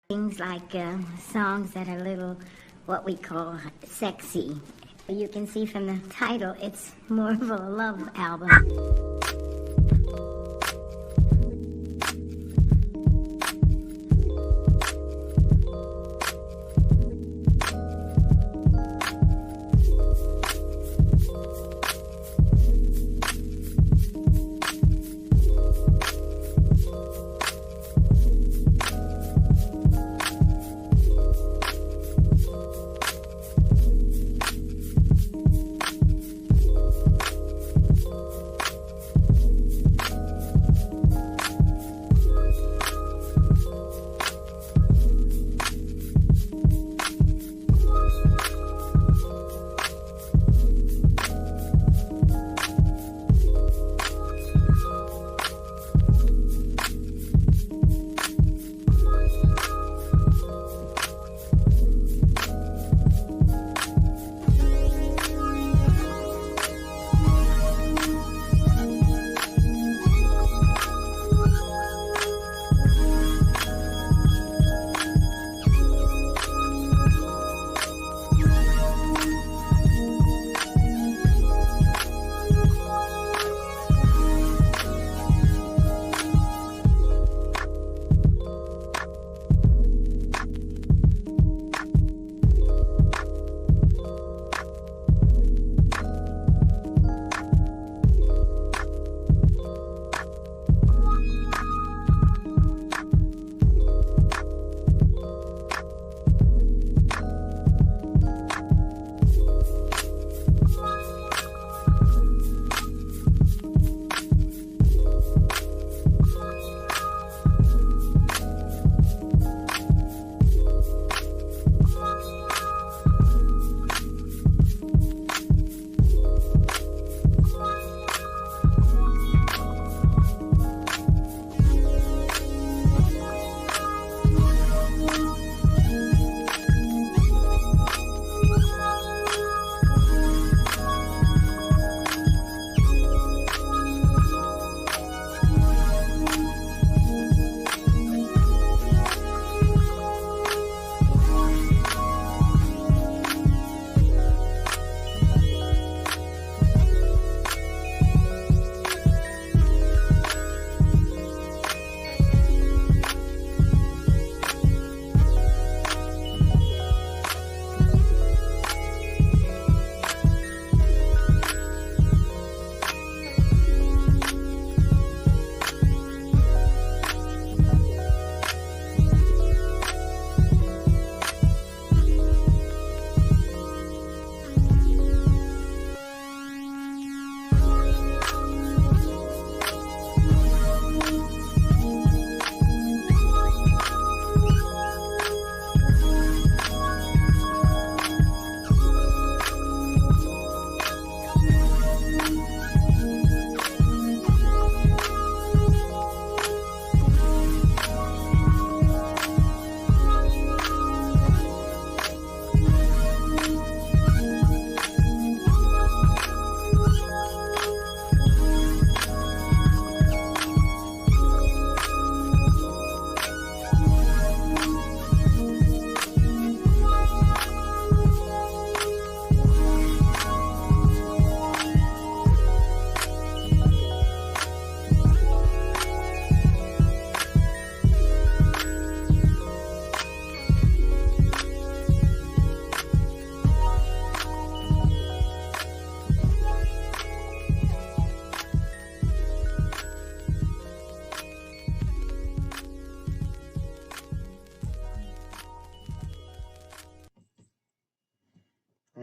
things like songs that are a little, what we call sexy. You can see from the title, it's more of a love album.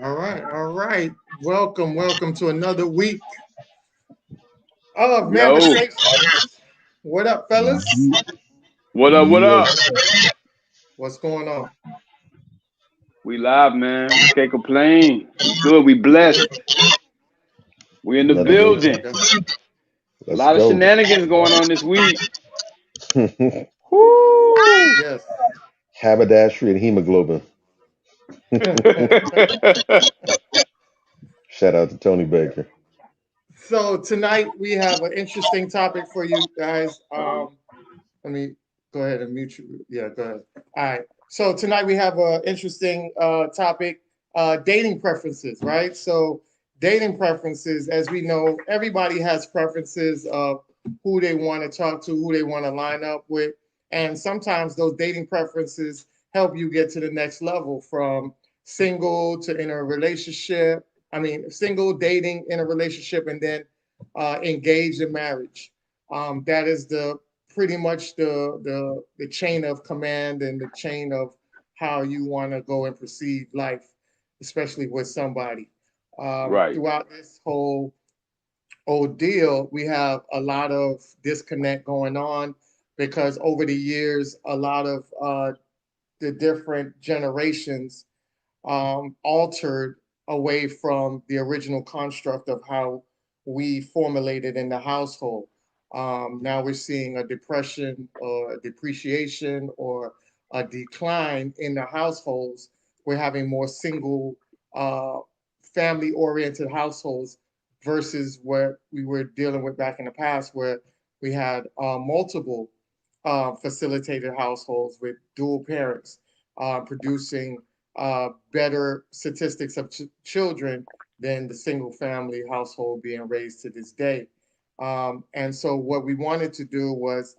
All right. Welcome to another week of Manifestations. What up, fellas? What up? What's going on? We live, man. We can't complain. We good. We blessed. We in the building. A lot of shenanigans going on this week. Woo! Yes. Haberdashery and hemoglobin. Shout out to Tony Baker. So tonight we have an interesting topic for you guys. Let me Go ahead and mute you. Yeah, go ahead. All right. So tonight we have an interesting topic, dating preferences, right? So dating preferences, as we know, everybody has preferences of who they want to talk to, who they want to line up with. And sometimes those dating preferences help you get to the next level from single to in a relationship. I mean, single, dating, in a relationship, and then engaged in marriage. That is the pretty much the chain of command and the chain of how you want to go and perceive life, especially with somebody. Right. Throughout this whole ordeal, we have a lot of disconnect going on because over the years, a lot of the different generations altered away from the original construct of how we formulated in the household. Now we're seeing a depression or a depreciation or a decline in the households. We're having more single, family oriented households versus what we were dealing with back in the past, where we had multiple facilitated households with dual parents producing better statistics of children than the single family household being raised to this day. And so what we wanted to do was,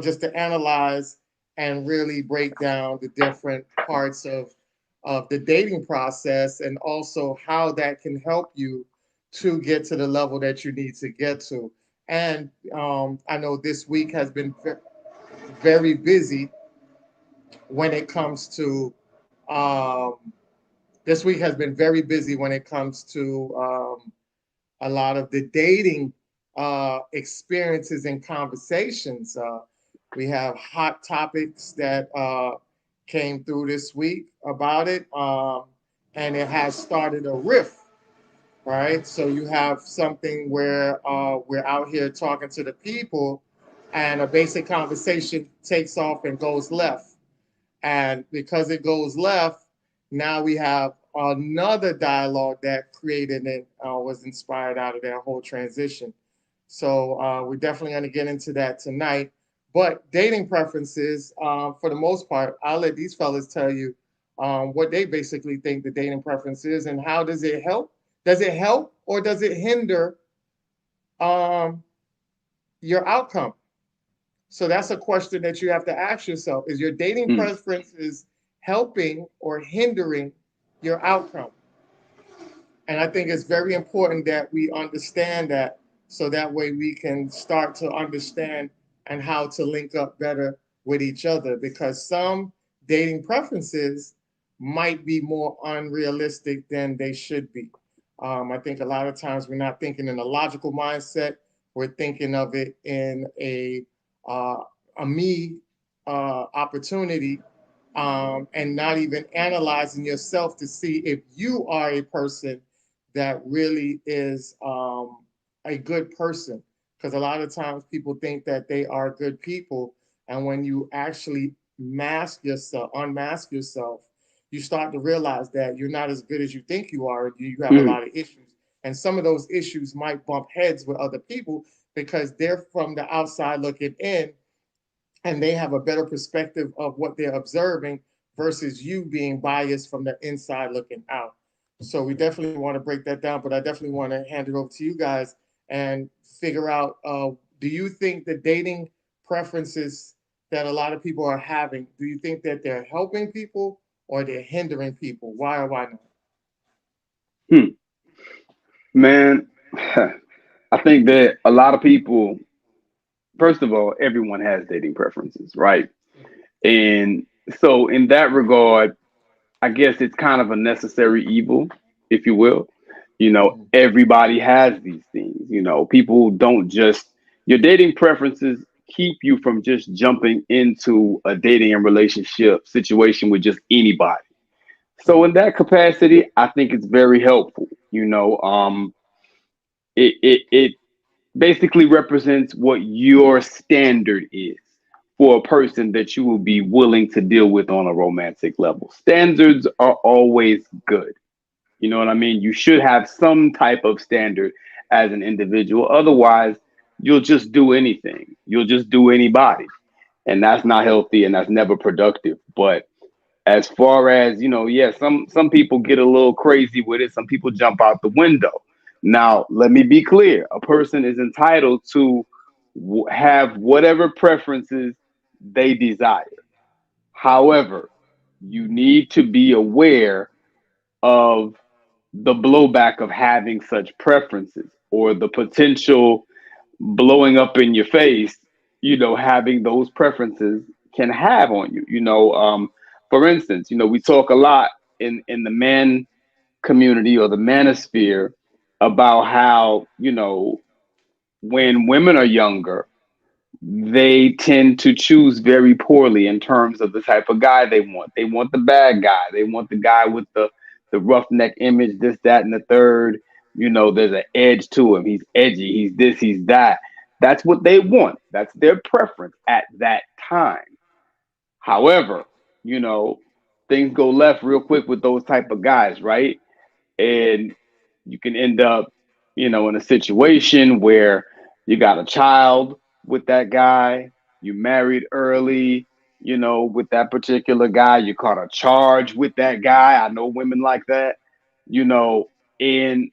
just to analyze and really break down the different parts of the dating process and also how that can help you to get to the level that you need to get to. And I know this week has been very busy when it comes to um, this week has been very busy when it comes to a lot of the dating experiences and conversations. We have hot topics that came through this week about it, and it has started a rift, right? So you have something where we're out here talking to the people, and a basic conversation takes off and goes left. And because it goes left, now we have another dialogue that created and was inspired out of that whole transition. So we're definitely going to get into that tonight. But dating preferences, for the most part, I'll let these fellas tell you what they basically think the dating preference is and how does it help? Does it help or does it hinder um, your outcome? So that's a question that you have to ask yourself. Is your dating Mm. preferences helping or hindering your outcome? And I think it's very important that we understand that so that way we can start to understand and how to link up better with each other because some dating preferences might be more unrealistic than they should be. I think a lot of times we're not thinking in a logical mindset. We're thinking of it in uh, a me opportunity and not even analyzing yourself to see if you are a person that really is a good person. Because a lot of times people think that they are good people. And when you actually unmask yourself, you start to realize that you're not as good as you think you are. You have a Mm. lot of issues. And some of those issues might bump heads with other people because they're from the outside looking in and they have a better perspective of what they're observing versus you being biased from the inside looking out. So we definitely want to break that down, but I definitely want to hand it over to you guys and figure out, do you think the dating preferences that a lot of people are having, do you think that they're helping people or they're hindering people? Why or why not? Hmm. Man, I think that a lot of people, first of all, everyone has dating preferences, right? And so, in that regard, I guess it's kind of a necessary evil, if you will. Everybody has these things. People don't just, your dating preferences keep you from just jumping into a dating and relationship situation with just anybody. So, in that capacity, I think it's very helpful. It basically represents what your standard is for a person that you will be willing to deal with on a romantic level. Standards are always good. You know what I mean? You should have some type of standard as an individual. Otherwise, you'll just do anything. You'll just do anybody. and that's not healthy and that's never productive. But as far as yeah, some people get a little crazy with it. Some people jump out the window. Now, let me be clear: a person is entitled to have whatever preferences they desire. However, you need to be aware of the blowback of having such preferences, or the potential blowing up in your face, having those preferences can have on you. For instance, we talk a lot in the man community or the manosphere about how, when women are younger, they tend to choose very poorly in terms of the type of guy they want. They want the bad guy. They want the guy with the roughneck image, this, that, and the third. There's an edge to him. He's edgy. He's this, he's that. That's what they want. That's their preference at that time. However, you know, things go left real quick with those type of guys, right? And you can end up, in a situation where you got a child with that guy, you married early, with that particular guy, you caught a charge with that guy. I know women like that, you know, and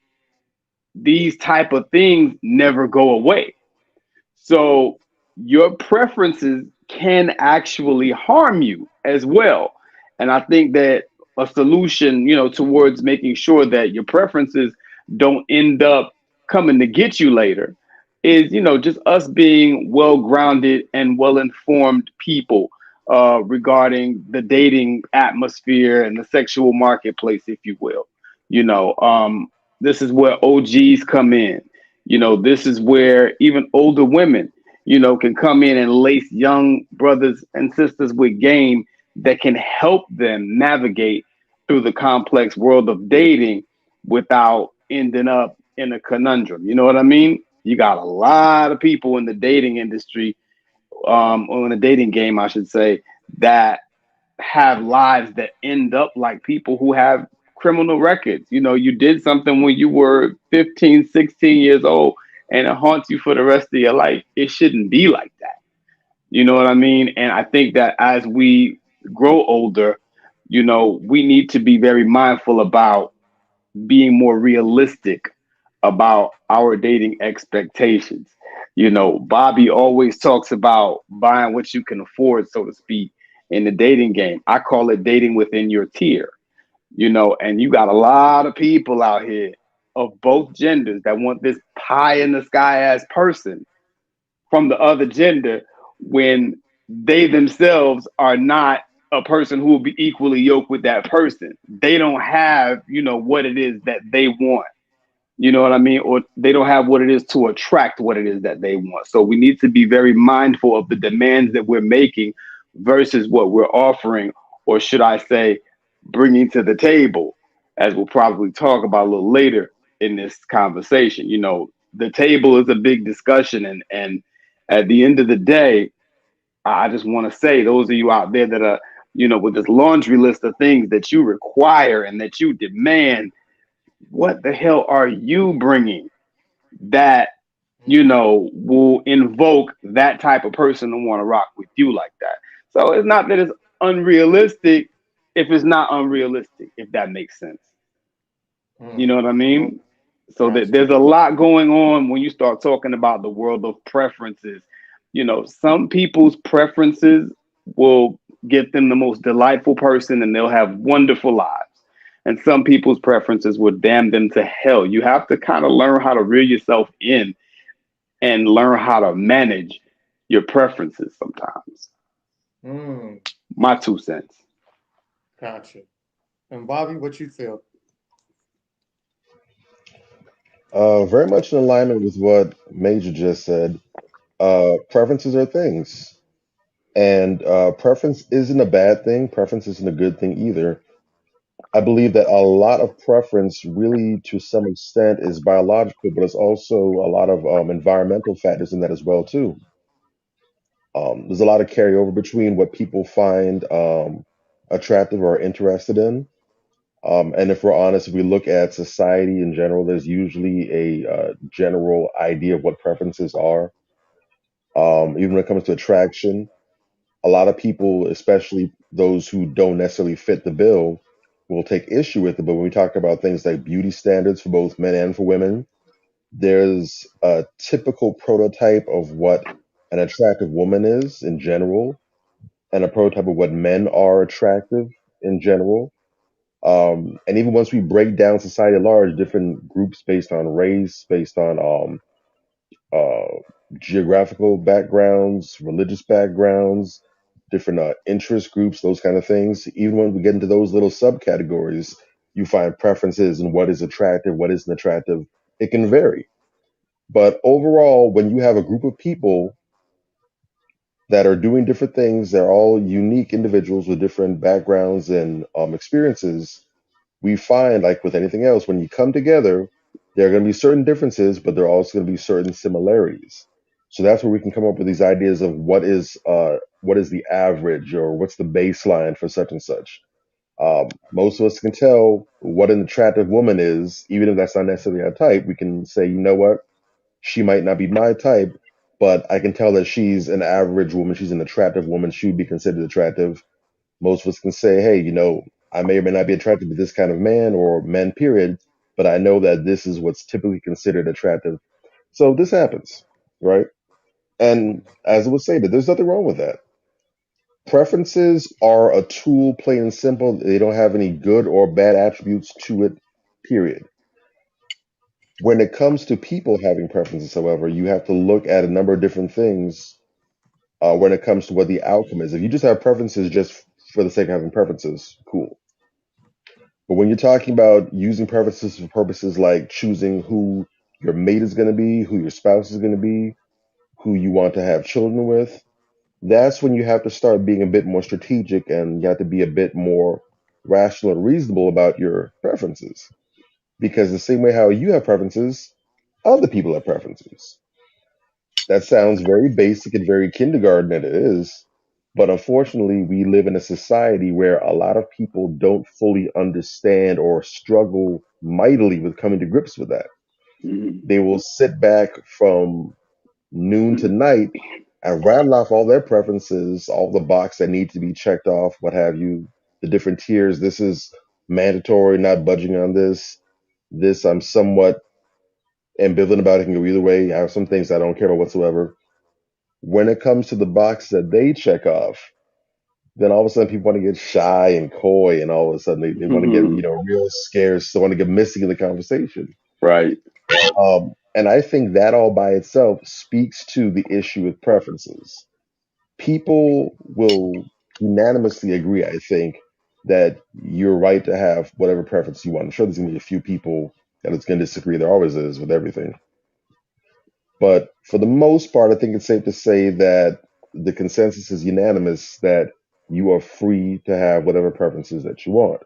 these type of things never go away. So your preferences can actually harm you as well. And I think that a solution, towards making sure that your preferences don't end up coming to get you later is, just us being well grounded and well informed people regarding the dating atmosphere and the sexual marketplace, if you will. You know, um, this is where OGs come in. This is where even older women, can come in and lace young brothers and sisters with game that can help them navigate through the complex world of dating without ending up in a conundrum. You know what I mean? You got a lot of people in the dating industry, or in the dating game, I should say, that have lives that end up like people who have criminal records. You did something when you were 15, 16 years old, and it haunts you for the rest of your life. It shouldn't be like that. You know what I mean? And I think that as we grow older, we need to be very mindful about being more realistic about our dating expectations. Bobby always talks about buying what you can afford, so to speak, in the dating game. I call it dating within your tier, and you got a lot of people out here of both genders that want this pie in the sky ass person from the other gender when they themselves are not a person who will be equally yoked with that person. They don't have, what it is that they want. You know what I mean? Or they don't have what it is to attract what it is that they want. So we need to be very mindful of the demands that we're making versus what we're offering, or should I say, bringing to the table, as we'll probably talk about a little later in this conversation. The table is a big discussion, and at the end of the day, I just want to say, those of you out there that are, with this laundry list of things that you require and that you demand, what the hell are you bringing that, will invoke that type of person to want to rock with you like that? So it's not that it's unrealistic if it's not unrealistic, if that makes sense. You know what I mean? So that there's a lot going on when you start talking about the world of preferences. Some people's preferences will get them the most delightful person and they'll have wonderful lives. And some people's preferences will damn them to hell. You have to kind of learn how to reel yourself in and learn how to manage your preferences sometimes. Mm, My 2 cents. gotcha. And Bobby, what you feel? Very much in alignment with what Major just said. Preferences are things, and preference isn't a bad thing. Preference isn't a good thing either. I believe that a lot of preference, really, to some extent, is biological, but it's also a lot of environmental factors in that as well too. There's a lot of carryover between what people find attractive or interested in. And if we're honest, if we look at society in general, there's usually a general idea of what preferences are. Even when it comes to attraction, A lot of people, especially those who don't necessarily fit the bill, will take issue with it. But when we talk about things like beauty standards for both men and for women, there's a typical prototype of what an attractive woman is in general, and a prototype of what men are attractive in general. And even once we break down society at large, different groups based on race, based on uh, geographical backgrounds, religious backgrounds, different interest groups, those kind of things. Even when we get into those little subcategories, you find preferences and what is attractive, what isn't attractive. It can vary. But overall, when you have a group of people that are doing different things, they're all unique individuals with different backgrounds and experiences. We find, like with anything else, when you come together, there are going to be certain differences, but there are also going to be certain similarities. So that's where we can come up with these ideas of what is the average or what's the baseline for such and such. Most of us can tell what an attractive woman is, even if that's not necessarily our type. We can say, you know what, she might not be my type, but I can tell that she's an average woman. She's an attractive woman. She would be considered attractive. Most of us can say, hey, I may or may not be attracted to this kind of man or men, period, but I know that this is what's typically considered attractive. So this happens, right? And as I would say, that there's nothing wrong with that. Preferences are a tool, plain and simple. They don't have any good or bad attributes to it, period. When it comes to people having preferences, however, you have to look at a number of different things when it comes to what the outcome is. If you just have preferences just for the sake of having preferences, cool. But when you're talking about using preferences for purposes like choosing who your mate is going to be, who your spouse is going to be, who you want to have children with, that's when you have to start being a bit more strategic and you have to be a bit more rational and reasonable about your preferences. Because the same way how you have preferences, other people have preferences. That sounds very basic and very kindergarten, and it is. But unfortunately, we live in a society where a lot of people don't fully understand or struggle mightily with coming to grips with that. Mhm. They will sit back from noon to night and rattle off all their preferences, all the box that need to be checked off, what have you, the different tiers. This is mandatory, not budging on this. This I'm somewhat ambivalent about. It can go either way. I have some things I don't care about whatsoever. When it comes to the box that they check off, then all of a sudden people want to get shy and coy, and all of a sudden they want to get, Mhm. real scarce. They want to get missing in the conversation. Right. And I think that all by itself speaks to the issue with preferences. People will unanimously agree, I think, that you're right to have whatever preference you want. I'm sure there's going to be a few people that it's going to disagree. There always is with everything. But for the most part, I think it's safe to say that the consensus is unanimous that you are free to have whatever preferences that you want.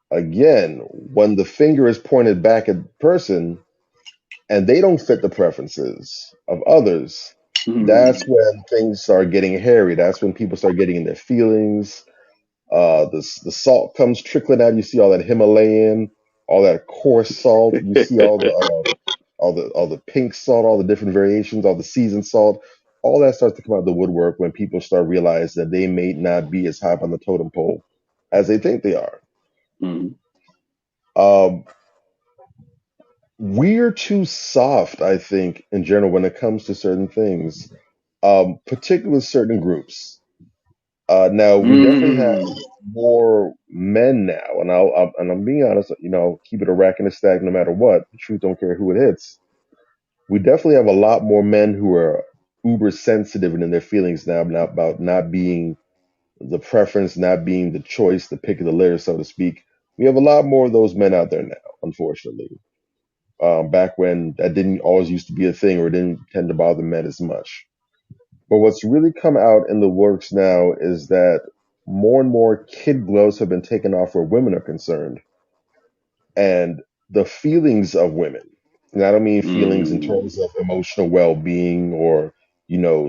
Again, when the finger is pointed back at the person and they don't fit the preferences of others, that's Mhm. when things start getting hairy. That's when people start getting in their feelings. The salt comes trickling out. You see all that Himalayan, all that coarse salt. You see all the pink salt, all the different variations, all the seasoned salt. All that starts to come out of the woodwork when people start realizing that they may not be as high up on the totem pole as they think they are. Mhm. Um, we're too soft, I think, in general when it comes to certain things, particularly certain groups. Now we definitely have Mhm. more men now, and I'm being honest. Keep it a rack and a stack, no matter what. The truth don't care who it hits. We definitely have a lot more men who are uber sensitive and in their feelings now about not being the preference, not being the choice, the pick of the litter, so to speak. We have a lot more of those men out there now, unfortunately. Back when that didn't always used to be a thing or didn't tend to bother men as much. But what's really come out in the works now is that more and more kid gloves have been taken off where women are concerned. And the feelings of women, and I don't mean feelings in Mhm. terms of emotional well-being or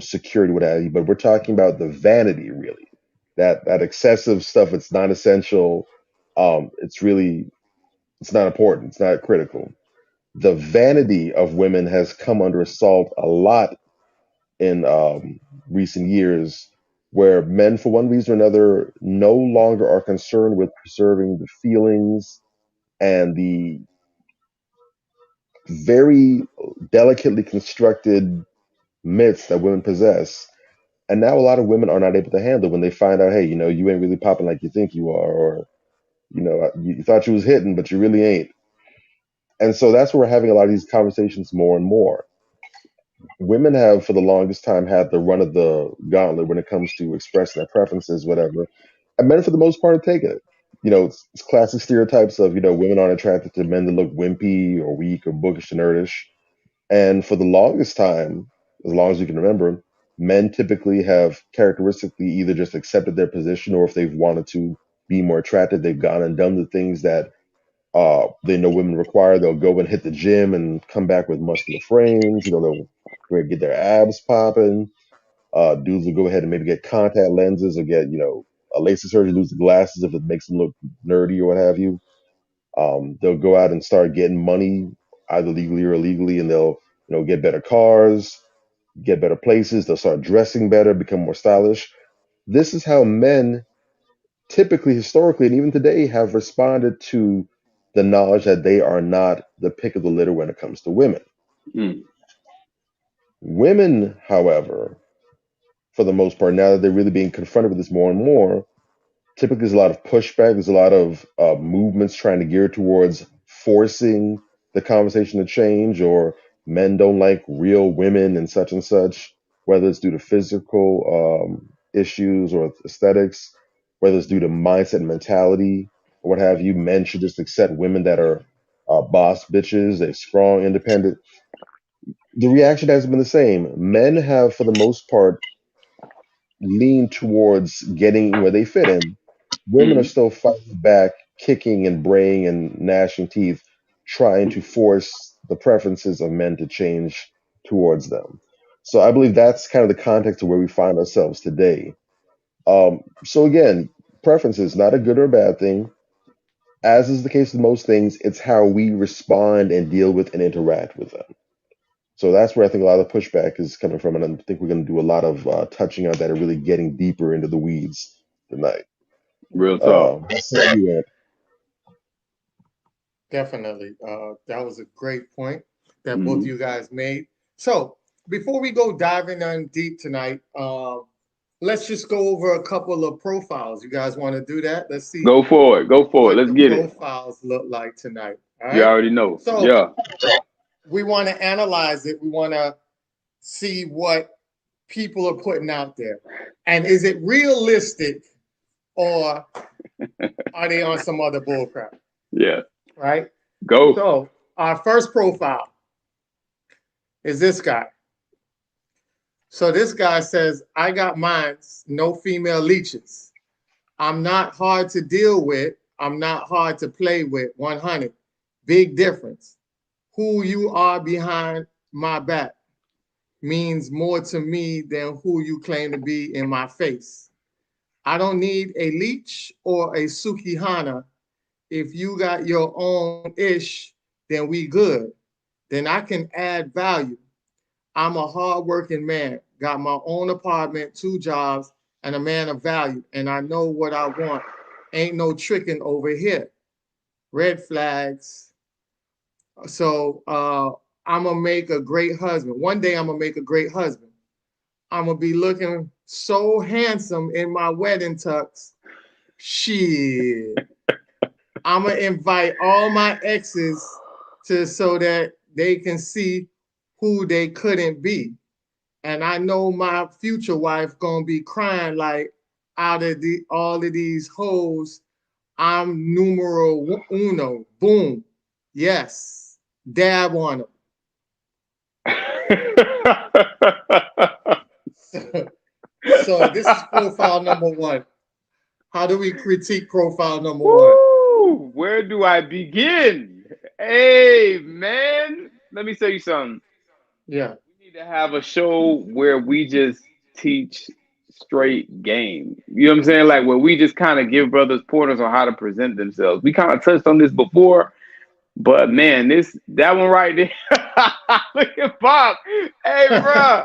security, what have you, but we're talking about the vanity, really, that excessive stuff. It's not essential. It's not important. It's not critical. The vanity of women has come under assault a lot in recent years, where men, for one reason or another, no longer are concerned with preserving the feelings and the very delicately constructed myths that women possess. And now a lot of women are not able to handle when they find out, hey, you ain't really popping like you think you are, or you thought you was hitting, but you really ain't. And so that's where we're having a lot of these conversations more and more. Women have, for the longest time, had the run of the gauntlet when it comes to expressing their preferences, whatever. And men, for the most part, have taken it. It's classic stereotypes of, women aren't attracted to men that look wimpy or weak or bookish and nerdish. And for the longest time, as long as you can remember, men typically have characteristically either just accepted their position, or if they've wanted to be more attractive, they've gone and done the things that they know women require. They'll go and hit the gym and come back with muscular frames. They'll go and get their abs popping. Dudes will go ahead and maybe get contact lenses or get, a LASIK surgery, lose the glasses if it makes them look nerdy or what have you. They'll go out and start getting money, either legally or illegally, and they'll, get better cars, get better places. They'll start dressing better, become more stylish. This is how men typically, historically, and even today, have responded to the knowledge that they are not the pick of the litter when it comes to women. Mm. Women, however, for the most part, now that they're really being confronted with this more and more, typically there's a lot of pushback. There's a lot of movements trying to gear towards forcing the conversation to change, or men don't like real women and such, whether it's due to physical issues or aesthetics, whether it's due to mindset and mentality or what have you. Men should just accept women that are boss bitches, they're strong, independent. The reaction has been the same. Men have, for the most part, lean towards getting where they fit in. Women are Mm. still fighting back, kicking and braying and gnashing teeth, trying to force the preferences of men to change towards them. So I believe that's kind of the context of where we find ourselves today. So again, preferences, not a good or bad thing. As is the case with most things, it's how we respond and deal with and interact with them. So that's where I think a lot of the pushback is coming from, and I think we're going to do a lot of touching on that and really getting deeper into the weeds tonight. Real talk. That's what you, Ant. Definitely. That was a great point that both of Mhm. you guys made. So before we go diving on deep tonight, let's just go over a couple of profiles. You guys want to do that? Let's see Go for it. Go for it. what Let's the get it. profiles look like tonight. All You right. already know. So Yeah. we want to analyze it. We want to see what people are putting out there. And is it realistic, or are they on some other bullcrap? Yeah. Right? Go. So our first profile is this guy. So this guy says, I got mines, no female leeches. I'm not hard to deal with. I'm not hard to play with. 100. Big difference. Who you are behind my back means more to me than who you claim to be in my face. I don't need a leech or a Sukihana. If you got your own ish, then we good. Then I can add value. I'm a hardworking man, got my own apartment, 2 jobs, and a man of value, and I know what I want. Ain't no tricking over here. Red flags. So I'm gonna make a great husband. One day I'm gonna make a great husband. I'm gonna be looking so handsome in my wedding tux. Shit. I'm gonna invite all my exes so that they can see who they couldn't be. And I know my future wife gonna be crying like, out of all of these hoes, I'm numero uno. Boom. Yes. Dab on them. So this is profile number 1. How do we critique profile number 1? Woo! Where do I begin? Hey, man. Let me tell you something. Yeah. We need to have a show where we just teach straight game. You know what I'm saying? Like where we just kind of give brothers pointers on how to present themselves. We kind of touched on this before, but man, that one right there. Look at Bob. Hey, bro.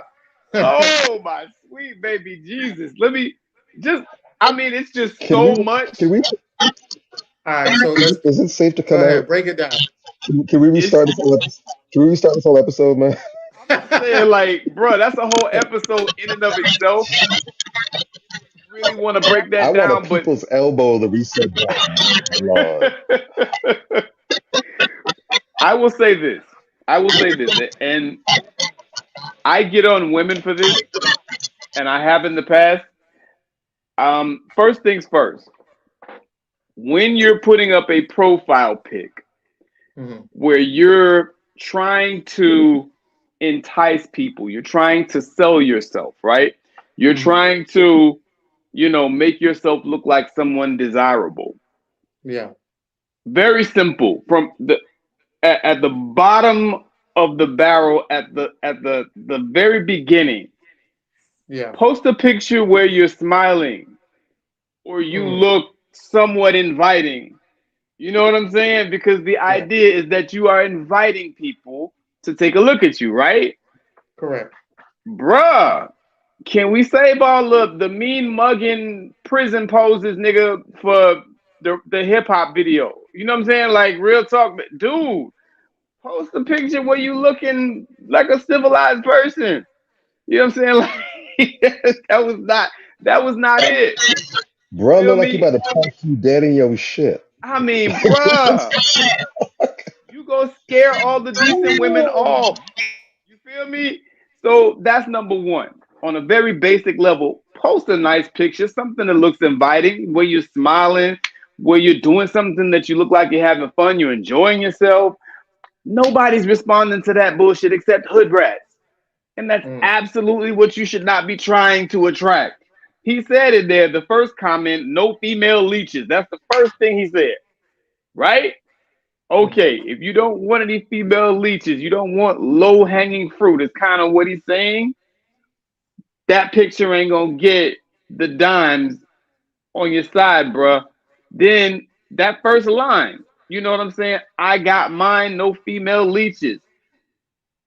Oh my sweet baby Jesus. Let me just I mean it's just Can so we? much. Can we? All right, so let's Is it safe to go come ahead, out? break it down. Can we It's restart this whole episode? Can we restart this whole episode, man? I'm just saying like, bro, that's a whole episode in and of itself. Really want to break I that want a down, but people's elbow the reset button. Lord. I will say this. I will say this, and I get on women for this, and I have in the past. First things first. When you're putting up a profile pic Mhm. where you're trying to entice people, you're trying to sell yourself, right? You're Mhm. trying to, make yourself look like someone desirable. Yeah, Very simple. From at the bottom of the barrel, at the very beginning, yeah. post a picture where you're smiling or you Mm. look somewhat inviting. You know what I'm saying? Because the Yeah, idea is that you are inviting people to take a look at you, right? correct. Bruh, can we save all the mean mugging prison poses, nigga, for the hip hop video? You know what I'm saying? Like real talk, dude. Post a picture where you looking like a civilized person. You know what I'm saying? Like that was not it. You Bro, feel look like you me? about to punch you dead in your shit. I mean, bruh, you go scare all the decent women off. You feel me? So that's number one. On a very basic level, post a nice picture, something that looks inviting, where you're smiling, where you're doing something that you look like you're having fun, you're enjoying yourself. Nobody's responding to that bullshit except hood rats. And that's Mm. absolutely what you should not be trying to attract. He said it there, the first comment, no female leeches. That's the first thing he said, right? Mm. Okay, if you don't want any female leeches, you don't want low hanging fruit, is kind of what he's saying. That picture ain't gonna get the dimes on your side, bruh. Then that first line, you know what I'm saying? I got mine, no female leeches.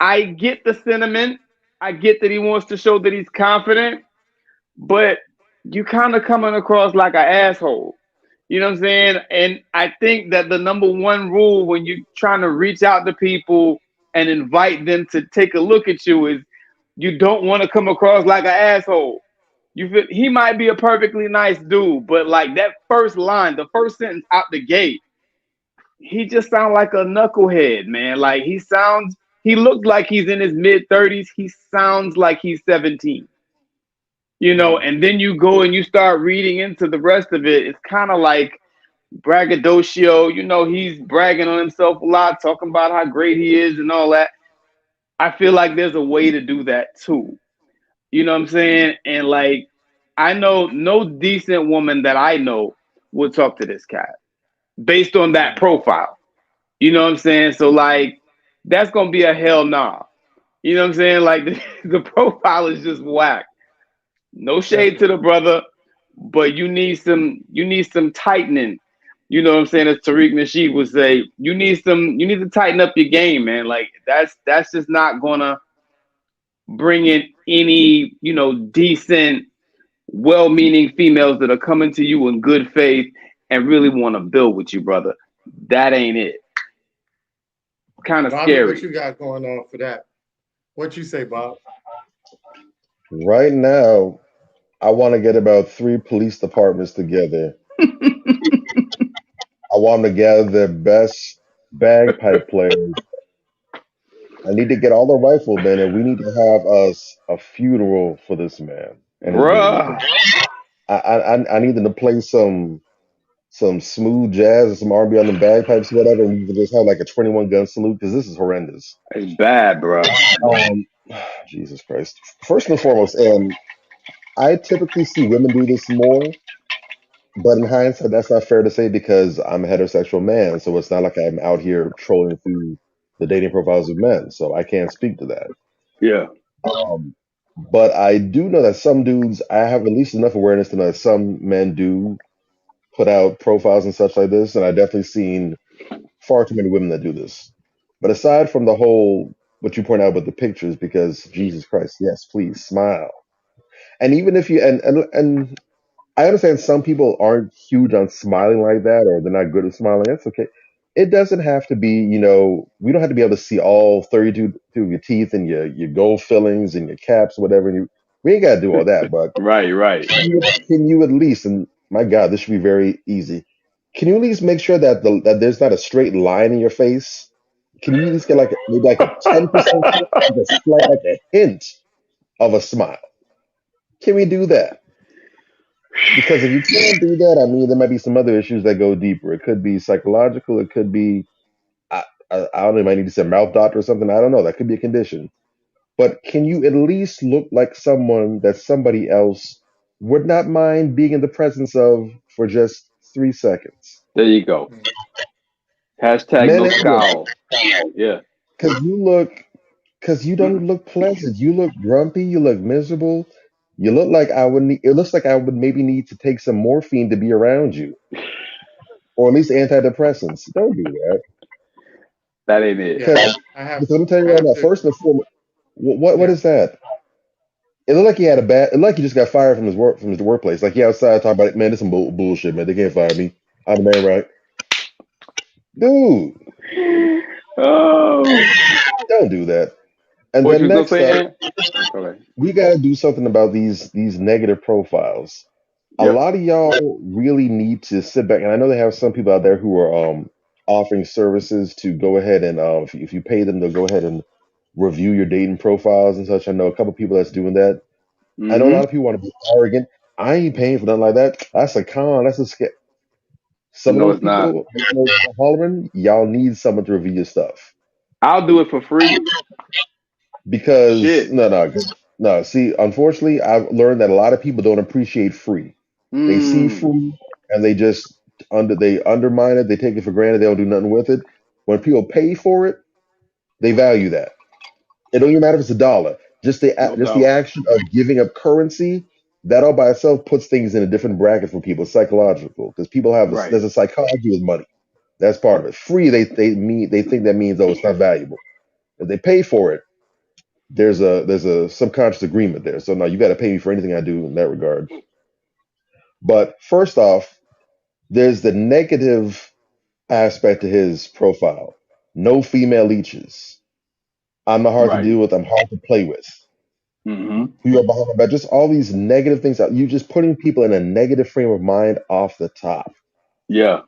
I get the sentiment. I get that he wants to show that he's confident, but you kind of coming across like an asshole. You know what I'm saying? And I think that the number one rule when you're trying to reach out to people and invite them to take a look at you is you don't want to come across like an asshole. You feel he might be a perfectly nice dude, but like that first line, the first sentence out the gate, he just sounds like a knucklehead, man. Like he looks like he's in his mid 30s. He sounds like he's 17. Mm. And then you go and you start reading into the rest of it. It's kind of like braggadocio. He's bragging on himself a lot, talking about how great he is and all that. I feel like there's a way to do that too. You know what I'm saying? And like, I know no decent woman that I know would talk to this cat based on that Mm. profile. You know what I'm saying? So like, that's gonna be a hell nah. You know what I'm saying? Like the profile is just whack. No shade to Definitely. the brother, but you need some tightening. You know what I'm saying? As Tariq Nasheed would say, you need to tighten up your game, man. Like that's just not gonna bring in any, decent, well-meaning females that are coming to you in good faith and really want to build with you, brother. That ain't it. Kind of Bobby, what scary. you got going on for that? What you say, Bob? Right now, I want to get about 3 police departments together. I want to gather their best bagpipe players. I need to get all the riflemen, and we need to have us a funeral for this man and his baby. Bruh. I need them to play some smooth jazz and some R&B on the bagpipes, or whatever, and we can just have like a 21 gun salute because this is horrendous. It's bad, bruh. Um, Jesus Christ. First and foremost, and I typically see women do this more, but in hindsight, that's not fair to say because I'm a heterosexual man, so it's not like I'm out here trolling through the dating profiles of men, so I can't speak to that. Yeah. Um, but I do know that some dudes, I have at least enough awareness to know that some men do put out profiles and such like this, and I've definitely seen far too many women that do this. But aside from the whole what you point out with the pictures because Jesus Christ, yes, please smile. And even if you and I understand some people aren't huge on smiling like that or they're not good at smiling. That's okay. It doesn't have to be, we don't have to be able to see all 32 through your teeth and your gold fillings and your caps, whatever. We ain't got to do all that, but Right, right. can you at least, and my God, this should be very easy. Can you at least make sure that that there's not a straight line in your face? Can you at least get maybe like a 10%, like a slight, like a hint of a smile? Can we do that? Because if you can't do that, I mean, there might be some other issues that go deeper. It could be psychological. It could be, I don't know, you might need to see a mouth doctor or something. I don't know. That could be a condition. But can you at least look like someone that somebody else would not mind being in the presence of for just 3 seconds? There you go. Mm. Hashtag Men no and women. scowl. Yeah. Because you don't look pleasant. You look grumpy. You look miserable. You look like I would need, it looks like I would maybe need to take some morphine to be around you, or at least antidepressants. Don't do that. That ain't it. Yeah, Because I have let me tell you I right have now, to first and foremost, what yeah. is that? It looked like he had it looked like he just got fired from his workplace. Like he outside talking about, man, this some bullshit, man. They can't fire me. I'm the man, right? Dude, Oh. don't do that. And What then you was next gonna say, up, Ant? Okay. we gotta do something about these negative profiles. A Yep. lot of y'all really need to sit back, and I know they have some people out there who are offering services to go ahead and if you pay them, they'll go ahead and review your dating profiles and such. I know a couple people that's doing that. I know a lot Mm-hmm. of people want to be arrogant. I ain't paying for nothing like that. That's a con. That's a scam. Some of No, those it's not. people, hollering, y'all need someone to review your stuff I'll do it for free. because Shit. no. See, unfortunately, I've learned that a lot of people don't appreciate free. They see Mm. free and they undermine it. They take it for granted. They don't do nothing with it. When people pay for it, they value that. It don't even matter if it's a dollar. No Just the doubt. action of giving up currency, that all by itself puts things in a different bracket for people. It's psychological because people Right. there's a psychology with money. That's part of it. Free, they think that means, oh, it's not valuable. If they pay for it, there's a subconscious agreement there. So no, you got to pay me for anything I do in that regard. But first off, there's the negative aspect to his profile. No female leeches. I'm not hard to Right. deal with. I'm hard to play with. Mm-hmm. You are behind my back. Just all these negative things. You just putting people in a negative frame of mind off the top. Yeah.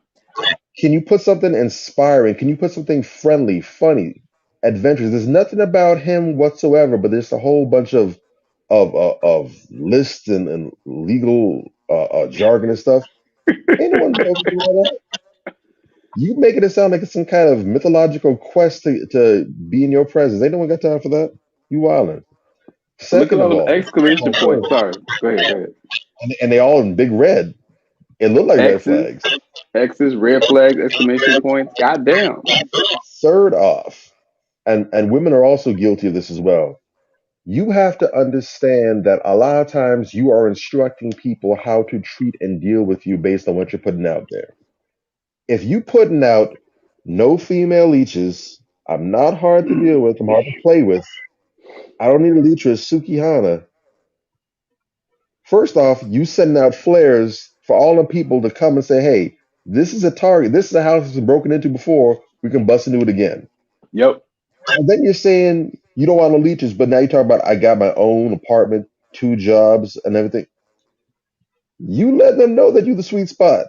Can you put something inspiring? Can you put something friendly, funny, adventurous? There's nothing about him whatsoever, but there's a whole bunch of lists and legal jargon and stuff. Ain't no one focusing on that. You making it sound like it's some kind of mythological quest to be in your presence. Ain't no one got time for that. You wildin'. Look at Second all of them all, exclamation points. Sorry. Go ahead. Go ahead. and they all in big red. It looked like red X's, flags. X's, red flags, exclamation points. Goddamn. Third off, and women are also guilty of this as well. You have to understand that a lot of times you are instructing people how to treat and deal with you based on what you're putting out there. If you putting out no female leeches, I'm not hard to deal with, I'm hard to play with. I don't need a leech or a Sukihana. First off, you sending out flares for all the people to come and say, hey, this is a target. This is a house that's been broken into before. We can bust into it again. Yep. And then you're saying you don't want no leeches, but now you talk about I got my own apartment, 2 jobs, and everything. You let them know that you the sweet spot.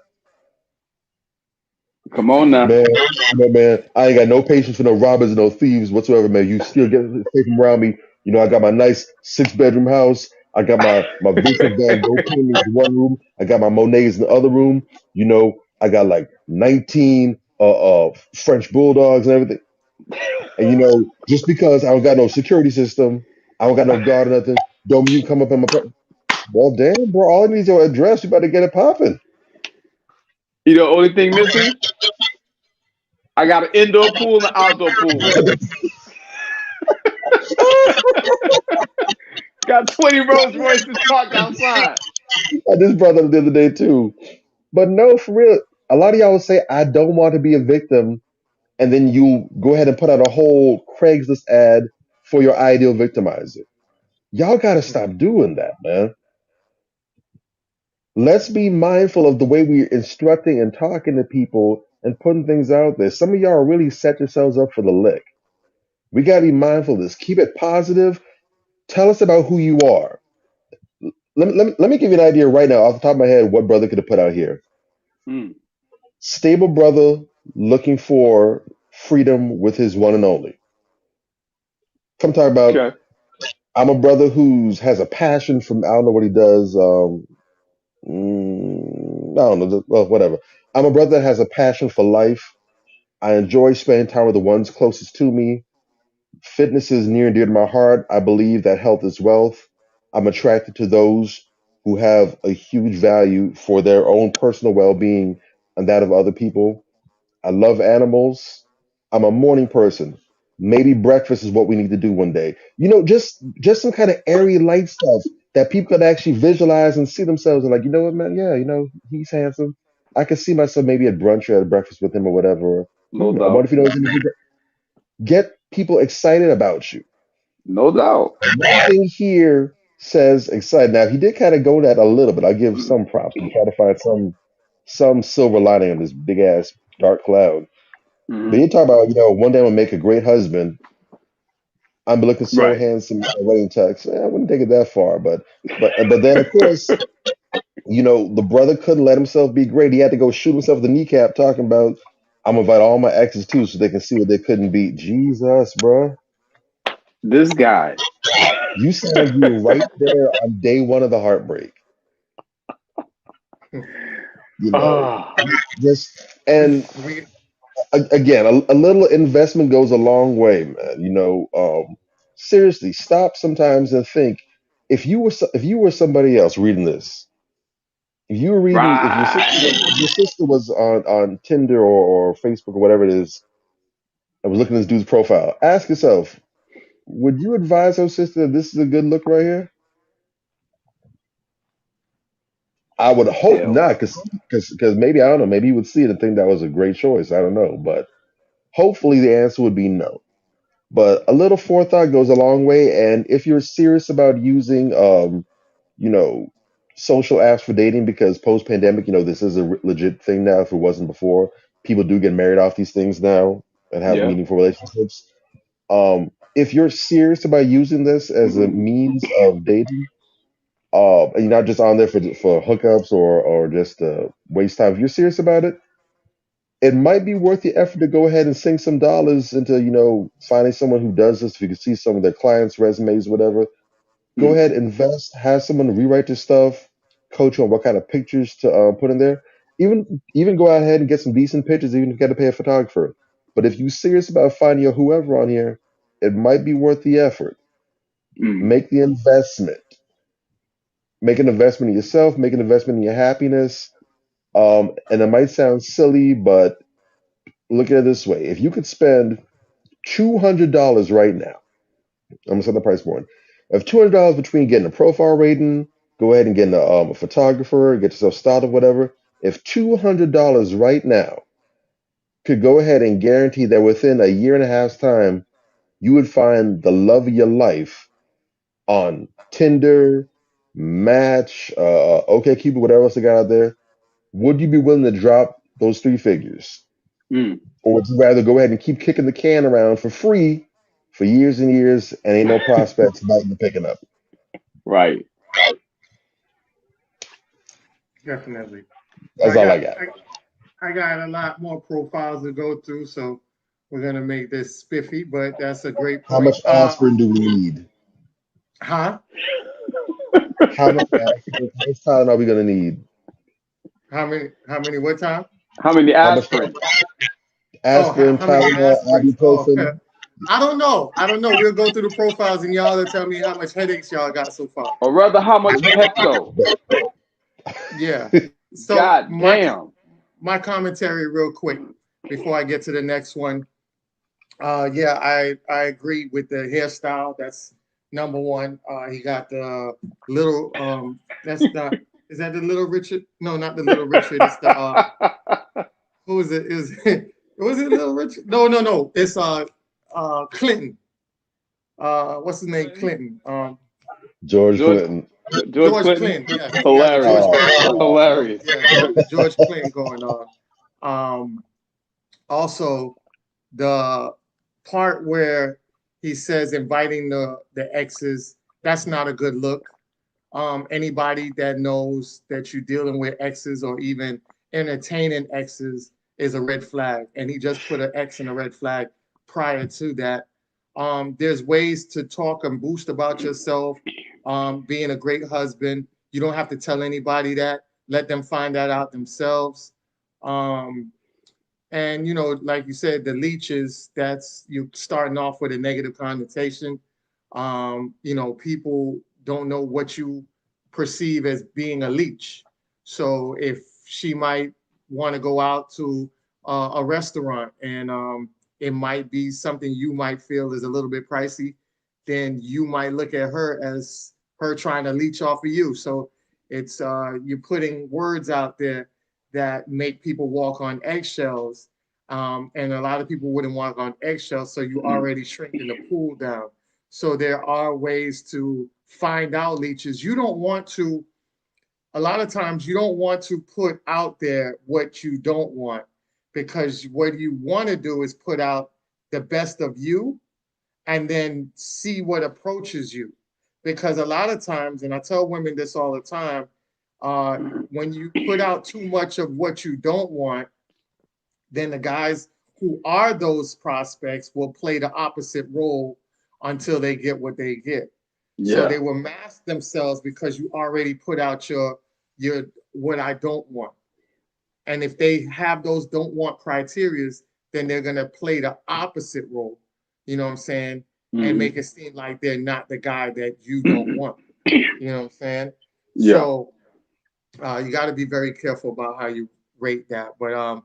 Come on now. Man, I ain't got no patience for no robbers and no thieves whatsoever, man. You still get stay from around me. I got my nice 6 bedroom house. I got my Vincent Van Gogh paintings in one room. I got my Monets in the other room. I got like 19 French bulldogs and everything. And just because I don't got no security system, I don't got no guard or nothing, don't mean you come up in my well, damn, bro. All I need is your address. You better get it popping. Only thing missing? I got an indoor pool and an outdoor pool. Got 20 Rolls Royces parked outside. I just brought that up the other day too. But no, for real, a lot of y'all would say, I don't want to be a victim. And then you go ahead and put out a whole Craigslist ad for your ideal victimizer. Y'all got to stop doing that, man. Let's be mindful of the way we're instructing and talking to people and putting things out there. Some of y'all really set yourselves up for the lick. We got to be mindful of this. Keep it positive. Tell us about who you are. Let me give you an idea right now, off the top of my head, what brother could have put out here. Mm. Stable brother looking for freedom with his one and only. Come talk about, Okay. I'm a brother who has a passion from, I don't know what he does. I don't know. Well, whatever. I'm a brother that has a passion for life. I enjoy spending time with the ones closest to me. Fitness is near and dear to my heart. I believe that health is wealth. I'm attracted to those who have a huge value for their own personal well being and that of other people. I love animals. I'm a morning person. Maybe breakfast is what we need to do one day. Just some kind of airy light stuff that people could actually visualize and see themselves and like, you know what, man? Yeah, he's handsome. I could see myself maybe at brunch or at breakfast with him or whatever. No I wonder doubt. if he knows anything. Get people excited about you. No doubt. Nothing here says excited. Now he did kind of go that a little bit. I'll give some props. He tried to find some silver lining on this big ass dark cloud. But Hmm. you talk about, one day I'm gonna make a great husband. I'm looking so Right. handsome at wedding tux. I wouldn't take it that far, but then of course, the brother couldn't let himself be great. He had to go shoot himself in the kneecap talking about I'm gonna invite all my exes too so they can see what they couldn't beat. Jesus, bro. This guy. You sound like you were right there on day one of the heartbreak. You know, Ah, just and we again, a little investment goes a long way, man. Seriously, stop sometimes and think if you were somebody else reading this, if right. your sister was on Tinder or Facebook or whatever it is, and was looking at this dude's profile, ask yourself, would you advise her sister that this is a good look right here? I would hope Hell not, no. because maybe I don't know, maybe he would see it and think that was a great choice. I don't know, but hopefully the answer would be no. But a little forethought goes a long way. And if you're serious about using, you know, social apps for dating, because post pandemic, this is a legit thing now. If it wasn't before, people do get married off these things now and have Yeah. meaningful relationships. If you're serious about using this as a means of dating, and you're not just on there for hookups or just waste time. If you're serious about it, it might be worth the effort to go ahead and sink some dollars into, finding someone who does this. If you can see some of their clients' resumes, whatever, go Mm, ahead, invest, have someone rewrite their stuff, coach you on what kind of pictures to put in there. Even go ahead and get some decent pictures, even if you got to pay a photographer. But if you're serious about finding your whoever on here, it might be worth the effort. mm, Make the investment. Make an investment in yourself. Make an investment in your happiness. And it might sound silly, but look at it this way: if you could spend $200 right now, I'm gonna set the price point of $200 between getting a profile rating, go ahead and getting a photographer, get yourself started, whatever. If $200 right now could go ahead and guarantee that within a year and a half's time, you would find the love of your life on Tinder, Match, OkCupid, whatever else they got out there, would you be willing to drop those three figures? mm. Or would you rather go ahead and keep kicking the can around for free for years and years and ain't no prospects about you picking up? Right. definitely. That's I all I got got. I got a lot more profiles to go through, so we're gonna make this spiffy, but that's a great How point. much aspirin do we need? Huh? How much aspirin, how much Tylenol are we gonna need? How many what time? How many How much aspirin? Oh, aspirin, how many Tylenol, aspirins? Oh, okay. ibuprofen? I don't know. We'll go through the profiles and y'all will tell me how much headaches y'all got so far. Or rather, how much Pepto? Yeah. So God damn. my commentary real quick before I get to the next one. Yeah, I agree with the hairstyle. That's number one. He got the little that's the is that the little Richard? No, not the little Richard. It's the who is it? Is was it Little Richard? No, no, no. It's Clinton. what's his name? Clinton. George George Clinton. George George Clinton. Clinton. Yeah, he got the George Hilarious. Clinton Oh, going on. So Hilarious. yeah, the George Clinton going on. Um, Also, the part where he says inviting the exes, that's not a good look. Anybody that knows that you're dealing with exes or even entertaining exes is a red flag. And he just put an X and a red flag prior to that. There's ways to talk and boost about yourself, being a great husband. You don't have to tell anybody that. Let them find that out themselves. Um, and like you said, the leeches, that's you starting off with a negative connotation. People don't know what you perceive as being a leech. So if she might want to go out to a restaurant and it might be something you might feel is a little bit pricey, then you might look at her as her trying to leech off of you. So it's you're putting words out there that make people walk on eggshells. And a lot of people wouldn't walk on eggshells, so you already shrinking the pool down. So there are ways to find out leeches. You don't want to, a lot of times, you don't want to put out there what you don't want, because what you want to do is put out the best of you and then see what approaches you. Because a lot of times, and I tell women this all the time, when you put out too much of what you don't want, then the guys who are those prospects will play the opposite role until they get what they get. So Yeah. they will mask themselves because you already put out your what I don't want. And if they have those don't want criterias, then they're gonna play the opposite role. You know what I'm saying? And Mhm. make it seem like they're not the guy that you don't want. You know what I'm saying? Yeah. So you got to be very careful about how you rate that. But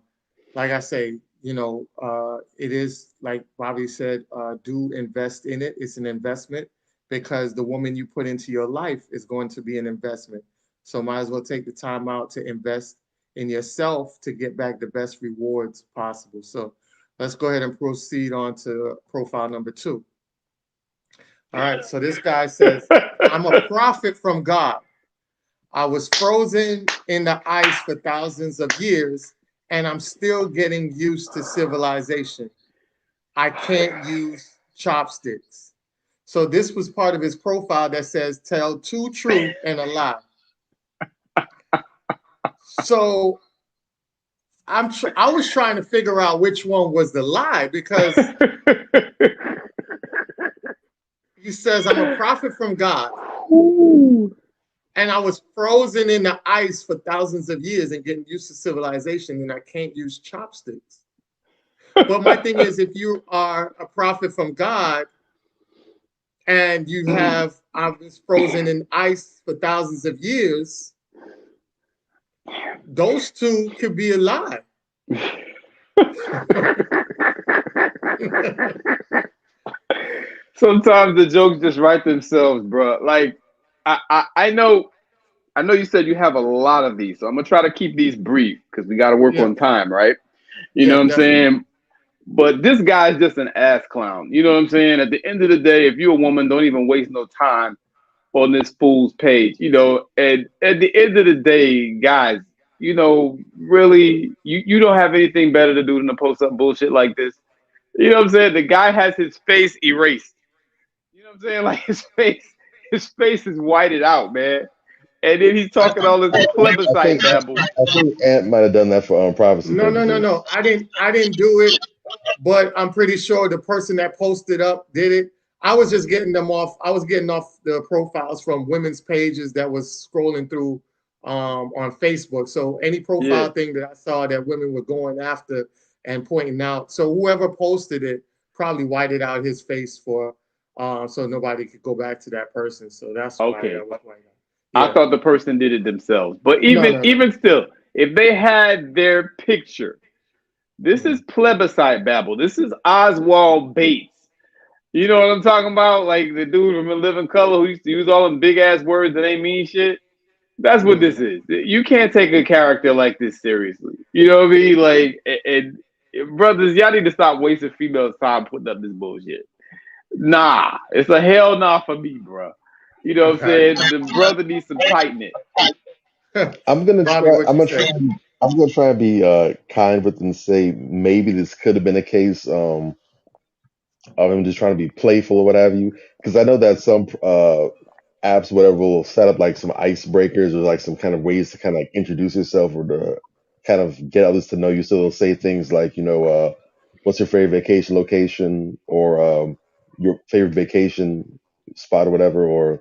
like I say, it is like Bobby said, do invest in it. It's an investment because the woman you put into your life is going to be an investment. So might as well take the time out to invest in yourself to get back the best rewards possible. So let's go ahead and proceed on to profile number 2. All right. So this guy says, I'm a prophet from God. I was frozen in the ice for thousands of years, and I'm still getting used to civilization. I can't use chopsticks. So this was part of his profile that says, tell 2 truth and a lie. So I was trying to figure out which one was the lie, because he says, I'm a prophet from God. Ooh. And I was frozen in the ice for thousands of years and getting used to civilization, and I can't use chopsticks. But my thing is, if you are a prophet from God and you have, I was frozen in ice for thousands of years, those 2 could be a lie. Sometimes the jokes just write themselves, bro. Like I know you said you have a lot of these, so I'm gonna try to keep these brief because we got to work Yeah, on time, right? You know yeah, what I'm definitely. saying? But this guy's just an ass clown. You know what I'm saying? At the end of the day, if you're a woman, don't even waste no time on this fool's page. And at the end of the day, guys, really, you don't have anything better to do than to post up bullshit like this. You know what I'm saying? The guy has his face erased. You know what I'm saying? Like his face is whited out, man. And then he's talking all this I plebiscite think babble. I think Ant might have done that for privacy No, no, no, purposes. no. I didn't do it, but I'm pretty sure the person that posted up did it. I was just getting them off. I was getting off the profiles from women's pages that was scrolling through on Facebook. So any Yeah. profile thing that I saw that women were going after and pointing out. So whoever posted it probably whited out his face for so nobody could go back to that person. So that's why Okay. that was whited out. I Yeah. thought the person did it themselves. But No, even no, no. even still, if they had their picture, this is Mhm. plebiscite babble. This is Oswald Bates. You know what I'm talking about? Like the dude from Living Color who used to use all them big ass words that ain't mean shit. That's what Yeah. this is. You can't take a character like this seriously. You know what I mean? Like, and brothers, y'all need to stop wasting females' time putting up this bullshit. Nah, it's a hell nah for me, bro. You know what I'm Okay. saying? The brother needs some tightening. I'm gonna Bobby, try. what I'm you gonna say? try. I'm gonna try and be kind with and say maybe this could have been a case of him just trying to be playful or what have you. Because I know that some apps, whatever, will set up like some icebreakers or like some kind of ways to kind of like introduce yourself or to kind of get others to know you. So they'll say things like, what's your favorite vacation location or your favorite vacation spot or whatever, or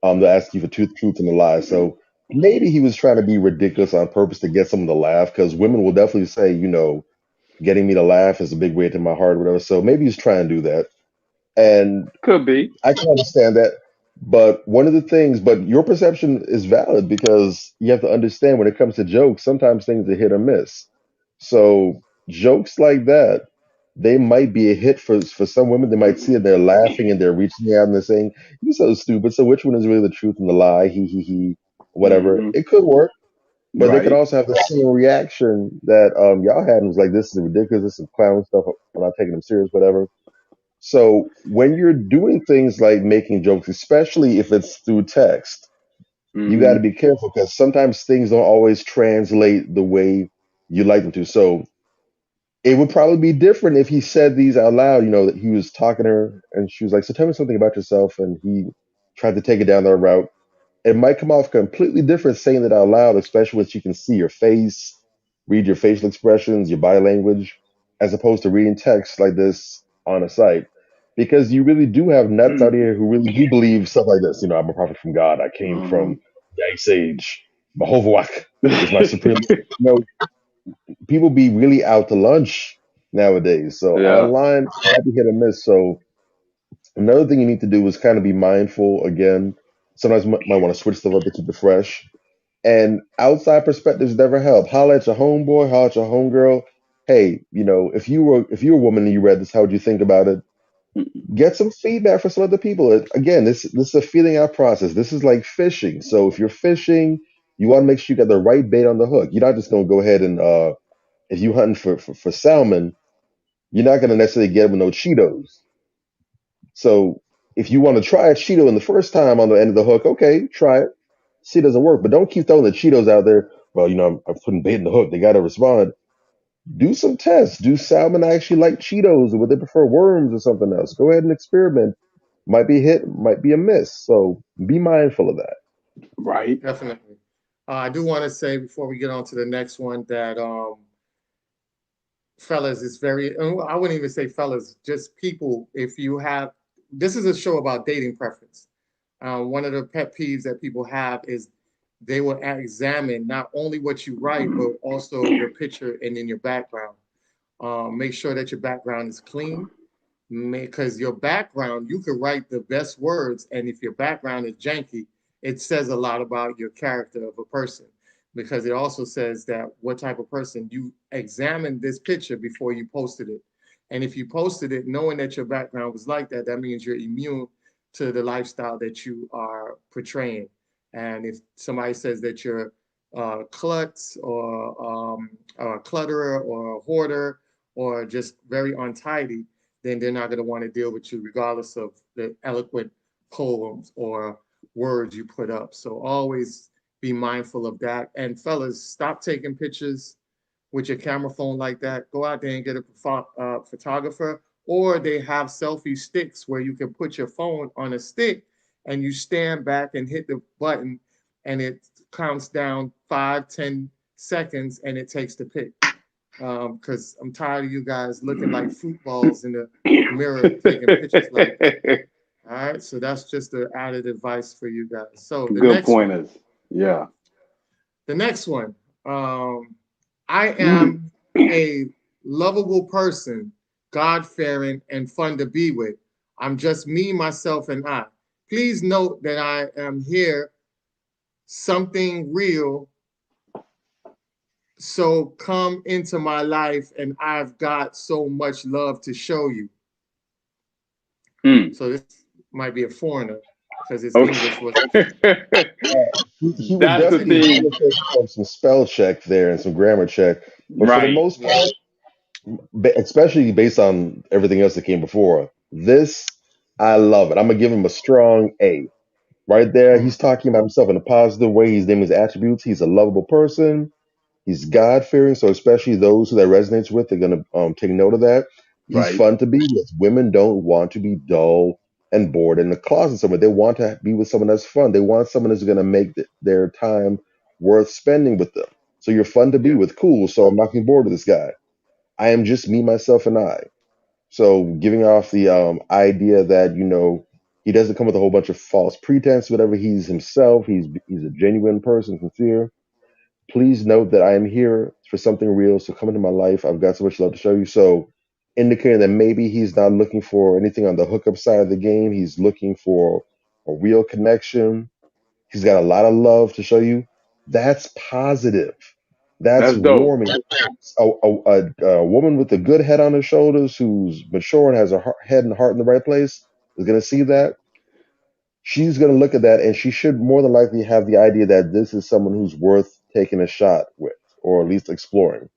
they'll ask you for truth and a lie. So maybe he was trying to be ridiculous on purpose to get someone to laugh because women will definitely say, getting me to laugh is a big weight to my heart or whatever. So maybe he's trying to do that. And Could be. I can understand that. But one of the things, but your perception is valid because you have to understand when it comes to jokes, sometimes things are hit or miss. So jokes like that, they might be a hit for some women. They might see it, they're laughing and they're reaching out and they're saying, "You're so stupid." So which one is really the truth and the lie? He, whatever. Hmm. It could work, but they could Right. also have the same reaction that y'all had and was like, "This is ridiculous. This is clown stuff. I'm not taking them serious, whatever." So when you're doing things like making jokes, especially if it's through text, you got Hmm. to be careful because sometimes things don't always translate the way you like them to. So it would probably be different if he said these out loud, that he was talking to her and she was like, "So tell me something about yourself." And he tried to take it down that route. It might come off completely different saying it out loud, especially when she can see your face, read your facial expressions, your body language, as opposed to reading text like this on a site. Because you really do have nuts out here who really do believe stuff like this. I'm a prophet from God. I came Hmm. from the Ice Age. Mahovawak is my supreme. You know, People be really out to lunch nowadays. So Yeah. online, it might be hit or miss. So another thing you need to do is kind of be mindful again. Sometimes you might want to switch stuff up to keep it fresh. And outside perspectives never help. Holler at your homeboy, holler at your homegirl. Hey, if you were a woman and you read this, how would you think about it? Get some feedback from some other people. Again, this is a feeling out process. This is like fishing. So if you're fishing, you want to make sure you got the right bait on the hook. You're not just gonna go ahead and if you hunting for salmon, you're not gonna necessarily get them with no Cheetos. So if you want to try a Cheeto in the first time on the end of the hook, okay, try it. See, it doesn't work, but don't keep throwing the Cheetos out there. Well, I'm putting bait in the hook. They got to respond. Do some tests. Do salmon actually like Cheetos or would they prefer worms or something else? Go ahead and experiment. Might be a hit, might be a miss. So be mindful of that. Right. Definitely. I do want to say before we get on to the next one that fellas, it's very, I wouldn't even say fellas, just people, if you have, this is a show about dating preference. One of the pet peeves that people have is they will examine not only what you write, but also your picture and in your background. Make sure that your background is clean because your background, you could write the best words, and if your background is janky, it says a lot about your character of a person. Because it also says that what type of person you examined this picture before you posted it. And if you posted it knowing that your background was like that, that means you're immune to the lifestyle that you are portraying. And if somebody says that you're klutz or a clutterer or a hoarder or just very untidy, then they're not going to want to deal with you regardless of the eloquent poems or words you put up. So always be mindful of that. And fellas, stop taking pictures with your camera phone like that. Go out there and get a photographer, or they have selfie sticks where you can put your phone on a stick and you stand back and hit the button and it counts down 5, 10 seconds and it takes the pic. Because I'm tired of you guys looking like footballs in the mirror taking pictures like that. All right, so that's just the added advice for you guys. So Good pointers. Yeah. the next one. I am a lovable person, God fearing, and fun to be with. I'm just me, myself, and I. Please note that I am here, something real. So come into my life, and I've got so much love to show you. Mm. So this might be a foreigner because his English was. Okay. He would That's the definitely thing. benefit from some spell check there and some grammar check. But for the Right. most part, especially based on everything else that came before, this I love it. I'm gonna give him a strong A. Right there, he's talking about himself in a positive way. He's naming his attributes. He's a lovable person. He's God fearing, so especially those who that resonates with are gonna take note of that. He's Right. fun to be with. Women don't want to be dull and bored in the closet somewhere. They want to be with someone that's fun. They want someone that's gonna make their time worth spending with them. So you're fun to be Yeah. with. Cool. So I'm not getting bored with this guy. I am just me, myself, and I. So giving off the idea that he doesn't come with a whole bunch of false pretense, whatever. He's himself. He's a genuine person, sincere. Please note that I am here for something real. So come into my life. I've got so much love to show you. So indicating that maybe he's not looking for anything on the hookup side of the game. He's looking for a real connection. He's got a lot of love to show you. That's positive. That's That's dope. warming. A woman with a good head on her shoulders, who's mature and has her head and heart in the right place, is going to see that. She's going to look at that, and she should more than likely have the idea that this is someone who's worth taking a shot with, or at least exploring.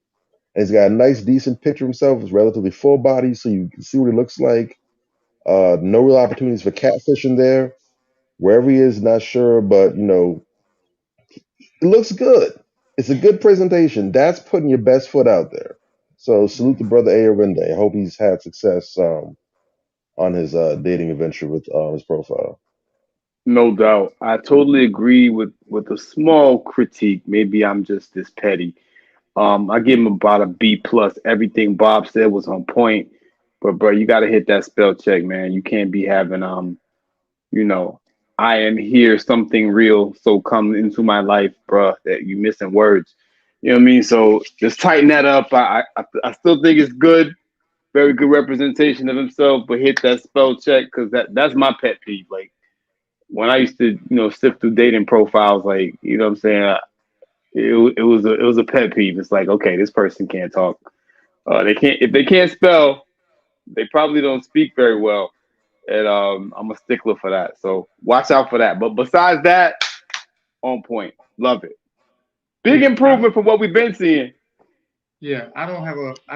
And he's got a nice, decent picture of himself. He's relatively full body, so you can see what he looks like. No real opportunities for catfishing there. Wherever he is, not sure, but it looks good. It's a good presentation. That's putting your best foot out there. So salute to brother Ayorinde. I hope he's had success on his dating adventure with his profile. No doubt. I totally agree with a small critique. Maybe I'm just this petty. I give him about a B plus. Everything Bob said was on point. But bro, you gotta hit that spell check, man. You can't be having you know, I am here, something real, so come into my life, bro. That you missing words. You know what I mean? So just tighten that up. I still think it's good, very good representation of himself, but hit that spell check because that's my pet peeve. Like when I used to, sift through dating profiles, like you know what I'm saying. It was a pet peeve. It's like, okay, this person can't talk. They can't if they can't spell, they probably don't speak very well, and I'm a stickler for that. So watch out for that. But besides that, on point, love it. Big Yeah, improvement from what we've been seeing. I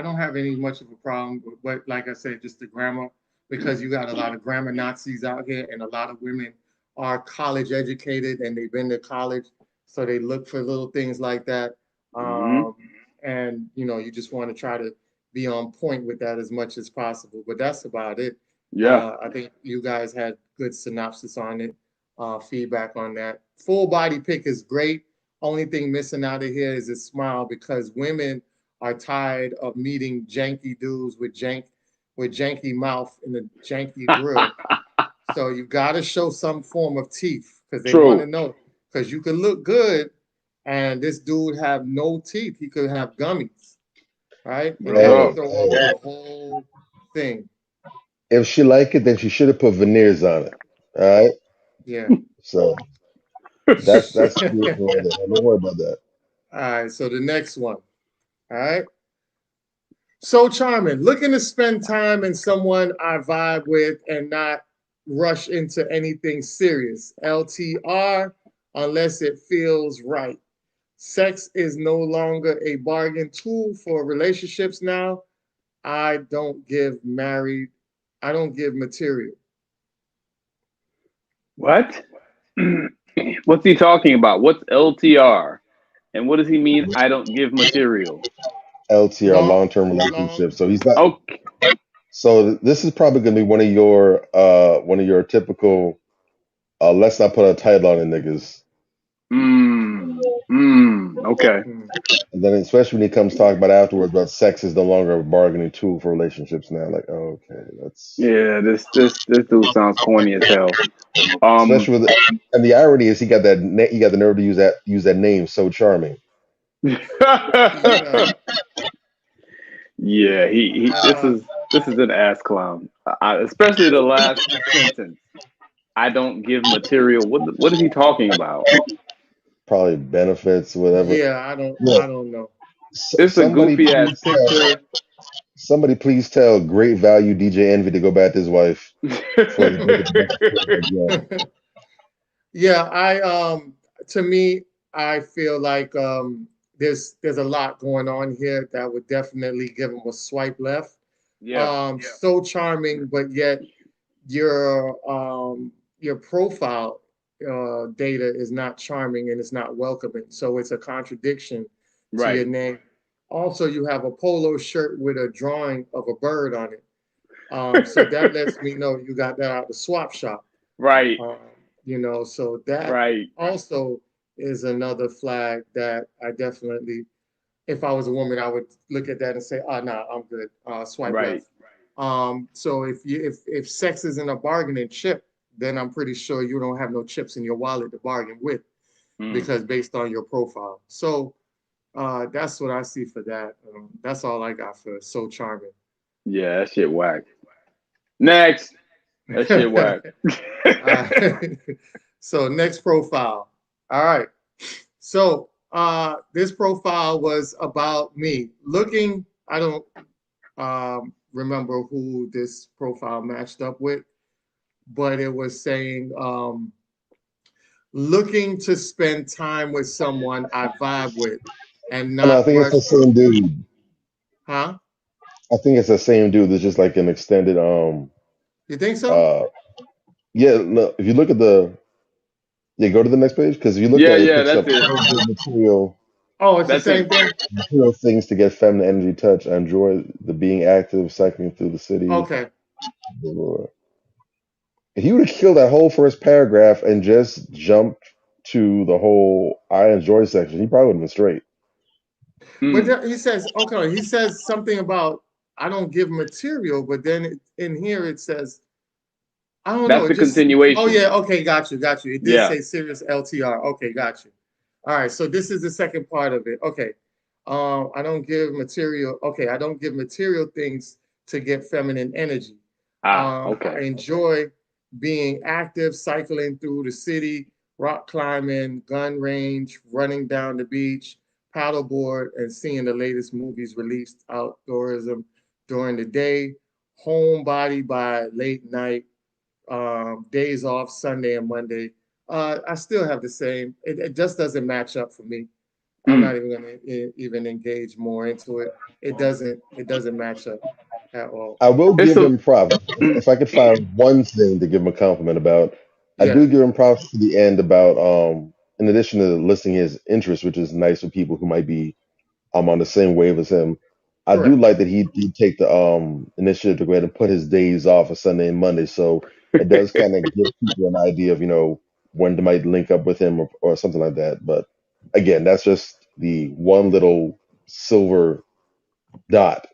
don't have any much of a problem with, but like I said, just the grammar, because you got a lot of grammar Nazis out here, and a lot of women are college educated and they've been to college, so they look for little things like that. Hmm. Um, and you just want to try to be on point with that as much as possible. But that's about it. Yeah, I think you guys had good synopsis on it, feedback on that. Full body pick is great. Only thing missing out of here is a smile, because women are tired of meeting janky dudes with janky mouth and a janky grill. So you got to show some form of teeth, because they want to true. know. Because you can look good, and this dude have no teeth. He could have gummies, right? And Real that would Hey, talk. throw off hey, the whole thing. if she like it, then she should have put veneers on it. All right. Yeah. So that's beautiful right there. Don't worry about that. All right. So the next one. All right. So charming. Looking to spend time in someone I vibe with and not rush into anything serious. LTR, unless it feels right. Sex is no longer a bargain tool for relationships now. I don't give married, I don't give material. What? What's he talking about? What's LTR? And what does he mean? I don't give material. LTR, Long, long term long, relationship. So he's not. Okay. So this is probably going to be one of your typical let's not put a title on it niggas. Okay. hmm. And then especially when he comes talking about afterwards about sex is no longer a bargaining tool for relationships now. Like, oh, okay, that's Yeah, this dude sounds corny as hell. Um, especially with and the irony is he got the nerve to use that name, so charming. Yeah. yeah, he Uh, this is an ass clown. Especially the last sentence. I don't give material. What is he talking about? Probably benefits, whatever. yeah, Look, I don't know. It's a somebody goofy ass please tell picture. somebody please tell great value DJ Envy to go back to his wife before he's making the next job. Yeah, to me, I feel like there's a lot going on here that would definitely give him a swipe left. Yeah. So charming, but yet your profile data is not charming and it's not welcoming. So it's a contradiction to your Right. name. Also, you have a polo shirt with a drawing of a bird on it. So that lets me know you got that out the swap shop. Right. Um, so that Right. also is another flag that I definitely, if I was a woman, I would look at that and say, "Oh, no, I'm good. Swipe Right. left." So if sex isn't a bargaining chip, then I'm pretty sure you don't have no chips in your wallet to bargain with, Mm. because based on your profile. So that's what I see for that. That's all I got for so charming. Yeah, that shit whack. Next. That shit whack. Uh, so next profile. All right. So this profile was about me. I don't remember who this profile matched up with, but it was saying looking to spend time with someone I vibe with and Oh, no, I not think it's rush. the same dude. Huh? I think it's the same dude. It's just like an extended You think so? uh yeah, no, if you look at the yeah, go to the next page because if you look Yeah, at it, it yeah, picks that's up it. all the Oh, it's the That's same him. thing? material things to get feminine energy touch. I enjoy the being active, cycling through the city. Okay. If you would have killed that whole first paragraph and just jumped to the whole I enjoy section, he probably would have been straight. But Mm. he says, okay, he says something about I don't give material, but then in here it says, I don't know. That's It the just, oh continuation. yeah, okay, got you, got you. It did Yeah. say serious LTR. Okay, got you. All right, so this is the second part of it. Okay. I don't give material. Okay, I don't give material things to get feminine energy. Ah, I okay. enjoy being active, cycling through the city, rock climbing, gun range, running down the beach, paddleboard, and seeing the latest movies released outdoorism during the day, homebody by late night, days off Sunday and Monday. I still have the same. It just doesn't match up for me. I'm Mm. not even going to even engage more into it. It doesn't match up at all. I will It's give a him props. mm, If I could find one thing to give him a compliment about, I Yeah, do give him props to the end about in addition to listing his interests, which is nice for people who might be on the same wave as him. I do correct. like that he did take the initiative to go ahead and put his days off of Sunday and Monday. So it does kind of give people an idea of, when they might link up with him or something like that. But again, that's just the one little silver dot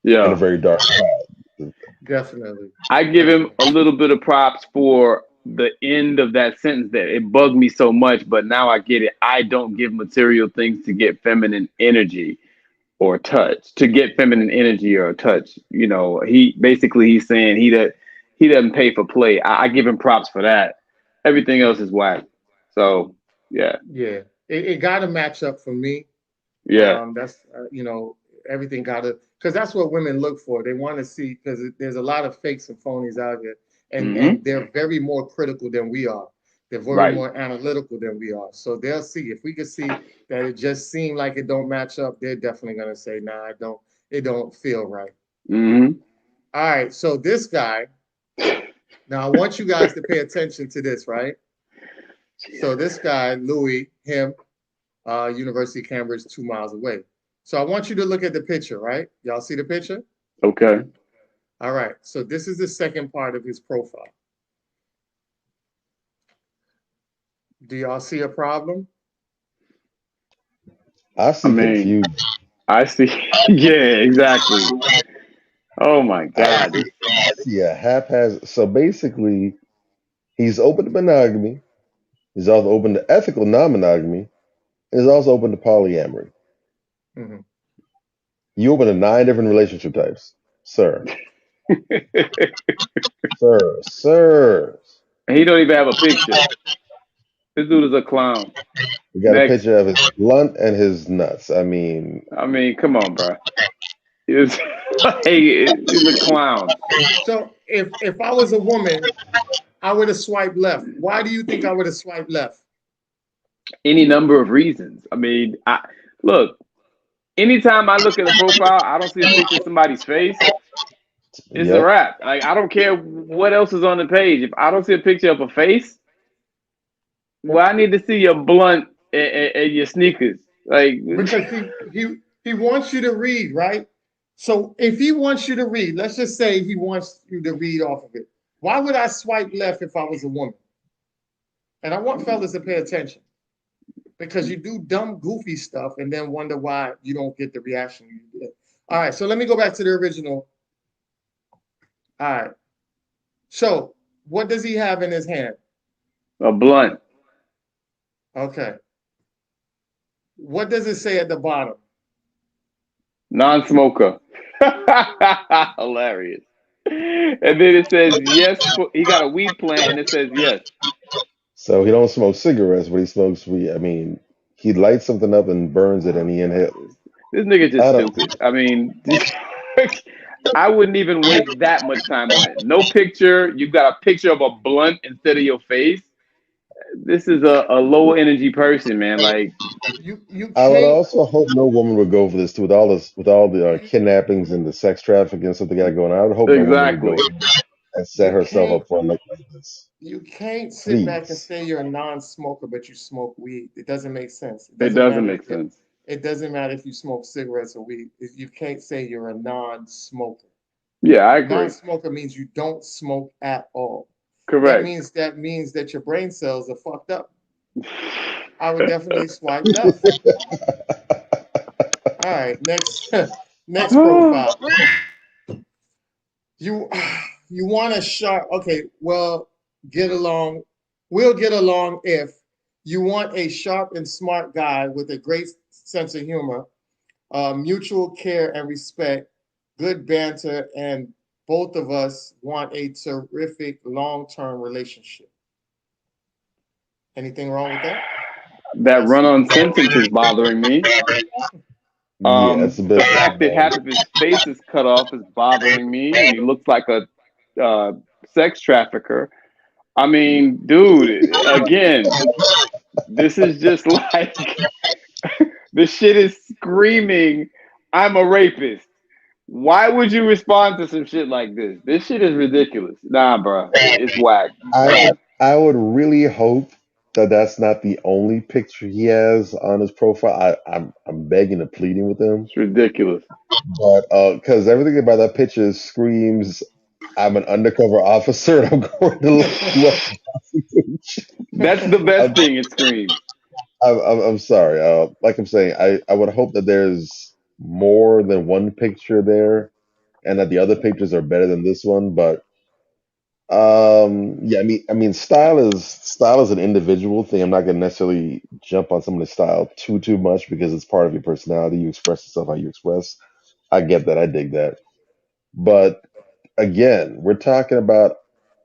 in a yeah. very dark cloud. Definitely. I give him a Definitely. little bit of props for the end of that sentence that it bugged me so much, but now I get it. I don't give material things to get feminine energy or touch. To get feminine energy or touch. He's saying he doesn't pay for play. I give him props for that. Everything else is whack. So yeah. Yeah. It got to match up for me. Yeah. That's everything got to, because that's what women look for. They want to see, because there's a lot of fakes and phonies out here, and Mm-hmm. they're very more critical than we are. They're very Right. more analytical than we are. So they'll see, if we can see that it just seemed like it don't match up, they're definitely gonna say, nah, I don't. It don't feel right. Mm-hmm. All right. So this guy. Now I want you guys to pay attention to this, right? So this guy, Louis, him, University of Cambridge, 2 miles away. So I want you to look at the picture, right? Y'all see the picture? Okay. All right. So this is the second part of his profile. Do y'all see a problem? I I see mean, confusion. I see. Yeah, exactly. Oh my I God. see, I see a haphazard. So basically, he's open to monogamy. He's also open to ethical non-monogamy. And he's also open to polyamory. Mm-hmm. You open to 9 different relationship types, sir, sir. And he don't even have a picture. This dude is a clown. We got a Next. picture of his blunt and his nuts. I mean, I mean, come on, bro. He's, he's a clown. So if I was a woman, I would have swiped left. Why do you think I would have swiped left? Any number of reasons. I mean, look. Anytime I look at a profile, I don't see a picture of somebody's face. It's a Yep. wrap. Like I don't care what else is on the page. If I don't see a picture of a face, well, I need to see your blunt and your sneakers. Like, Because he wants you to read, right? So if he wants you to read, let's just say he wants you to read off of it. Why would I swipe left if I was a woman? And I want fellas to pay attention because you do dumb, goofy stuff and then wonder why you don't get the reaction you get. All right, so let me go back to the original. All right. So what does he have in his hand? a blunt, Okay. What does it say at the bottom? non-smoker. Hilarious. And then it says yes. He got a weed plant, and it says yes. So he don't smoke cigarettes, but he smokes weed. I mean, he lights something up and burns it, and he inhales. This nigga just I don't. stupid. I mean, I wouldn't even waste that much time on it. No picture. You got a picture of a blunt instead of your face. This is a low energy person, man. Like, You I would can't also hope no woman would go for this too, with all the kidnappings and the sex trafficking and stuff they got going on. I would hope no woman would go exactly. and set you herself can't up for a look like this. you can't sit back and Please. say you're a non-smoker, but you smoke weed. It doesn't make sense. It It doesn't doesn't matter. make sense. It doesn't matter if you smoke cigarettes or weed. You can't say you're a non-smoker. Yeah, I agree. Non-smoker means you don't smoke at all. Correct. That means that your brain cells are fucked up. I would definitely swipe left. All right, next next profile. You you want a sharp, okay, well, get along. We'll get along if you want a sharp and smart guy with a great sense of humor, mutual care and respect, good banter, and both of us want a terrific long-term relationship. Anything wrong with that? That That's run-on sentence is bothering me. Yeah, it's a The bit fact that long. half of his face is cut off is bothering me, and he looks like a sex trafficker. I mean, dude, again, this is just like the shit is screaming, "I'm a rapist." Why would you respond to some shit like this? This shit is ridiculous. Nah, bro, it's whack. I would really hope that that's not the only picture he has on his profile. I'm begging and pleading with him, It's ridiculous. but because everything about that picture screams, "I'm an undercover officer and I'm going to look you up." That's the best I'm, thing. It screams. I'm sorry. Like I'm saying, I would hope that there's more than one picture there, and that the other pictures are better than this one. But yeah, I mean, style is an individual thing. I'm not gonna necessarily jump on someone's style too much because it's part of your personality. You express yourself how you express. I get that. I dig that. But again, we're talking about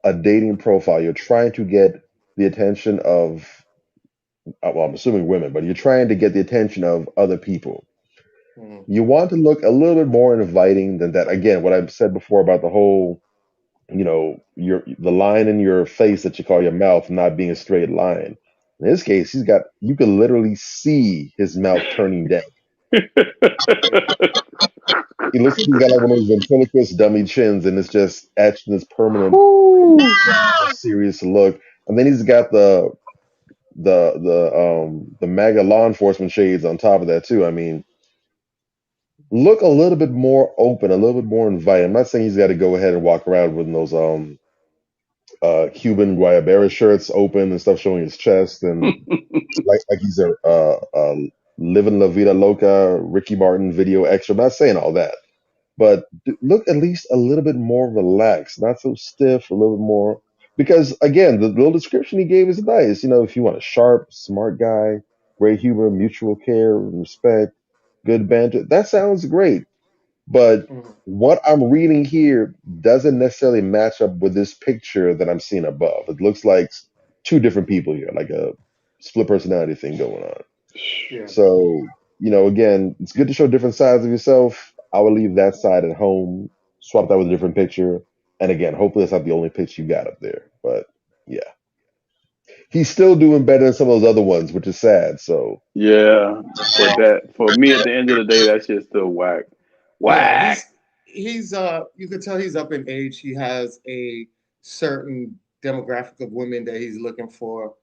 a dating profile. You're trying to get the attention of, well, I'm assuming women, but you're trying to get the attention of other people. Mhm. You want to look a little bit more inviting than that. Again, what I've said before about the whole, the line in your face that you call your mouth not being a straight line. In this case, you can literally see his mouth turning down. He looks like he's got like one of those ventriloquist dummy chins, and it's just etched in this permanent, Whew. serious look. And then he's got the MAGA law enforcement shades on top of that too. I mean, look a little bit more open, a little bit more inviting. I'm not saying he's got to go ahead and walk around with those Cuban Guayabera shirts open and stuff showing his chest and like he's a living La Vida Loca Ricky Martin video extra. I'm not saying all that, but look at least a little bit more relaxed, not so stiff, a little bit more. Because again, the little description he gave is nice. If you want a sharp, smart guy, great humor, mutual care, respect, good banter, that sounds great. But Mhm. what I'm reading here doesn't necessarily match up with this picture that I'm seeing above. It looks like two different people here, like a split personality thing going on. Yeah. So, again, it's good to show different sides of yourself. I would leave that side at home, swap that with a different picture. And again, hopefully that's not the only picture you got up there. But yeah, he's still doing better than some of those other ones, which is sad. So, Yeah, but that for me at the end of the day, that shit's still whack. Yeah, Whack. he's you could tell he's up in age. He has a certain demographic of women that he's looking for.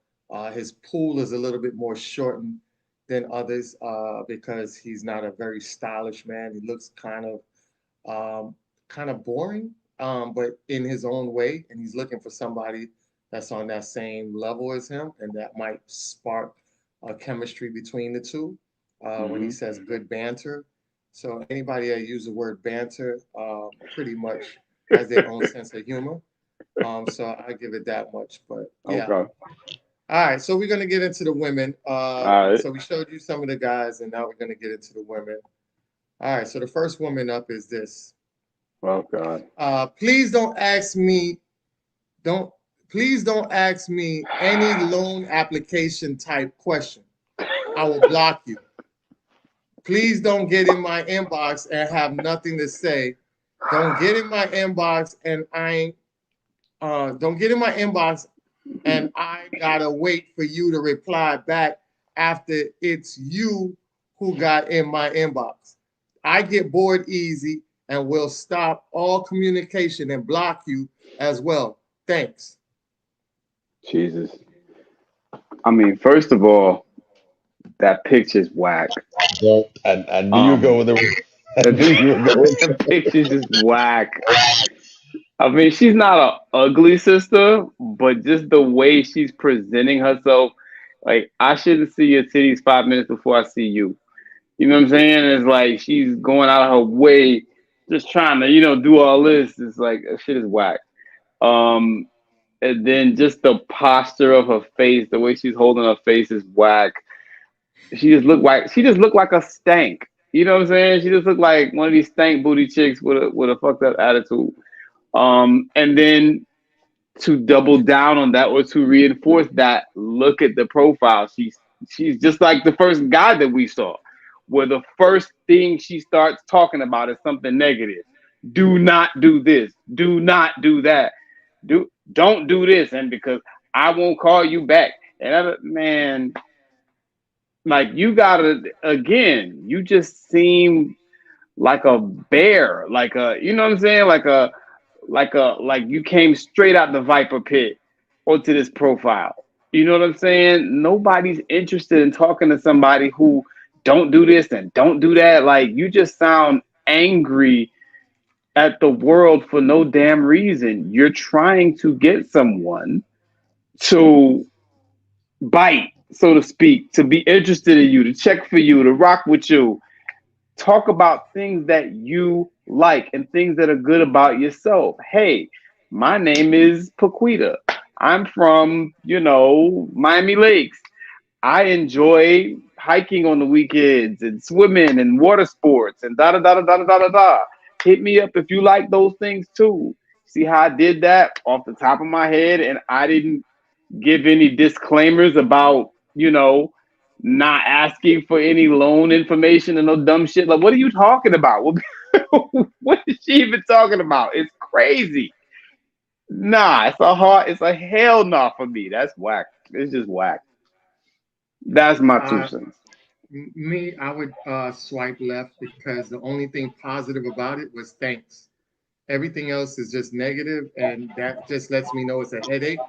His pool is a little bit more shortened than others because he's not a very stylish man. He looks kind of boring, but in his own way. And he's looking for somebody that's on that same level as him, and that might spark a chemistry between the two. When he Hmm. says good banter, so anybody that uses the word banter pretty much has their own sense of humor. So I give it that much. But yeah. Okay. All right. So we're gonna get into the women. All right. So we showed you some of the guys, and now we're gonna get into the women. All right. So the first woman up is this. Oh God. Please don't ask me. Don't please don't ask me any loan application type question. I will block you. Please don't get in my inbox and have nothing to say. Don't get in my inbox and I ain't don't get in my inbox and I gotta wait for you to reply back after it's you who got in my inbox. I get bored easy and will stop all communication and block you as well. Thanks. Jesus. I mean, first of all, that picture's whack. Don't. I knew you were Um, going there. I that, knew you were going that picture's just whack. I mean, she's not a ugly sister, but just the way she's presenting herself, like I shouldn't see your titties 5 minutes before I see you. You know what I'm saying? It's like she's going out of her way, just trying to, do all this. It's like that shit is whack. Um, and then just the posture of her face, the way she's holding her face is whack. She just looked like a stank. You know what I'm saying? She just looked like one of these stank booty chicks with a fucked up attitude. And then to double down on that or to reinforce that, look at the profile. She's just like the first guy that we saw, where the first thing she starts talking about is something negative. Do not do this. Do not do that. Don't do this, and because I won't call you back. And man, like you gotta again, you just seem like a bear, you know what I'm saying, like you came straight out the viper pit onto this profile. You know what I'm saying? Nobody's interested in talking to somebody who don't do this and don't do that. Like you just sound angry at the world for no damn reason. You're trying to get someone to bite, so to speak, to be interested in you, to check for you, to rock with you, talk about things that you like and things that are good about yourself. Hey, my name is Paquita. I'm from, Miami Lakes. I enjoy hiking on the weekends and swimming and water sports and da da da da da da da da. Hit me up if you like those things too. See how I did that off the top of my head and I didn't give any disclaimers about, not asking for any loan information and no dumb shit. Like, what are you talking about? What is she even talking about? It's crazy. Nah, it's a hell no for me. That's whack. It's just whack. That's my two Uh, cents. Me, I would swipe left because the only thing positive about it was thanks. Everything else is just negative, and that just lets me know it's a headache.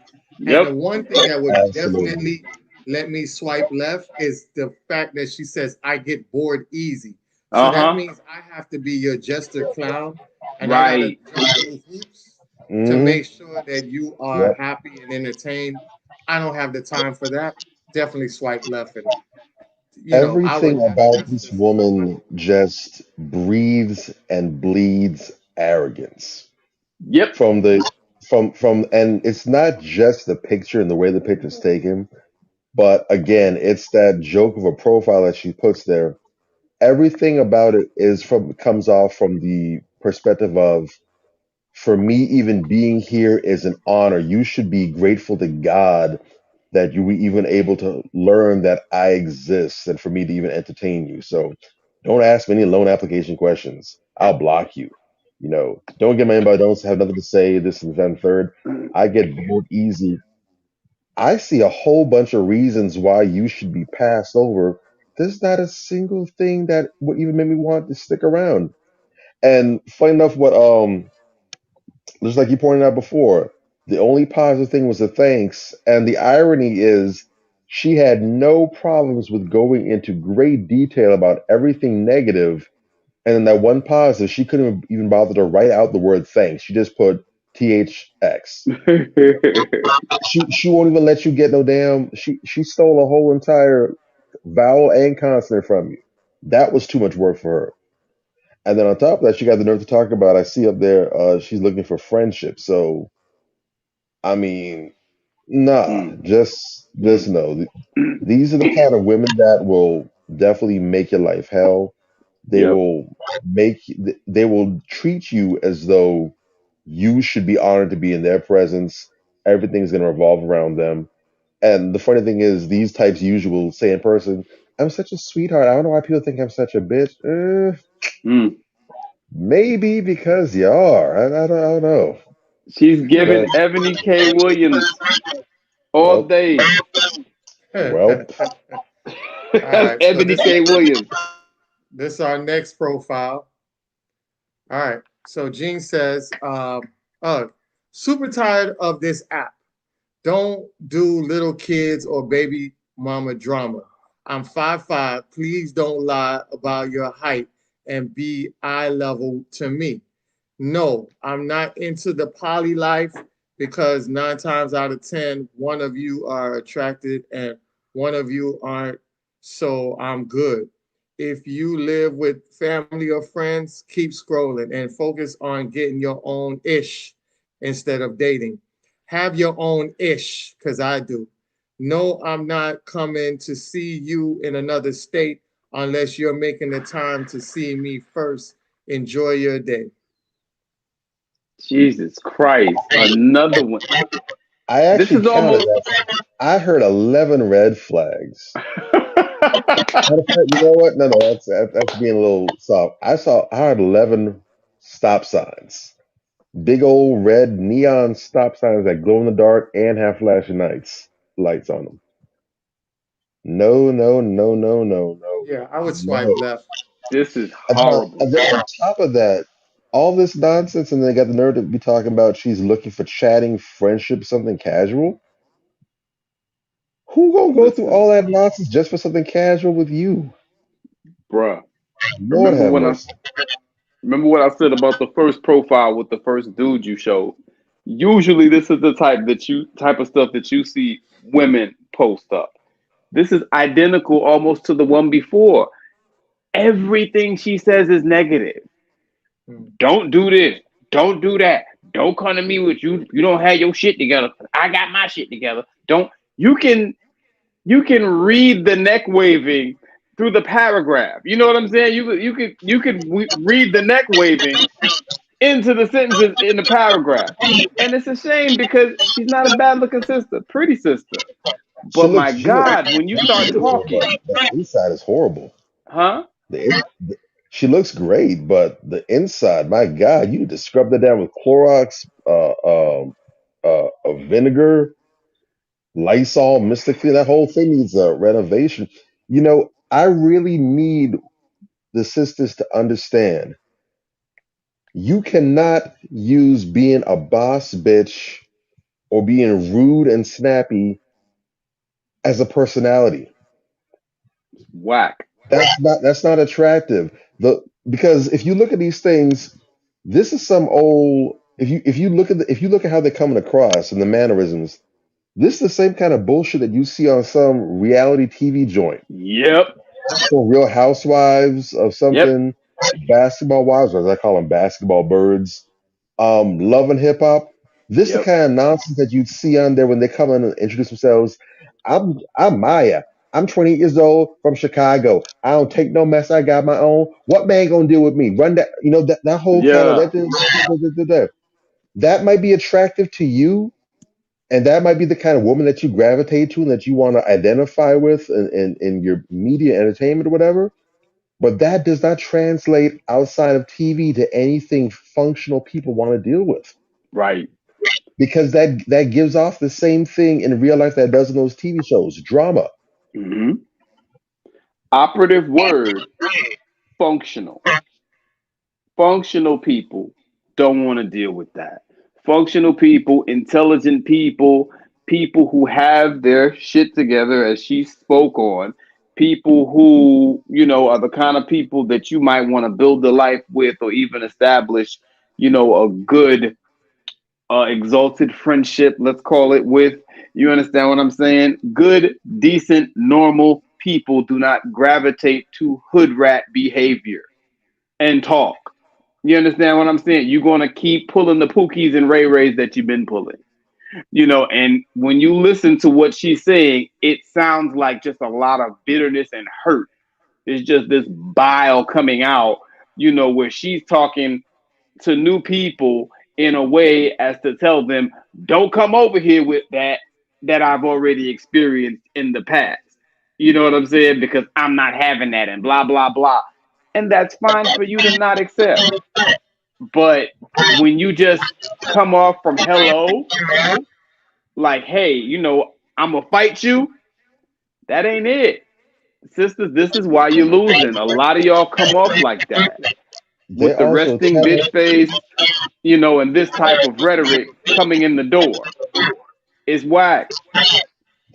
And the Yep. one thing that would absolutely. definitely let me swipe left is the fact that she says I get bored easy. So Uh that huh. means I have to be your jester clown, and I gotta Right. jump through hoops to Hmm. make sure that you are Yep. happy and entertained. I don't have the time for that. Definitely swipe left, and I Everything would. about That's this just my woman vote. just breathes and bleeds arrogance. Yep. From the and it's not just the picture and the way the picture's taken, but again, it's that joke of a profile that she puts there. Everything about it is from comes off from the perspective of, for me even being here is an honor. You should be grateful to God that you were even able to learn that I exist and for me to even entertain you. So don't ask me any loan application questions. I'll block you. Don't get my inbox. Don't have nothing to say. This and that and third. I get bored easy. I see a whole bunch of reasons why you should be passed over. There's not a single thing that would even make me want to stick around. And funny enough, what just like you pointed out before, the only positive thing was the thanks, and the irony is she had no problems with going into great detail about everything negative, and then that one positive, she couldn't even bother to write out the word thanks. She just put THX. She won't even let you get no damn. She stole a whole entire vowel and consonant from you. That was too much work for her. And then on top of that, she got the nerve to talk about. I see up there, she's looking for friendship. So I mean, nah, Mm, just mm. know. These are the kind of women that will definitely make your life hell. They Yep. will make they will treat you as though you should be honored to be in their presence. Everything's going to revolve around them. And the funny thing is, these types usually will say in person, "I'm such a sweetheart. I don't know why people think I'm such a bitch." Mm. Maybe because you are. I don't know. She's But giving Ebony K. Williams all well, day. well, All That's right, so Ebony K. Williams. this is our next profile. All right, so Gene says, super tired of this app. Don't do little kids or baby mama drama. I'm 5'5". Please don't lie about your height and be eye level to me. No, I'm not into the poly life because 9 times out of 10, one of you are attracted and one of you aren't. So I'm good. If you live with family or friends, keep scrolling and focus on getting your own ish instead of dating. Have your own ish, because I do. No, I'm not coming to see you in another state unless you're making the time to see me first. Enjoy your day. Jesus Christ. Another one. I This actually is counted almost. that. I heard 11 red flags. Matter of fact, you know what? No, that's being a little soft. I heard 11 stop signs. Big old red neon stop signs that glow in the dark and have flashing lights on them. No, no, no, no, no, no, Yeah, I would swipe no. left. This is And horrible. then on top of that, all this nonsense, and they got the nerve to be talking about she's looking for chatting, friendship, something casual. Who gonna go through Listen, all that nonsense just for something casual with you? bruh. Lord Remember have when I mercy. remember what I said about the first profile with the first dude you showed? Usually this is the type of stuff that you see women post up. This is identical almost to the one before. Everything she says is negative. Mm. Don't do this. Don't do that. Don't come to me with you. You don't have your shit together. I got my shit together. Don't you can read the neck waving through the paragraph. You know what I'm saying? You could read the neck waving into the sentences in the paragraph. And it's a shame because she's not a bad looking sister, pretty sister. She But my looks she looks God, when you start beautiful, but talking, the inside is horrible. huh? She looks great, but the inside, my God, you need to scrub that down with Clorox, vinegar, Lysol, Mystic Clean. That whole thing needs a renovation. I really need the sisters to understand you cannot use being a boss bitch or being rude and snappy as a personality. Whack. That's not attractive. The Because if you look at these things, this is some old. If you look at how they're coming across and the mannerisms, this is the same kind of bullshit that you see on some reality TV joint. Yep. So Real Housewives of Yep. something, Basketball Wives, or as I call them, Basketball Birds, Love and Hip Hop. This is the Yep. kind of nonsense that you'd see on there when they come in and introduce themselves. I'm Maya. I'm 28 years old from Chicago. I don't take no mess. I got my own. What man gonna deal with me? Run that, that whole kind of Yeah. that might be attractive to you, and that might be the kind of woman that you gravitate to and that you want to identify with in your media entertainment or whatever. But that does not translate outside of TV to anything functional people want to deal with. Right. Because that gives off the same thing in real life that it does in those TV shows, drama. Operative word, functional. Functional people don't want to deal with that. Functional people, intelligent people, people who have their shit together, as she spoke on, people who, are the kind of people that you might want to build a life with or even establish, a good, exalted friendship, let's call it, with. You understand what I'm saying? Good, decent, normal people do not gravitate to hood rat behavior and talk. You understand what I'm saying? You're going to keep pulling the Pookies and Ray Rays that you've been pulling. And when you listen to what she's saying, it sounds like just a lot of bitterness and hurt. It's just this bile coming out, where she's talking to new people in a way as to tell them, don't come over here with that I've already experienced in the past. You know what I'm saying? Because I'm not having that and blah, blah, blah. And that's fine for you to not accept. But when you just come off from hello, like, hey, I'm going to fight you, that ain't it. Sisters, this is why you're losing. A lot of y'all come off like that They with the also resting tell bitch face, and this type of rhetoric coming in the door. It's whack.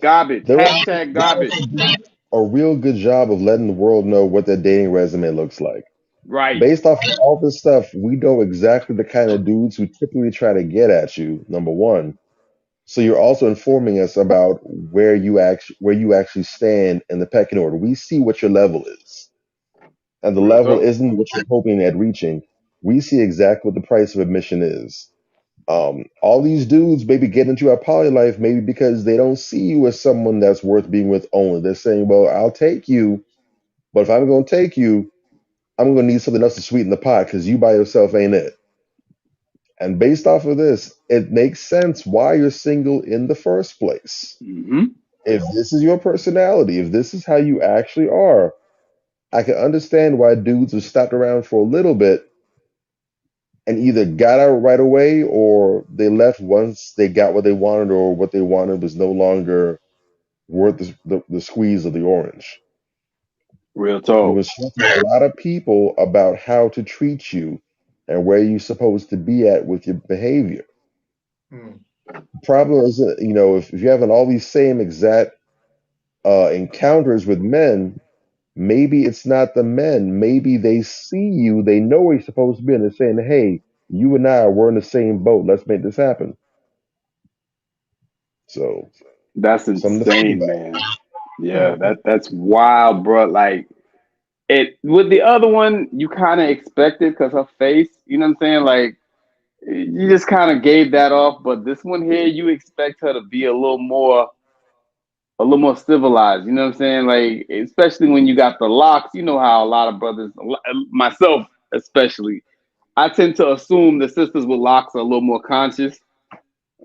Garbage. they Hashtag also garbage. do a real good job of letting the world know what their dating resume looks like. Right. Based off of all this stuff, we know exactly the kind of dudes who typically try to get at you. Number one. So you're also informing us about where you actually stand in the pecking order. We see what your level is, and the Real level talk. isn't what you're hoping at reaching. We see exactly what the price of admission is. All these dudes maybe get into our poly life maybe because they don't see you as someone that's worth being with only. They're saying, "Well, I'll take you, but if I'm going to take you, I'm going to need something else to sweeten the pot because you by yourself ain't it." And based off of this, it makes sense why you're single in the first place. Mm-hmm. If this is your personality, if this is how you actually are, I can understand why dudes have stopped around for a little bit and either got out right away or they left once they got what they wanted or what they wanted was no longer worth the squeeze of the orange. Real You talk. instruct a lot of people about how to treat you and where you're supposed to be at with your behavior. Hmm. Problem is, if you're having all these same exact encounters with men, maybe it's not the men. Maybe they see you, they know where you're supposed to be, and they're saying, "Hey, you and I, we're in the same boat. Let's make this happen." So, That's something to think insane, about. man. Yeah, that's wild, bro. Like it with the other one, you kind of expected because her face, you know what I'm saying? Like you just kind of gave that off, but this one here, you expect her to be a little more civilized. You know what I'm saying? Like, especially when you got the locks. You know how a lot of brothers, myself especially, I tend to assume the sisters with locks are a little more conscious.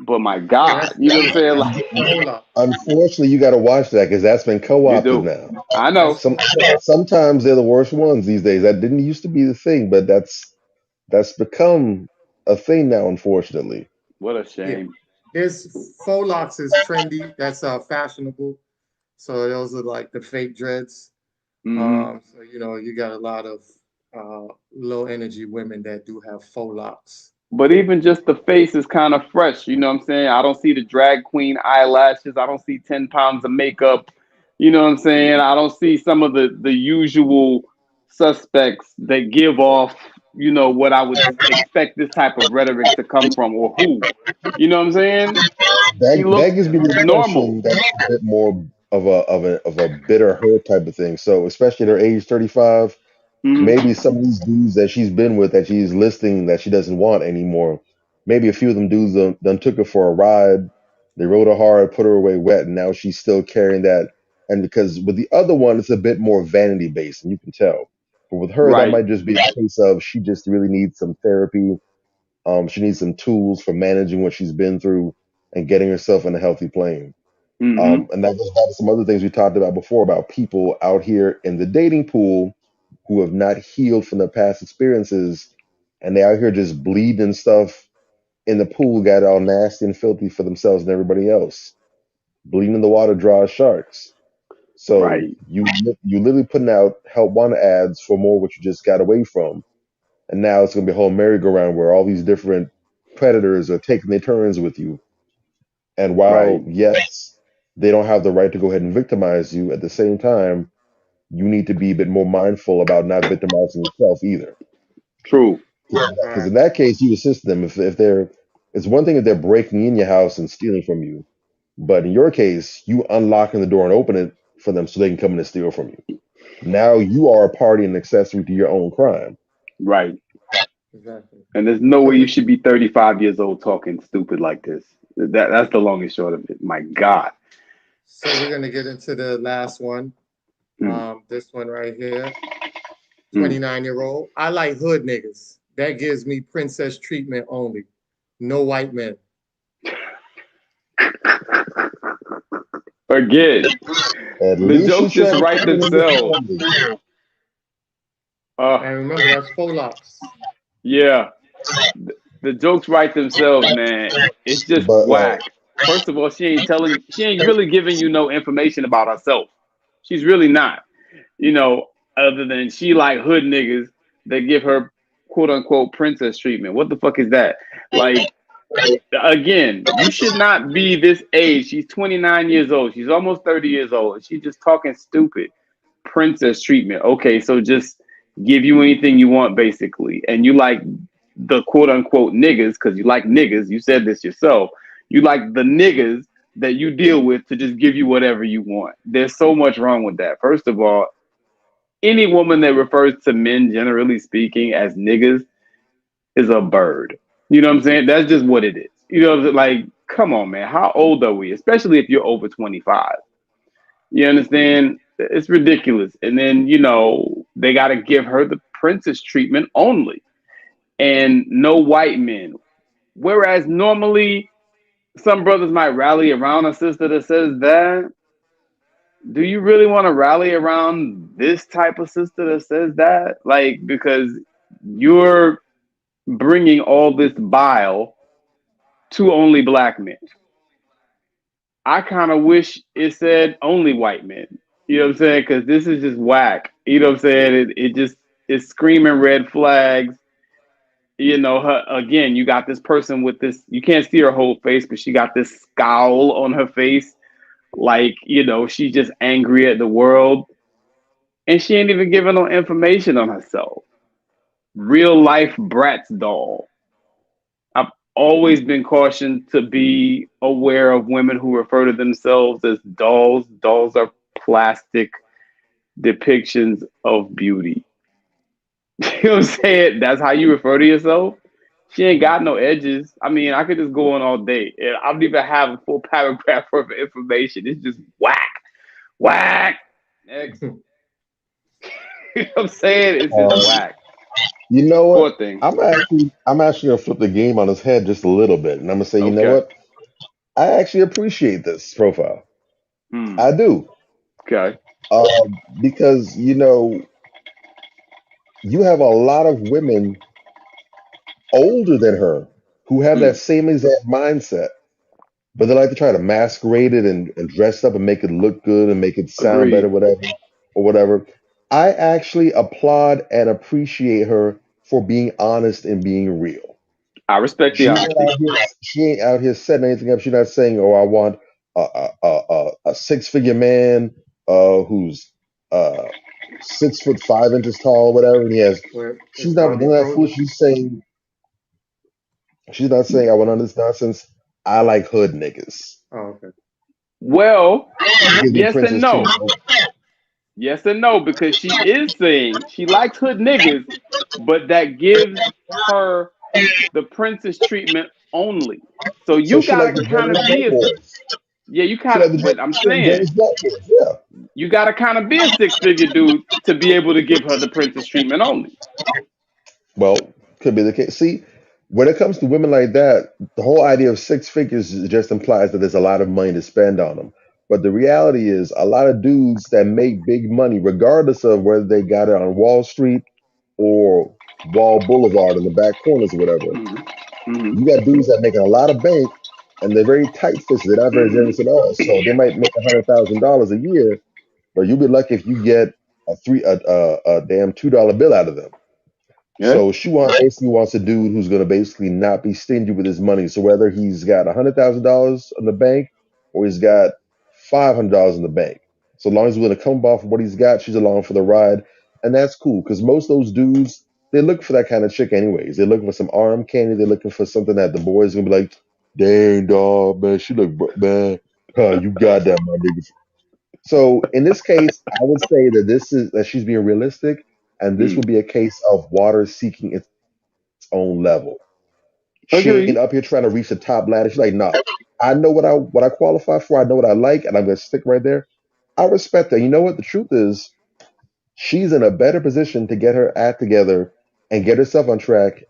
But my Yeah, God, you know what I'm saying? that's Like, hold up. Unfortunately, you got to watch that because that's been you co-opted do. now. I know. That's Some sometimes they're the worst ones these days. That didn't used to be the thing, but that's become a thing now, unfortunately. What a yeah. shame. There's faux locks is trendy. That's fashionable. So those are like the fake dreads. Hmm. So you got a lot of low energy women that do have faux locks. But even just the face is kind of fresh. You know what I'm saying? I don't see the drag queen eyelashes. I don't see 10 pounds of makeup. You know what I'm saying? I don't see some of the usual suspects that give off, what I would expect this type of rhetoric to come from or who. You know what I'm saying? She That looks gives me the normal. impression that's a bit more of a bitter hurt type of thing. So especially at her age 35, Hmm. maybe some of these dudes that she's been with that she's listing that she doesn't want anymore. Maybe a few of them dudes done took her for a ride. They rode her hard, put her away wet, and now she's still carrying that. And because with the other one, it's a bit more vanity based, and you can tell. But with her, that Right. might just be a case of she just really needs some therapy. She needs some tools for managing what she's been through and getting herself in a healthy plane. Hmm. And that goes back to some other things we talked about before about people out here in the dating pool who have not healed from their past experiences, and they out here just bleeding stuff in the pool, got all nasty and filthy for themselves and everybody else. Bleeding in the water draws sharks. So Right. you literally putting out help wanted ads for more what you just got away from. and now it's going to be a whole merry-go-round where all these different predators are taking their turns with you. And while Right. yes, they don't have the right to go ahead and victimize you, at the same time, you need to be a bit more mindful about not victimizing yourself either. True. Because Right. in that case, you assist them. If they're, it's one thing if they're breaking in your house and stealing from you, but in your case, you unlocking the door and open it for them so they can come in and steal from you. Now you are a party and accessory to your own crime. Right. Exactly. And there's no So way you we should be 35 years old talking stupid like this. That's the long and short of it. My God. so we're gonna get into the last one. Mm, This one right here. mm. 29-year-old. I like hood niggas. That gives me princess treatment only. No white men. Again, At the least jokes she's just trying to write keep it in the themselves. family. Uh, And remember, that's faux locks. yeah, the jokes write themselves, man. It's just But whack. First of all, she ain't really giving you no information about herself. She's really not. You know, other than she like hood niggas that give her quote unquote princess treatment. What the fuck is that? Like, again, you should not be this age. She's 29 years old. She's almost 30 years old. She's just talking stupid. Princess treatment. Okay, so just give you anything you want, basically. And you like the quote unquote niggas, because you like niggas. You said this yourself. You like the niggas that you deal with to just give you whatever you want. There's so much wrong with that. First of all, any woman that refers to men, generally speaking, as niggas is a bird. You know what I'm saying? That's just what it is. You know, like, come on, man. How old are we? Especially if you're over 25. You understand? It's ridiculous. And then, they got to give her the princess treatment only and no white men. Whereas normally some brothers might rally around a sister that says that. Do you really want to rally around this type of sister that says that? Like, because you're bringing all this bile to only black men. I kind of wish it said only white men. You know what I'm saying? Because this is just whack. You know what I'm saying? It just is screaming red flags. Again, you got this person with this, you can't see her whole face, but she got this scowl on her face. Like, she's just angry at the world. And she ain't even giving no information on herself. Real life Bratz doll. I've always been cautioned to be aware of women who refer to themselves as dolls. Dolls are plastic depictions of beauty. You know what I'm saying? That's how you refer to yourself. She ain't got no edges. I mean, I could just go on all day. I don't even have a full paragraph worth of information. It's just whack, whack. Next. You know what I'm saying? It's just um, whack. you know Poor what? thing. I'm actually gonna flip the game on its head just a little bit, and I'm gonna say, you know Okay. what? I actually appreciate this profile. Hmm. I do, Okay. because you have a lot of women older than her who have Hmm. that same exact mindset, but they like to try to masquerade it and dress up and make it look good and make it sound better, Agreed. whatever, or whatever. I actually applaud and appreciate her for being honest and being real. I respect the She ain't honesty. out here, she ain't out here setting anything up. She's not saying, "Oh, I want a 6-figure man who's uh 6 foot 5 inches tall, whatever." And he has. Where She's it's not Bobby doing that fool. Frozen. She's not saying, "I want none of this nonsense." I like hood niggas. Oh, okay. Well, Give me yes and princess no. treatment. Yes and no, because she is saying she likes hood niggas, but that gives her the princess treatment only. So So you she like gotta the kind Jonas of be Black a boys. yeah, you She kind like the of, but I'm she like saying Jonas Black boys. Yeah. you gotta kind of be a 6-figure dude to be able to give her the princess treatment only. Well, could be the case. See, when it comes to women like that, the whole idea of 6 figures just implies that there's a lot of money to spend on them. But the reality is, a lot of dudes that make big money, regardless of whether they got it on Wall Street or Wall Boulevard in the back corners or whatever, Hmm. Hmm. you got dudes that making a lot of bank and they're very tight fisted. They're not very Hmm. generous at all. So they might make $100,000 a year, but you'll be lucky if you get a damn $2 bill out of them. Yeah, So she basically wants a dude who's going to basically not be stingy with his money. So whether he's got $100,000 in the bank or he's got $500 in the bank, so long as he's going to come off what he's got, she's along for the ride, and that's cool because most of those dudes they look for that kind of chick anyways. They're looking for some arm candy. They're looking for something that the boys gonna be like, "Dang dog, man, she look man, huh, you got that, my nigga." So in this case, I would say that she's being realistic, and this mm. would be a case of water seeking its own level. She ain't Agreed. up here trying to reach the top ladder. She's like, nah, I know what I qualify for. I know what I like, and I'm gonna stick right there. I respect that. You know what? The truth is, she's in a better position to get her act together and get herself on track,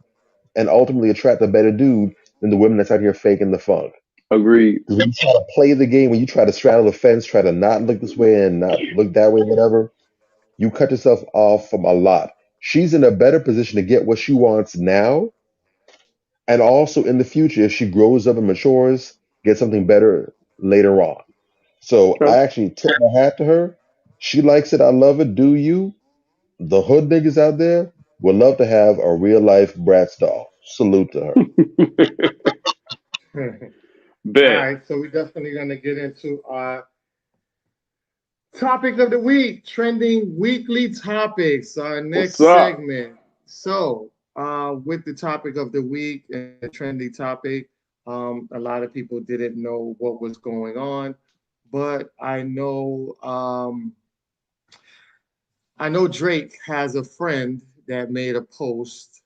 and ultimately attract a better dude than the women that's out here faking the funk. Agreed. Because when you try to play the game, when you try to straddle the fence, try to not look this way and not look that way, whatever, you cut yourself off from a lot. She's in a better position to get what she wants now, and also in the future, if she grows up and matures, get something better later on. So I Okay. actually tip my hat to her. She likes it. I love it. Do you? The hood niggas out there would love to have a real life Bratz doll. Salute to her. All Bet. right, so we're definitely going to get into our topic of the week, trending weekly topics, our What's next up? segment. So, with the topic of the week and the trendy topic, a lot of people didn't know what was going on, but I know Drake has a friend that made a post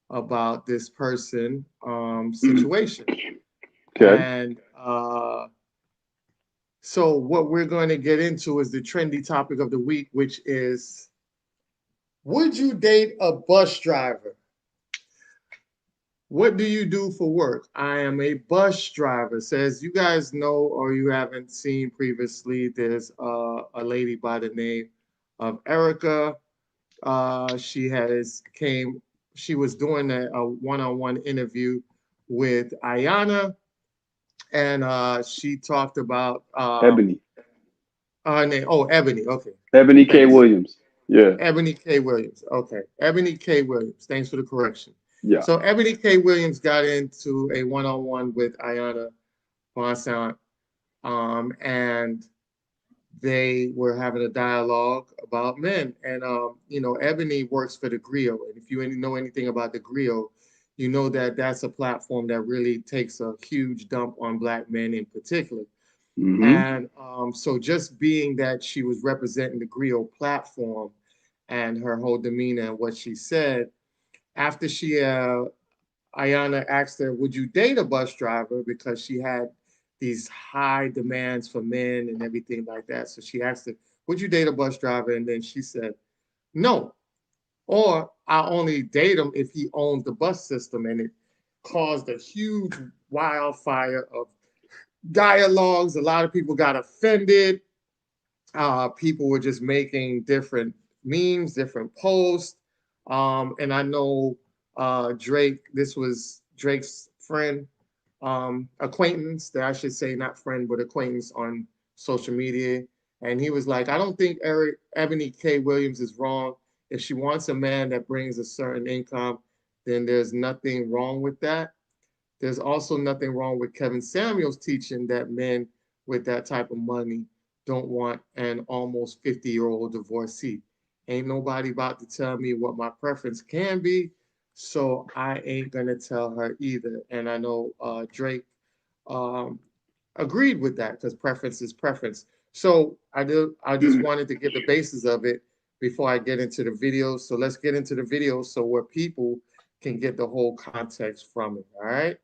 about this person situation, Okay. and so what we're going to get into is the trendy topic of the week, which is: would you date a bus driver? What do you do for work? I am a bus driver. Says you guys know or you haven't seen previously, there's a lady by the name of Erica. She has came. She was doing a one-on-one interview with Ayana, and she talked about Ebony. her name. Oh, Ebony. Okay, Ebony K. thanks. Williams. Yeah. Ebony K. Williams. Okay. Ebony K. Williams. Thanks for the correction. Yeah. So Ebony K. Williams got into a one-on-one with Ayana Vincent, and they were having a dialogue about men. And Ebony works for the Griot. And if you know anything about the Griot, you know that that's a platform that really takes a huge dump on Black men in particular. Mm-hmm. And so just being that she was representing the Griot platform and her whole demeanor and what she said, after Ayana asked her, would you date a bus driver? Because she had these high demands for men and everything like that. So she asked her, would you date a bus driver? And then she said, no. Or I'll only date him if he owns the bus system. And it caused a huge wildfire of dialogues. A lot of people got offended. People were just making different memes, different posts. And I know Drake, this was Drake's friend, acquaintance, that I should say, not friend, but acquaintance on social media. And he was like, I don't think Ebony K. Williams is wrong. If she wants a man that brings a certain income, then there's nothing wrong with that. There's also nothing wrong with Kevin Samuels teaching that men with that type of money don't want an almost 50-year-old divorcee. Ain't nobody about to tell me what my preference can be, so I ain't gonna tell her either. And I know Drake um, agreed with that because preference is preference. So I just wanted to get the basis of it before I get into the video. So let's get into the video so where people can get the whole context from it. All right.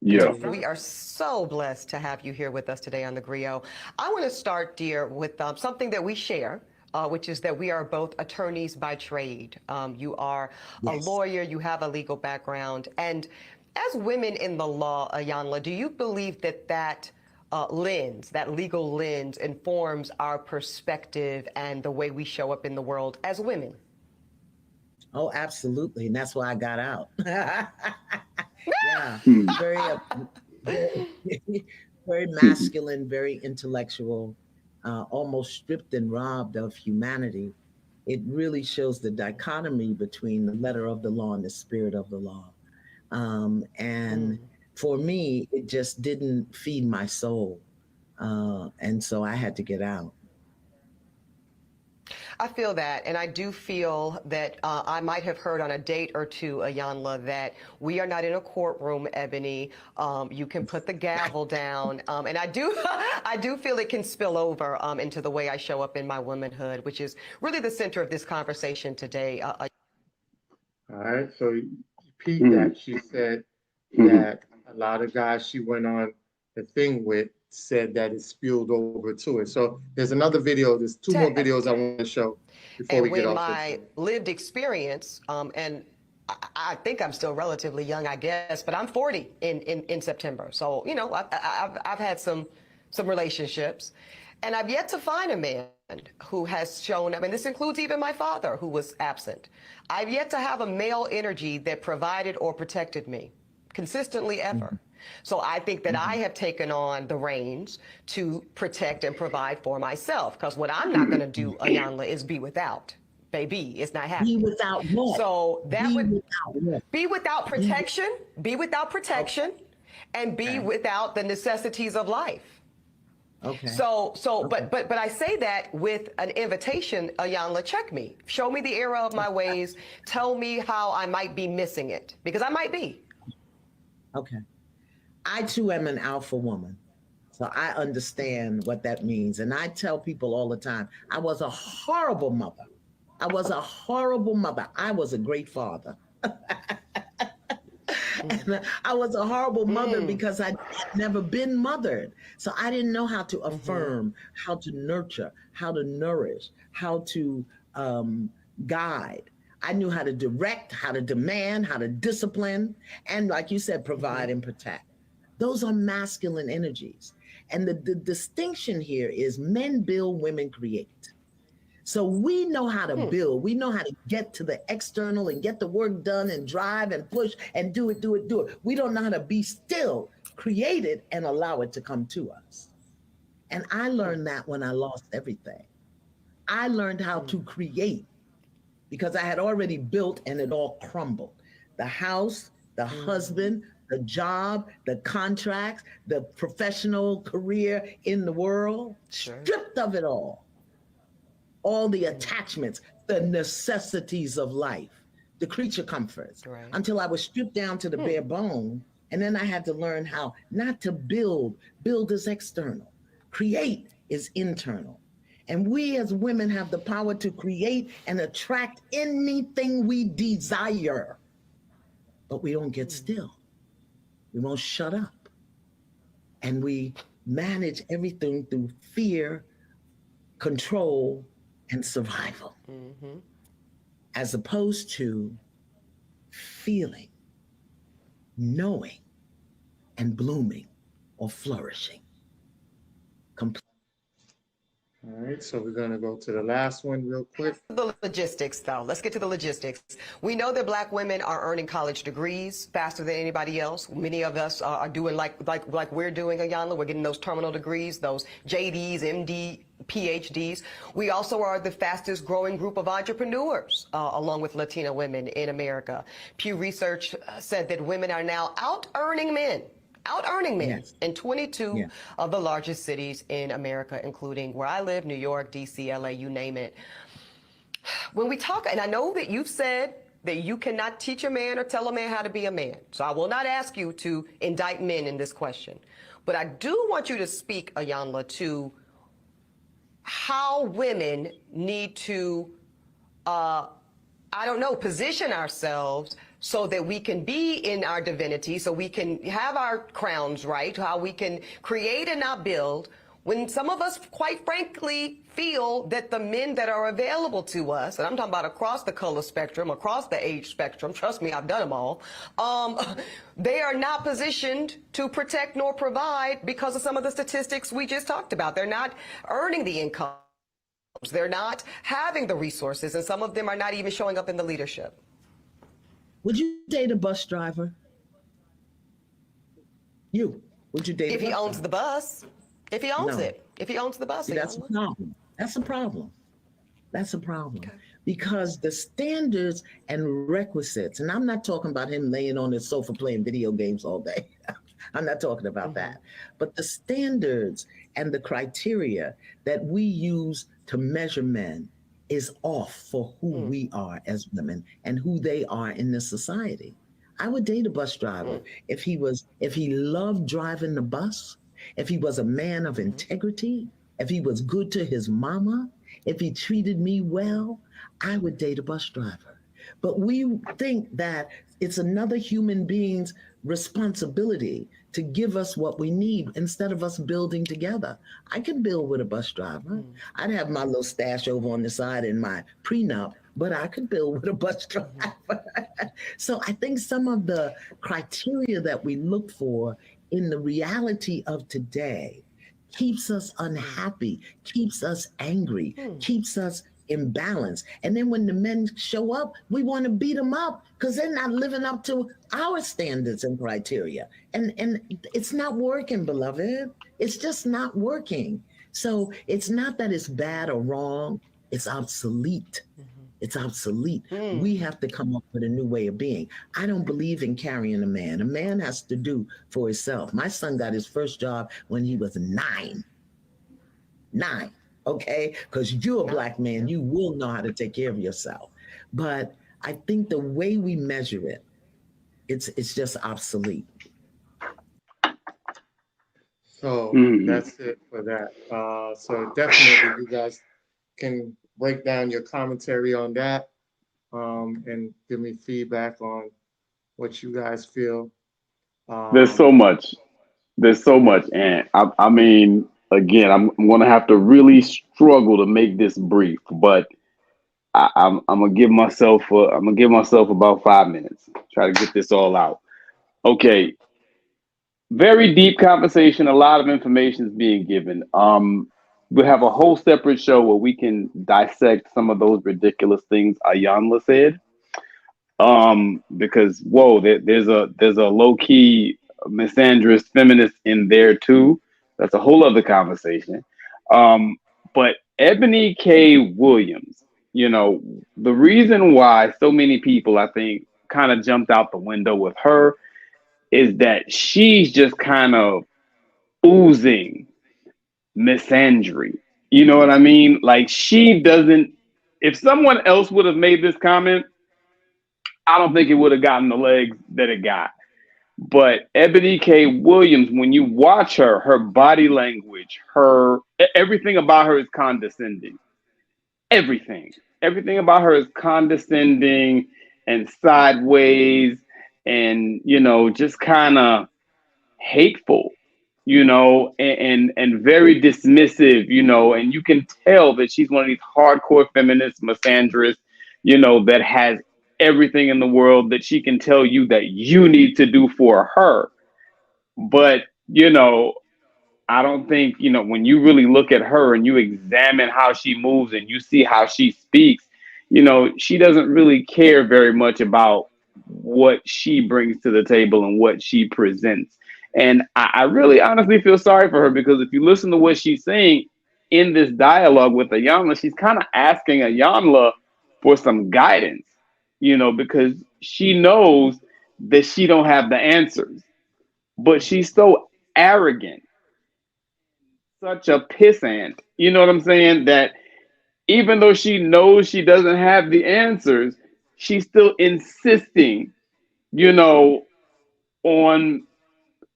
Yeah. We are so blessed to have you here with us today on the Griot. I want to start, dear, with something that we share, which is that we are both attorneys by trade. You are a lawyer, you have a legal background. And as women in the law, Ayanla, do you believe that lens, that legal lens, informs our perspective and the way we show up in the world as women? Oh, absolutely. And that's why I got out. Yeah. Hmm. Very masculine, very intellectual, almost stripped and robbed of humanity. it really shows the dichotomy between the letter of the law and the spirit of the law. And for me, it just didn't feed my soul. And so I had to get out. I feel that, and I do feel that I might have heard on a date or two, Ayanla, that we are not in a courtroom, Ebony. You can put the gavel down, and I do, I do feel it can spill over into the way I show up in my womanhood, which is really the center of this conversation today. All right, so you repeat that. She said that a lot of guys she went on the thing with said that it spilled over to it. So there's another video, there's two more videos I want to show before we get off my lived experience, and I think I'm still relatively young, I guess, but I'm 40 in September. So, you know, I've had some relationships, and I've yet to find a man who has shown, I mean, this includes even my father, who was absent. I've yet to have a male energy that provided or protected me consistently ever. So I think that I have taken on the reins to protect and provide for myself, because what I'm not going to do, Ayanla, is be without. Baby, it's not happening. Be without what? So that be would without what? Be without protection, be without protection, and be without the necessities of life. Okay. So, but I say that with an invitation, Ayanla, check me. Show me the error of my ways. Tell me how I might be missing it, because I might be. Okay. I too am an alpha woman. So I understand what that means. And I tell people all the time, I was a horrible mother. I was a horrible mother. I was a great father. And I was a horrible mother because I had never been mothered. So I didn't know how to affirm, how to nurture, how to nourish, how to guide. I knew how to direct, how to demand, how to discipline, and like you said, provide and protect. Those are masculine energies. And the distinction here is men build, women create. So we know how to build. We know how to get to the external and get the work done and drive and push and do it. We don't know how to be still, create it, and allow it to come to us. And I learned that when I lost everything. I learned how to create because I had already built and it all crumbled. The house, the husband, the job, the contracts, the professional career in the world, stripped of it all the attachments, the necessities of life, the creature comforts, until I was stripped down to the bare bone. And then I had to learn how not to build. Build is external. Create is internal. And we as women have the power to create and attract anything we desire. But we don't get still. We won't shut up. And we manage everything through fear, control, and survival, as opposed to feeling, knowing, and blooming or flourishing. All right, so we're going to go to the last one real quick. The logistics, though. Let's get to the logistics. We know that Black women are earning college degrees faster than anybody else. Many of us are doing like we're doing, Ayanla. We're getting those terminal degrees, those JDs, MD, PhDs. We also are the fastest growing group of entrepreneurs, along with Latina women in America. Pew Research said that women are now out-earning men in 22 of the largest cities in America, including where I live, New York, DC, LA, you name it. When we talk, and I know that you've said that you cannot teach a man or tell a man how to be a man, so I will not ask you to indict men in this question. But I do want you to speak, Ayanla, to how women need to, position ourselves so that we can be in our divinity, so we can have our crowns right, how we can create and not build, when some of us, quite frankly, feel that the men that are available to us, and I'm talking about across the color spectrum, across the age spectrum, trust me, I've done them all, they are not positioned to protect nor provide because of some of the statistics we just talked about. They're not earning the income. They're not having the resources, and some of them are not even showing up in the leadership. Would you date a bus driver? Would you date if he owns the bus? If he owns it. If he owns the bus. See, that's a problem. That's a problem. Okay. because the standards and requisites, and I'm not talking about him laying on his sofa playing video games all day. I'm not talking about that. But the standards and the criteria that we use to measure men is off for who we are as women and who they are in this society. I would date a bus driver if he loved driving the bus, if he was a man of integrity, if he was good to his mama, if he treated me well, I would date a bus driver. But we think that it's another human being's responsibility to give us what we need instead of us building together. I can build with a bus driver. I'd have my little stash over on the side in my prenup, but I could build with a bus driver. So I think some of the criteria that we look for in the reality of today keeps us unhappy, keeps us angry, keeps us imbalance. And then when the men show up, we want to beat them up because they're not living up to our standards and criteria. And it's not working, beloved. It's just not working. So it's not that it's bad or wrong, it's obsolete. It's obsolete. We have to come up with a new way of being. I don't believe in carrying a man. A man has to do for himself. My son got his first job when he was 9. 9, okay? Because you're a Black man, you will know how to take care of yourself. But I think the way we measure it, it's just obsolete. So that's it for that. So definitely you guys can break down your commentary on that, and give me feedback on what you guys feel. There's so much. There's so much, and I mean, again, I'm going to have to really struggle to make this brief, but I'm gonna give myself about 5 minutes. Try to get this all out. Okay, very deep conversation. A lot of information is being given. We have a whole separate show where we can dissect some of those ridiculous things Ayanla said. Because whoa, there's a low key misandrist feminist in there too. That's a whole other conversation. But Ebony K. Williams, the reason why so many people, I think, kind of jumped out the window with her is that she's just kind of oozing misandry. You know what I mean? Like she doesn't, if someone else would have made this comment, I don't think it would have gotten the legs that it got. But Ebony K. Williams, when you watch her, her body language, everything about her is condescending. Everything about her is condescending and sideways and, just kind of hateful, and very dismissive, and you can tell that she's one of these hardcore feminist misandrists, that has everything in the world that she can tell you that you need to do for her. But, I don't think, when you really look at her and you examine how she moves and you see how she speaks, she doesn't really care very much about what she brings to the table and what she presents. And I really honestly feel sorry for her because if you listen to what she's saying in this dialogue with Ayanla, she's kind of asking Ayanla for some guidance, because she knows that she don't have the answers, but she's so arrogant, such a pissant, you know what I'm saying, that even though she knows she doesn't have the answers, she's still insisting,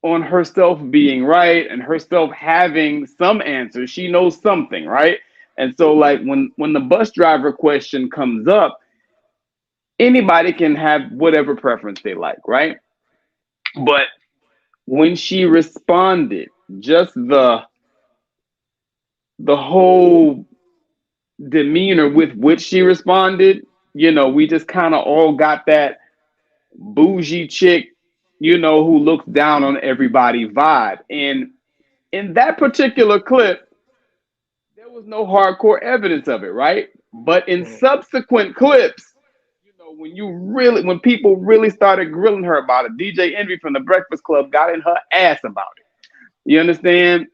on herself being right and herself having some answers. She knows something, right? And so like when the bus driver question comes up, anybody can have whatever preference they like, right? But when she responded, just the whole demeanor with which she responded, we just kind of all got that bougie chick, who looks down on everybody vibe. And in that particular clip, there was no hardcore evidence of it, right? But in subsequent clips, when people really started grilling her about it, DJ Envy from the Breakfast Club got in her ass about it. You understand?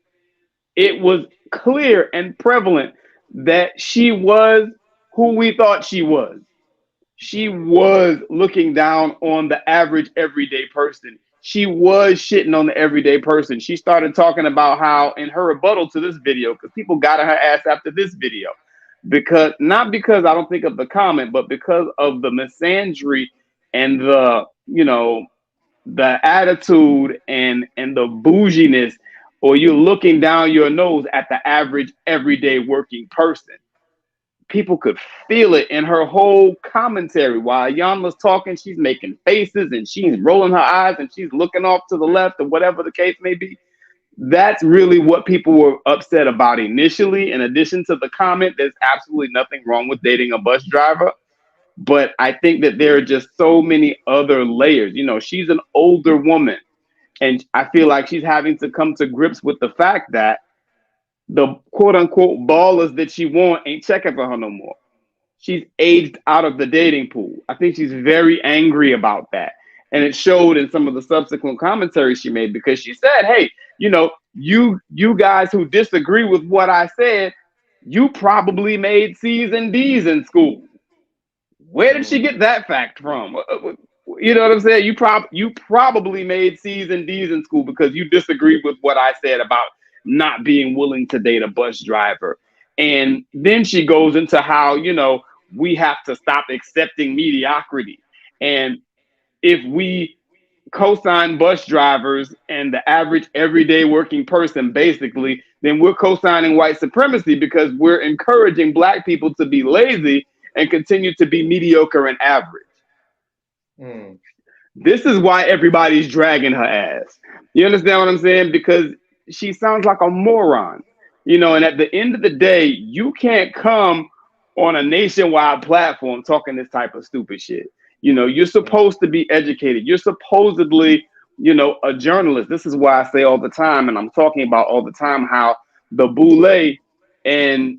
It was clear and prevalent that she was who we thought she was. She was looking down on the average everyday person. She was shitting on the everyday person. She started talking about how, in her rebuttal to this video, because people got on her ass after this video, because not because I don't think of the comment, but because of the misandry and the, the attitude and the bouginess, or you're looking down your nose at the average everyday working person. People could feel it in her whole commentary. While Yanla's talking, she's making faces and she's rolling her eyes and she's looking off to the left or whatever the case may be. That's really what people were upset about initially. In addition to the comment, there's absolutely nothing wrong with dating a bus driver. But I think that there are just so many other layers. She's an older woman, and I feel like she's having to come to grips with the fact that the quote unquote ballers that she want ain't checking for her no more. She's aged out of the dating pool. I think she's very angry about that. And it showed in some of the subsequent commentary she made, because she said, hey, you guys who disagree with what I said, you probably made C's and D's in school. Where did she get that fact from? You know what I'm saying? You probably made C's and D's in school because you disagreed with what I said about not being willing to date a bus driver. And then she goes into how, we have to stop accepting mediocrity. And if we co-sign bus drivers and the average everyday working person, basically, then we're co-signing white supremacy, because we're encouraging Black people to be lazy and continue to be mediocre and average. This is why everybody's dragging her ass. You understand what I'm saying? Because she sounds like a moron. And at the end of the day, you can't come on a nationwide platform talking this type of stupid shit. You're supposed to be educated. You're supposedly, a journalist. This is why I say all the time, and I'm talking about all the time, how the boule and,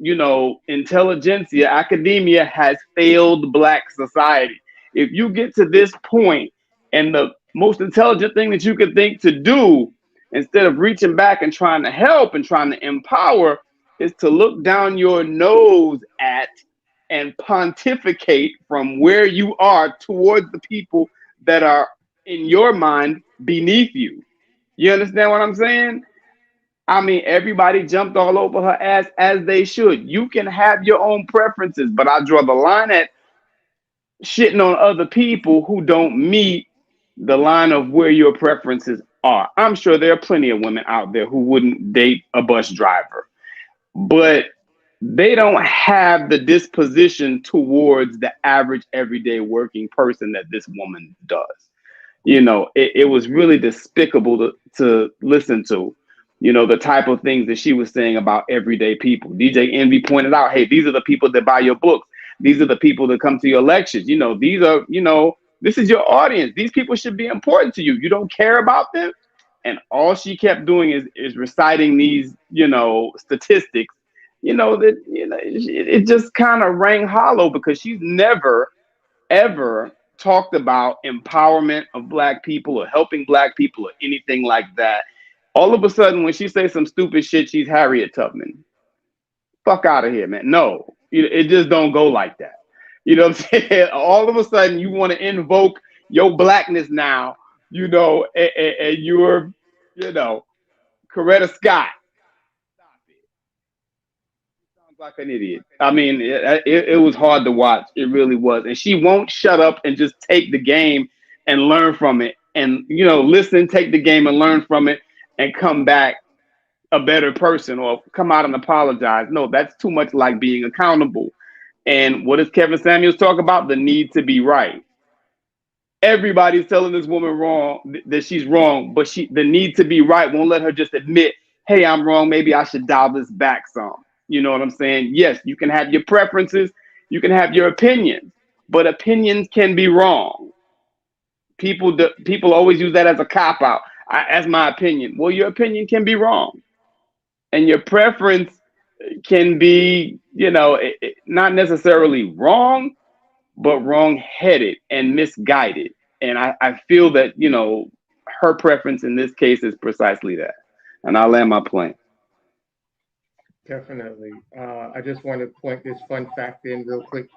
intelligentsia, academia has failed Black society. If you get to this point, and the most intelligent thing that you could think to do, instead of reaching back and trying to help and trying to empower, is to look down your nose at and pontificate from where you are towards the people that are, in your mind, beneath you. You understand what I'm saying? I mean, everybody jumped all over her ass, as they should. You can have your own preferences, but I draw the line at shitting on other people who don't meet the line of where your preferences are. I'm sure there are plenty of women out there who wouldn't date a bus driver, but they don't have the disposition towards the average everyday working person that this woman does. It was really despicable to listen to, the type of things that she was saying about everyday people. DJ Envy pointed out, hey, these are the people that buy your books. These are the people that come to your lectures. This is your audience. These people should be important to you. You don't care about them. And all she kept doing is reciting these, statistics, it just kind of rang hollow, because she's never, ever talked about empowerment of Black people or helping Black people or anything like that. All of a sudden, when she says some stupid shit, she's Harriet Tubman. Fuck out of here, man. No, it just don't go like that. You know what I'm saying? All of a sudden, you want to invoke your Blackness now, and you're, Coretta Scott. Stop it. Sounds like an idiot. I mean, it was hard to watch. It really was. And she won't shut up and just take the game and learn from it. And, listen, take the game and learn from it and come back a better person or come out and apologize. No, that's too much like being accountable. And what does Kevin Samuels talk about? The need to be right. Everybody's telling this woman wrong, that she's wrong, but the need to be right won't let her just admit, hey, I'm wrong. Maybe I should dial this back some. You know what I'm saying? Yes, you can have your preferences. You can have your opinions, but opinions can be wrong. People always use that as a cop-out. As my opinion. Well, your opinion can be wrong. And your preference can be, not necessarily wrong, but wrong-headed and misguided. And I feel that, her preference in this case is precisely that. And I'll land my plane. Definitely. I just want to point this fun fact in real quick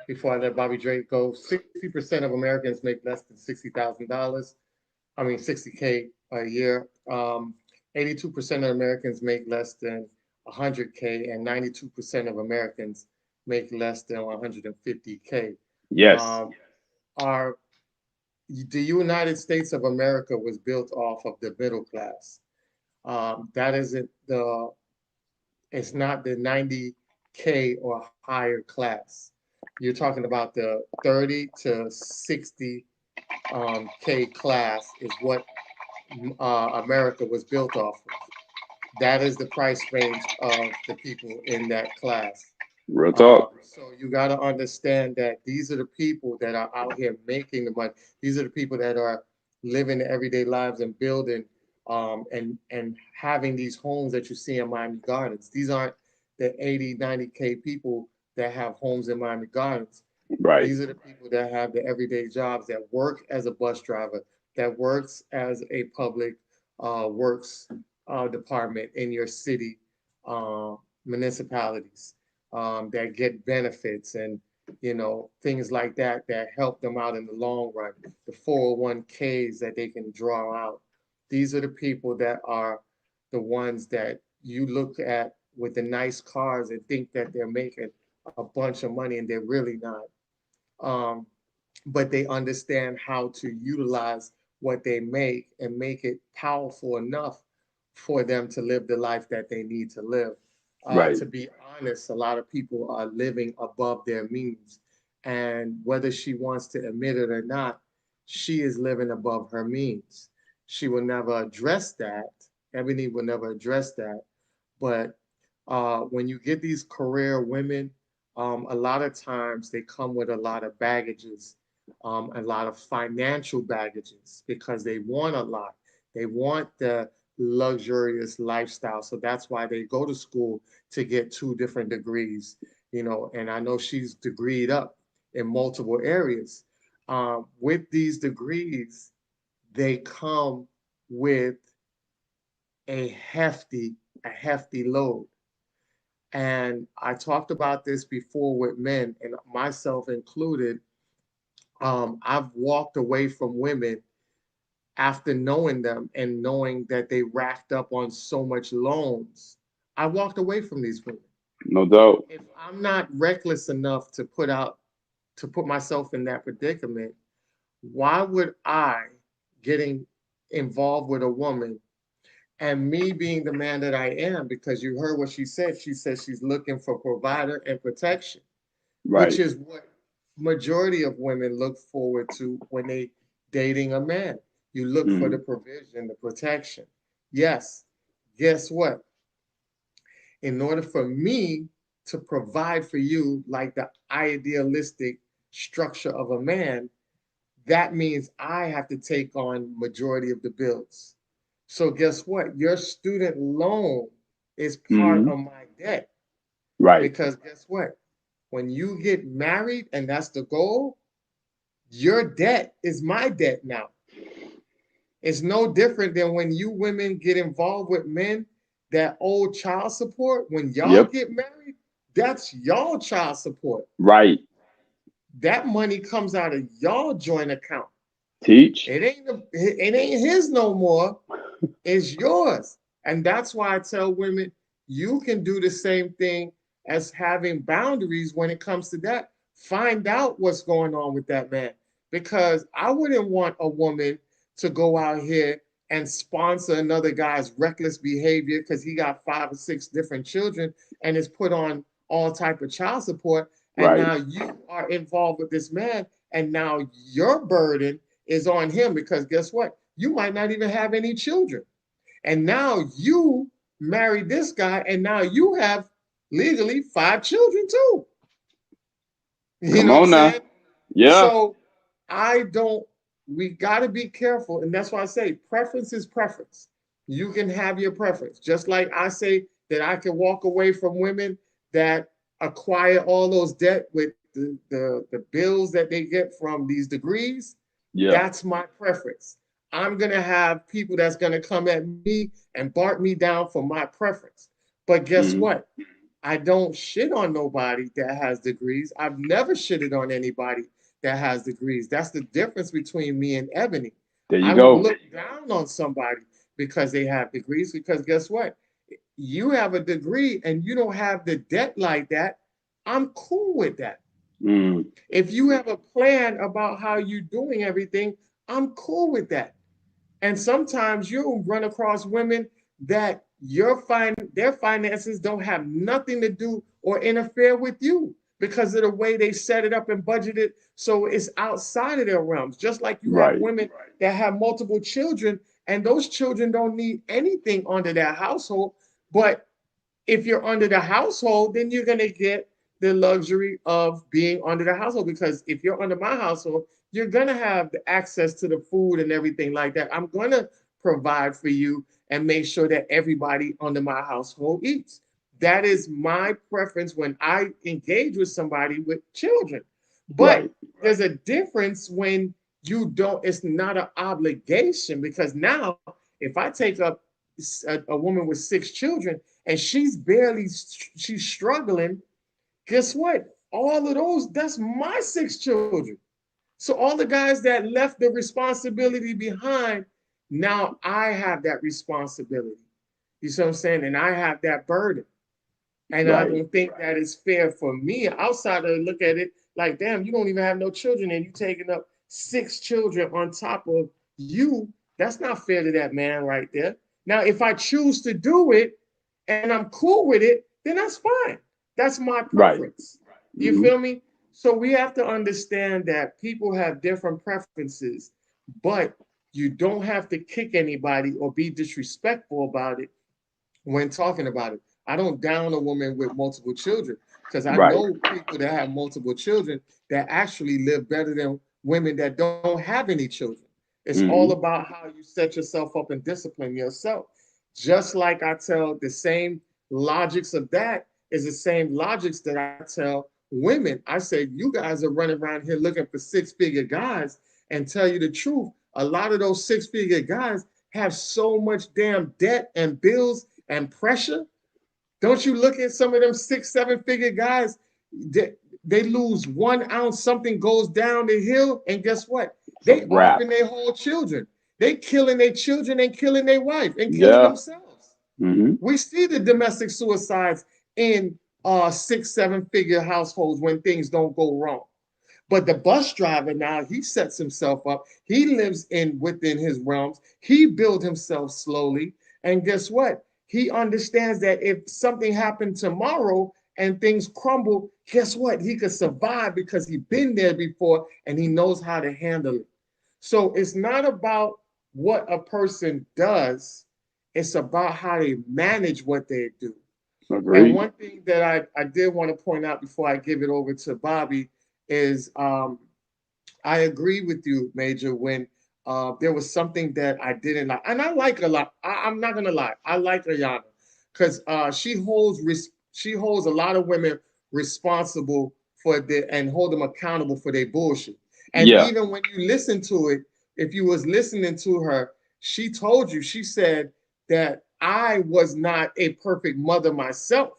before I let Bobby Drake go. 60% of Americans make less than $60,000. I mean, 60K a year. 82% of Americans make less than 100K, and 92% of Americans make less than 150K. Yes. Um, our the United States of America was built off of the middle class. That isn't the It's not the 90K or higher class. You're talking about the 30 to 60 K class is what America was built off of. That is the price range of the people in that class. Real talk. So you got to understand that these are the people that are out here making the money. These are the people that are living their everyday lives and building and having these homes that you see in Miami Gardens. These aren't the 80, 90K people that have homes in Miami Gardens. Right. These are the people that have the everyday jobs, that work as a bus driver, that works as a public works department in your city municipalities, that get benefits and things like that that help them out in the long run. The 401Ks that they can draw out. These are the people that are the ones that you look at with the nice cars and think that they're making a bunch of money, and they're really not. Um, but they understand how to utilize what they make and make it powerful enough for them to live the life that they need to live. Right. To be honest, a lot of people are living above their means. And whether she wants to admit it or not, she is living above her means. She will never address that. Ebony will never address that. But when you get these career women, a lot of times they come with a lot of baggages, a lot of financial baggages because they want a lot. They want the luxurious lifestyle. So that's why they go to school to get two different degrees, and I know she's degreed up in multiple areas. With these degrees, they come with a a hefty load. And I talked about this before with men, and myself included. I've walked away from women after knowing them and knowing that they racked up on so much loans. I walked away from these women. No doubt. If I'm not reckless enough to put myself in that predicament, why would I getting involved with a woman and me being the man that I am, because you heard what she said. She said she's looking for provider and protection, which Right. is what majority of women look forward to when they dating a man. You look for the Mm. provision, the protection. Yes, guess what? In order for me to provide for you like the idealistic structure of a man, that means I have to take on majority of the bills. So guess what? Your student loan is part Hmm. of my debt, Right. because guess what? When you get married and that's the goal, your debt is my debt now. It's no different than when you women get involved with men that owe child support. When y'all Yep. get married, that's y'all child support. Right. That money comes out of y'all joint account. Teach. It ain't his no more. It's yours. And that's why I tell women, you can do the same thing as having boundaries when it comes to that. Find out what's going on with that man. Because I wouldn't want a woman to go out here and sponsor another guy's reckless behavior because he got 5 or 6 different children and is put on all type of child support. And Right. now you are involved with this man, and now your burden is on him, because guess what? You might not even have any children. And now you married this guy, and now you have legally 5 children too. You Come know what I'm on now. saying? Yeah. So I don't, we got to be careful. And that's why I say preference is preference. You can have your preference. Just like I say that I can walk away from women that acquire all those debt with the bills that they get from these degrees. Yeah. That's my preference. I'm going to have people that's going to come at me and bark me down for my preference. But guess Mm-hmm. what? I don't shit on nobody that has degrees. I've never shitted on anybody that has degrees. That's the difference between me and Ebony. There you I won't go. look down on somebody because they have degrees, because guess what? You have a degree and you don't have the debt like that. I'm cool with that. Mm, If you have a plan about how you're doing everything, I'm cool with that. And sometimes you'll run across women that their finances don't have nothing to do or interfere with you because of the way they set it up and budgeted. So it's outside of their realms. Just like you have right. women that have multiple children, and those children don't need anything under their household. But if you're under the household, then you're going to get the luxury of being under the household, because if you're under my household, you're going to have the access to the food and everything like that. I'm going to provide for you and make sure that everybody under my household eats. That is my preference when I engage with somebody with children. But Right. there's a difference when you don't, it's not an obligation, because now if I take up a woman with 6 children and she's struggling, guess what? All of those, that's my 6 children. So all the guys that left the responsibility behind, now I have that responsibility. You see what I'm saying? And I have that burden. And I Right. don't think that is fair for me. Outsider look at it like, damn, you don't even have no children and you taking up 6 children on top of you. That's not fair to that man right there. Now, if I choose to do it and I'm cool with it, then that's fine. That's my Right. preference. You Mm-hmm. feel me? So we have to understand that people have different preferences, but you don't have to kick anybody or be disrespectful about it when talking about it. I don't down a woman with multiple children, because I Right. know people that have multiple children that actually live better than women that don't have any children. It's all Mm-hmm. about how you set yourself up and discipline yourself. Just like I tell, the same logics of that is the same logics that I tell women. I say, you guys are running around here looking for 6-figure guys, and tell you the truth, a lot of those 6-figure guys have so much damn debt and bills and pressure. Don't you look at some of them 6, 7-figure guys? They lose 1 ounce, something goes down the hill, and guess what? It's a They wrap. offing their whole children. They killing their children and killing their wife and killing Yeah. themselves. Mm-hmm. We see the domestic suicides in 6, 7-figure households when things don't go wrong. But the bus driver now, he sets himself up. He lives in within his realms. He built himself slowly. And guess what? He understands that if something happened tomorrow and things crumble, guess what? He could survive because he's been there before and he knows how to handle it. So it's not about what a person does, it's about how they manage what they do. And Agreed. one thing that I did want to point out before I give it over to Bobby is I agree with you, Major, when there was something that I didn't like. And I like a lot. I'm not going to lie. I like Ayana because she holds a lot of women responsible for and hold them accountable for their bullshit. And Yeah. even when you listen to it, if you was listening to her, she told you, she said that I was not a perfect mother myself.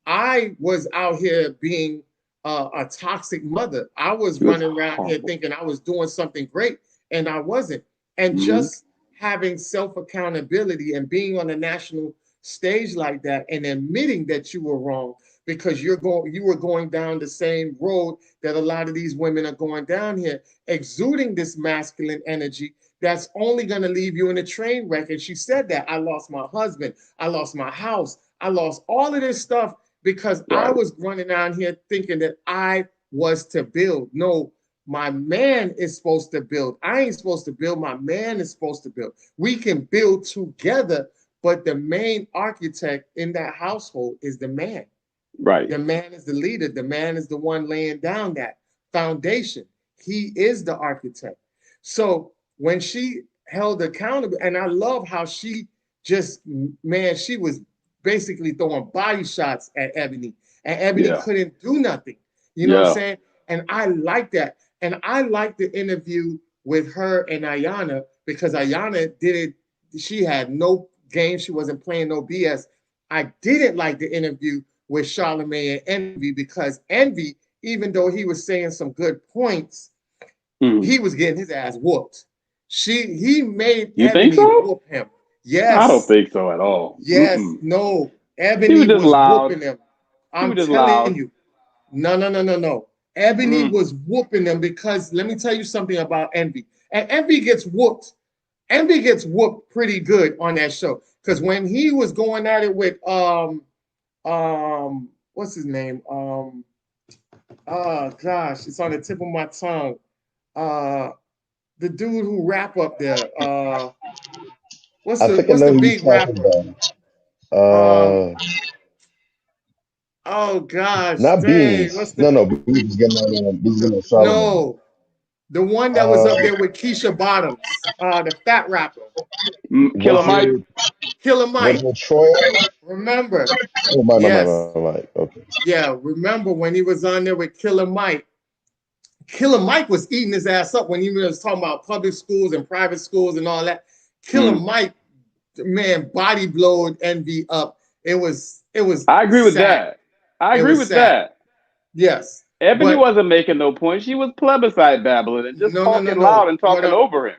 I was out here being a toxic mother. I was It was running around here horrible. thinking I was doing something great, and I wasn't. And Mm-hmm. just having self accountability and being on a national stage like that and admitting that you were wrong, because you were going down the same road that a lot of these women are going down here, exuding this masculine energy that's only going to leave you in a train wreck. And she said that I lost my husband, I lost my house, I lost all of this stuff because I Right. was running down here thinking that I was to build. No, my man is supposed to build. I ain't supposed to build. My man is supposed to build. We can build together, but the main architect in that household is the man. Right. The man is the leader. The man is the one laying down that foundation. He is the architect. So when she held accountable, and I love how she just, man, she was basically throwing body shots at Ebony, and Ebony Yeah. couldn't do nothing. You know what I'm Yeah. saying? And I like that. And I like the interview with her and Ayana because Ayana did it. She had no game. She wasn't playing no BS. I didn't like the interview with Charlamagne and Envy because Envy, even though he was saying some good points, Mm. he was getting his ass whooped. He made You think Ebony so? whoop him. I don't Yes, think so at all. yes, Mm-mm. no. He was Ebony just was loud. whooping him. He was I'm just telling loud. you. No, no, no, no, no. Ebony Mm. was whooping him because let me tell you something about Envy. And Envy gets whooped. Envy gets whooped pretty good on that show. Because when he was going at it with what's his name? Oh gosh, it's on the tip of my tongue. Uh the dude who rap up there. I think I What's know the who you're big talking rapper? about. Um Uh, oh gosh, Not dang, what's Beans. the No, Beans is getting on. Beans is getting on Charlemagne. no, the one that was Uh, up there with Keisha Bottoms, the fat rapper, Killer was Mike. it Killer was Mike. it Troy? Remember? Oh, Yes, my. Okay. yeah. Remember when he was on there with Killer Mike? Killer Mike was eating his ass up when he was talking about public schools and private schools and all that. Killer Mm. Mike, man, body blowed Envy up. It was I agree with sad. that. I It agree was with sad. that. Yes, Ebony but wasn't making no point. She was plebiscite babbling and just no, no, no, talking no. loud and What talking I'm over him.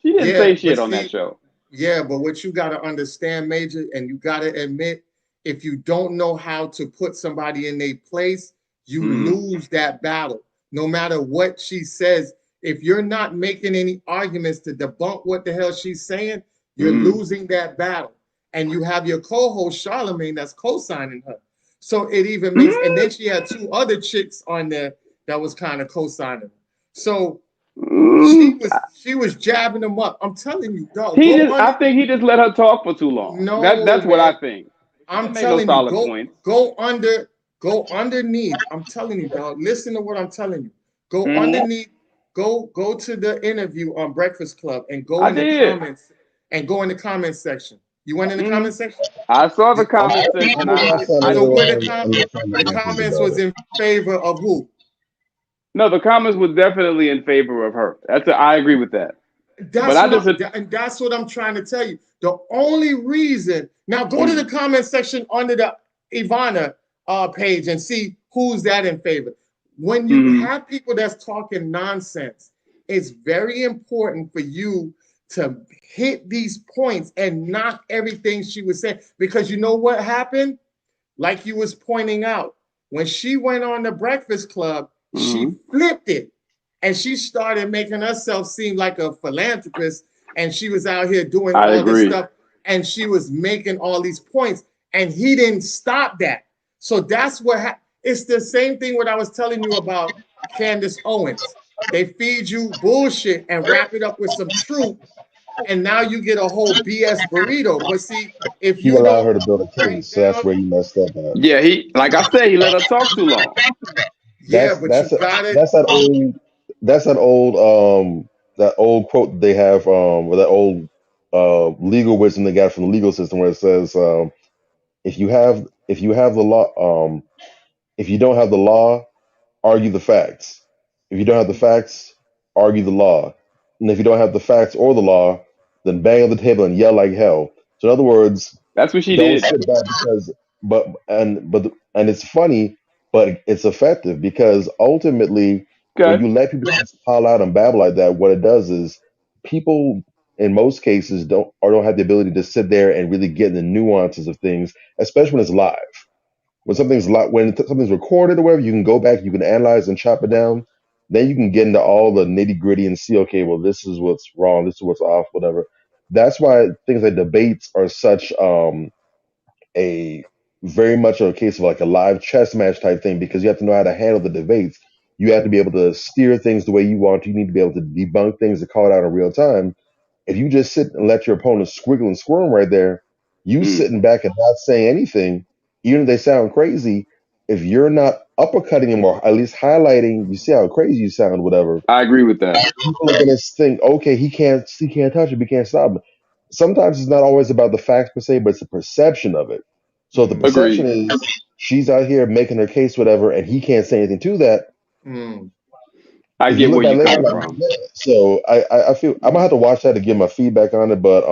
She didn't Yeah, say but shit on that see, show. yeah, but what you got to understand, Major, and you got to admit, if you don't know how to put somebody in their place, you Mm. lose that battle. No matter what she says, if you're not making any arguments to debunk what the hell she's saying, you're Mm. losing that battle. And you have your co-host Charlemagne that's co-signing her. So it even makes, and Mm. then she had two other chicks on there that was kind of co-signing her. So Mm. she was jabbing him up. I'm telling you, dog, He go just, I under. think he just let her talk for too long. No, That's what I man. think. She I'm didn't make no telling you, solid go points. go under, go underneath. I'm telling you, dog. Listen to what I'm telling you. Go Hmm. underneath. Go to the interview on Breakfast Club and go I in the did. comments and go in the comments section. You went in the Hmm. comment section? I saw the The- comment I'm section. gonna watch that I so later where did. the on and look at the my message comments about was it. in favor of who? No, the comments was definitely in favor of her. I agree with that. But That's I what just, and that's what I'm trying to tell you. The only reason now go to the mm, comment section under the Ivana page and see who's that in favor. When you mm, have people that's talking nonsense, it's very important for you to hit these points and knock everything she was saying because you know what happened? Like you was pointing out, when she went on the Breakfast Club, she mm. flipped it and she started making herself seem like a philanthropist and she was out here doing I all this agree. stuff and she was making all these points and he didn't stop that. So that's what it's the same thing what I was telling you about Candace Owens. They feed you bullshit and wrap it up with some truth and now you get a whole BS burrito. But see, if He you allowed don't her to build a break case, so that's down, where he messed up at. Yeah, like I said, he let her talk too long. yeah, but you That's got it. that's that old that old quote they have or that old legal wisdom they got from the legal system where it says if you have the law if you don't have the law, argue the facts. If you don't have the facts, argue the law. And if you don't have the facts or the law, then bang on the table and yell like hell. So in other words, That's what she don't did. sit back because and it's funny, but it's effective because ultimately when Okay. you let people just call out and babble like that, what it does is people in most cases don't have the ability to sit there and really get the nuances of things, especially when it's live. When something's recorded or whatever, you can go back, you can analyze and chop it down. Then you can get into all the nitty gritty and see, okay, well, this is what's wrong, this is what's off, whatever. That's why things like debates are such a very much a case of like a live chess match type thing because you have to know how to handle the debates. You have to be able to steer things the way you want. You need to be able to debunk things to call it out in real time. If you just sit and let your opponent squiggle and squirm right there, you Mm, sitting back and not saying anything, even if they sound crazy, if you're not uppercutting them or at least highlighting, you see how crazy you sound, whatever, I agree with that. people are gonna think, okay, he can't touch it, he can't stop it. Sometimes it's not always about the facts per se, but it's the perception of it. So if the Mm, perception Agreed. is she's out here making her case, whatever, and he can't say anything to that, mm. I if you get look where back you're later, coming like, from. yeah. So I feel I'm gonna have to watch that to give my feedback on it, but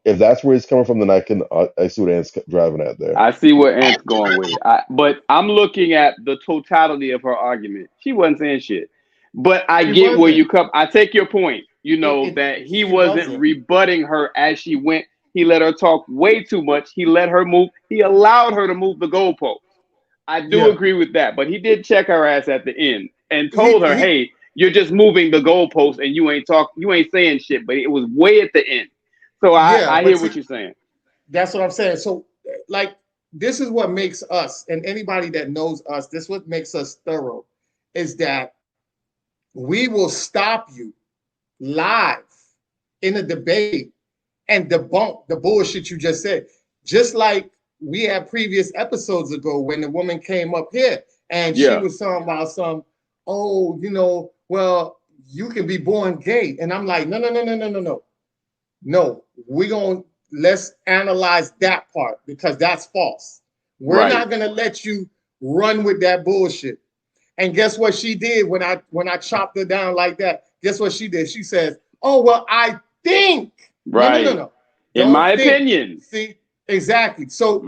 if that's where he's coming from, then I see what Ant's driving at there. I see where Ant's going with it. But I'm looking at the totality of her argument. She wasn't saying shit. But I She get where wasn't. you come. I take your point, that he She wasn't wasn't. rebutting her as she went. He let her talk way too much. He let her move. He allowed her to move the goalpost. I do Yeah. agree with that. But he did check her ass at the end and He told her, he hey, you're just moving the goalpost and you ain't saying shit. But it was way at the end. So yeah, I but hear see, what you're saying. that's what I'm saying. So like this is what makes us, and anybody that knows us, this is what makes us thorough, is that we will stop you live in a debate and debunk the bullshit you just said. Just like we had previous episodes ago when the woman came up here and she Yeah. was talking about well, you can be born gay. And I'm like, no. No, let's analyze that part because that's false. We're Right. not gonna let you run with that bullshit. And guess what she did when I chopped her down like that? Guess what she did? She says, "Oh well, I think." Right. No. In Don't my think. opinion. See, exactly. So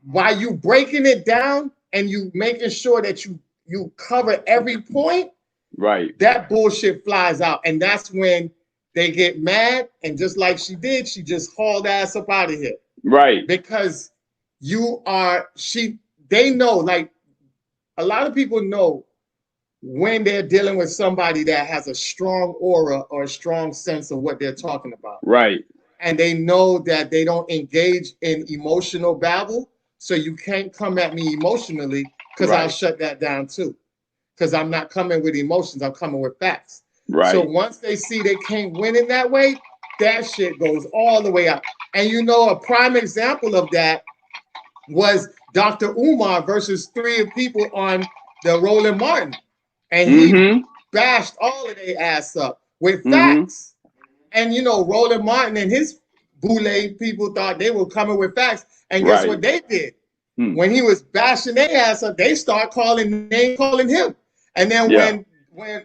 while you breaking it down and you making sure that you cover every point, right, that bullshit flies out, and that's when they get mad. And just like she did, she just hauled ass up out of here. Right. Because they know, like a lot of people know when they're dealing with somebody that has a strong aura or a strong sense of what they're talking about. Right. And they know that they don't engage in emotional babble. So you can't come at me emotionally because I'll shut that down too. Because I'm not coming with emotions, I'm coming with facts. Right. So once they see they can't win in that way, that shit goes all the way up. And a prime example of that was Dr. Umar versus three people on the Roland Martin. And he bashed all of their ass up with facts. And Roland Martin and his boule people thought they were coming with facts. And guess what they did? When he was bashing their ass up, they start calling him. And then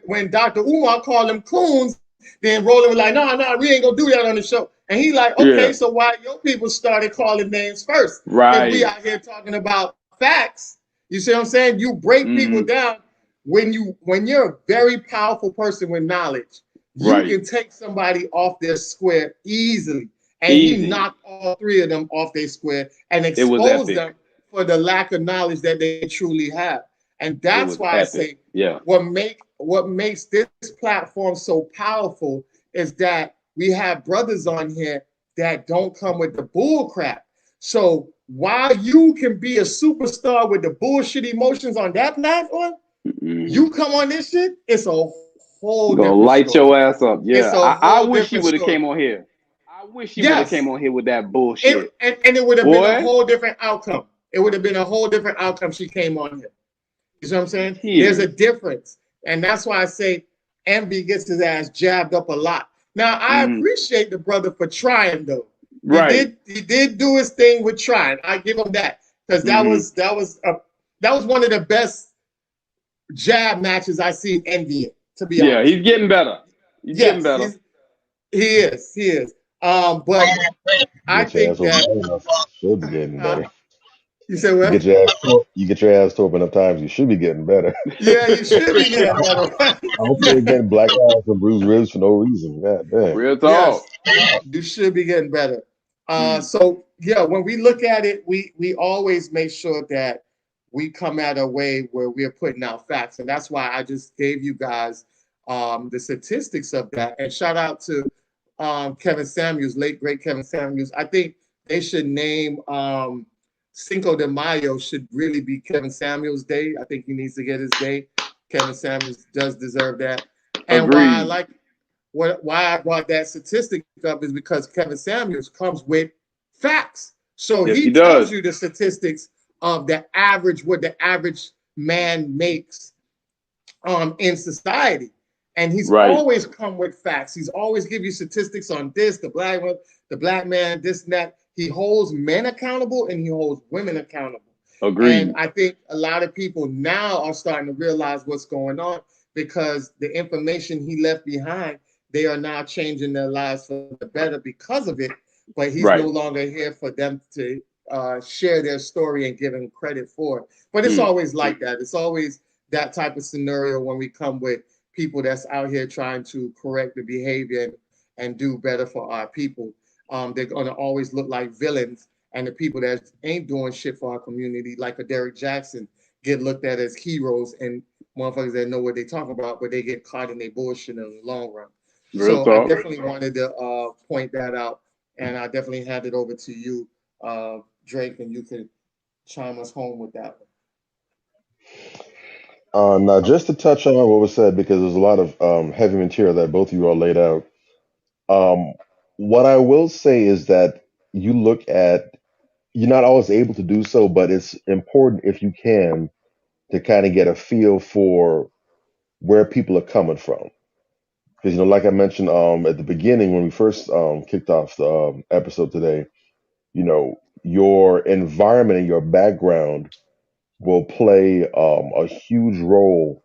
when Dr. Umar called him coons, then Roland was like, no, we ain't gonna do that on the show. And he like, okay, so why your people started calling names first? Right. If we out here talking about facts, you see what I'm saying? You break people down when you're a very powerful person with knowledge. You can take somebody off their square easily. And he knocked all three of them off their square and exposed them for the lack of knowledge that they truly have. And that's why I say what makes this platform so powerful is that we have brothers on here that don't come with the bull crap. So while you can be a superstar with the bullshit emotions on that platform, you come on this shit, it's a whole different light story. your ass up. Yeah. I wish you would have came on here. I wish you would have came on here with that bullshit. And it would have been a whole different outcome. It would have been a whole different outcome. She came on here. You see what I'm saying? There's a difference. And that's why I say Envy gets his ass jabbed up a lot. Now, I appreciate the brother for trying, though. He did do his thing with trying. I give him that. Because that was one of the best jab matches I seen Envy in, to be honest. Yeah, he's getting better. He's getting better. He is. But I think that should be getting better. You said what? You get your ass tore enough times, you should be getting better. Yeah, you should be getting better. I hope you're getting black eyes and bruised ribs for no reason. God damn. Real talk. Yes, you should be getting better. So yeah, when we look at it, we always make sure that we come at a way where we're putting out facts. And that's why I just gave you guys the statistics of that. And shout out to Kevin Samuels, late great Kevin Samuels. I think they should name Cinco de Mayo should really be Kevin Samuels' day. I think he needs to get his day. Kevin Samuels does deserve that. And Agreed. why I brought that statistic up is because Kevin Samuels comes with facts. So he tells you the statistics of what the average man makes in society. And he's always come with facts. He's always give you statistics on this, the black man, this and that. He holds men accountable and he holds women accountable. Agreed. And I think a lot of people now are starting to realize what's going on because the information he left behind, they are now changing their lives for the better because of it. but he's no Right. longer here for them to share their story and give him credit for it. But it's Mm. always like that. It's always that type of scenario when we come with people that's out here trying to correct the behavior and do better for our people. They're going to always look like villains, and the people that ain't doing shit for our community, like a Derek Jackson, get looked at as heroes and motherfuckers that know what they talk about, but they get caught in their bullshit in the long run. Real So I talk. definitely wanted to point that out, and I definitely hand it over to you, Drake, and you can chime us home with that one. Now, just to touch on what was said, because there's a lot of heavy material that both of you all laid out. Um, what I will say is that you look at, you're not always able to do so, but it's important if you can to kind of get a feel for where people are coming from. Because, like I mentioned at the beginning when we first kicked off the episode today, your environment and your background will play a huge role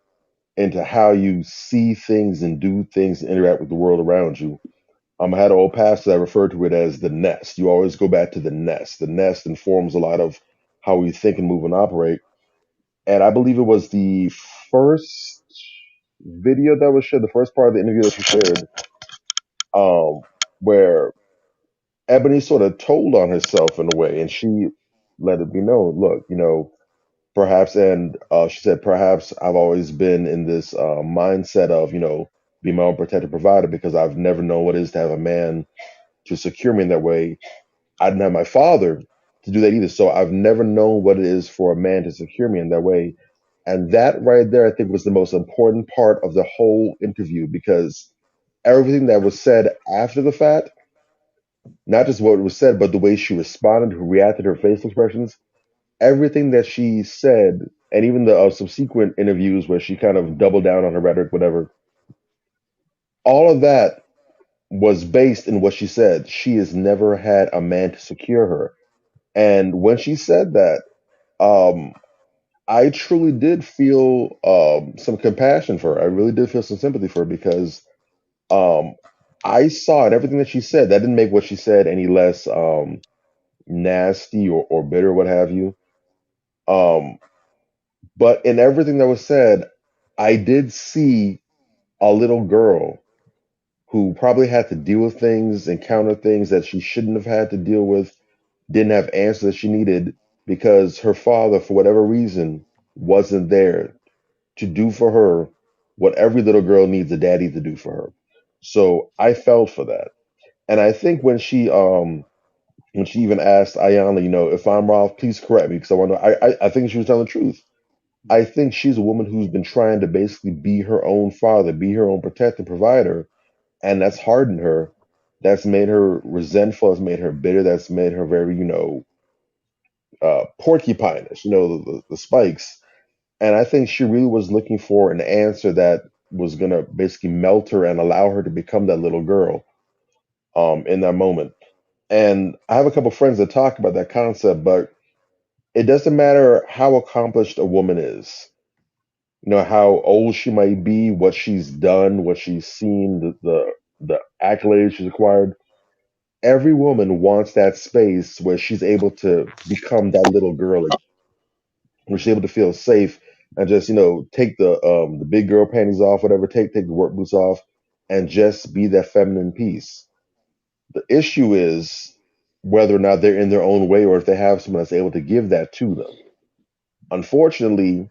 into how you see things and do things and interact with the world around you. I had an old pastor that referred to it as the nest. You always go back to the nest. The nest informs a lot of how we think and move and operate. And I believe it was the first video that was shared, the first part of the interview that she shared, um, where Ebony sort of told on herself in a way, and she let it be known. Look, perhaps, and she said, perhaps I've always been in this mindset of, be my own protective provider because I've never known what it is to have a man to secure me in that way. I didn't have my father to do that either. So I've never known what it is for a man to secure me in that way. And that right there, I think, was the most important part of the whole interview because everything that was said after the fact, not just what was said, but the way she responded, who reacted, her facial expressions, everything that she said, and even the subsequent interviews where she kind of doubled down on her rhetoric, whatever, all of that was based in what she said. She has never had a man to secure her. And when she said that, um, I truly did feel some compassion for her. I really did feel some sympathy for her because um, I saw in everything that she said, that didn't make what she said any less nasty or bitter, what have you. Um, but in everything that was said, I did see a little girl who probably had to deal with things, encounter things that she shouldn't have had to deal with, didn't have answers that she needed because her father, for whatever reason, wasn't there to do for her what every little girl needs a daddy to do for her. So I felt for that. And I think when she even asked Ayana, if I'm wrong, please correct me because I want to I think she was telling the truth. I think she's a woman who's been trying to basically be her own father, be her own protector, provider, and that's hardened her. That's made her resentful. That's made her bitter. That's made her very, porcupine-ish. The spikes. And I think she really was looking for an answer that was gonna basically melt her and allow her to become that little girl, in that moment. And I have a couple friends that talk about that concept, but it doesn't matter how accomplished a woman is, how old she might be, what she's done, what she's seen, the accolades she's acquired. Every woman wants that space where she's able to become that little girl again, where she's able to feel safe and just take the big girl panties off, whatever, take the work boots off, and just be that feminine piece. The issue is whether or not they're in their own way or if they have someone that's able to give that to them. Unfortunately,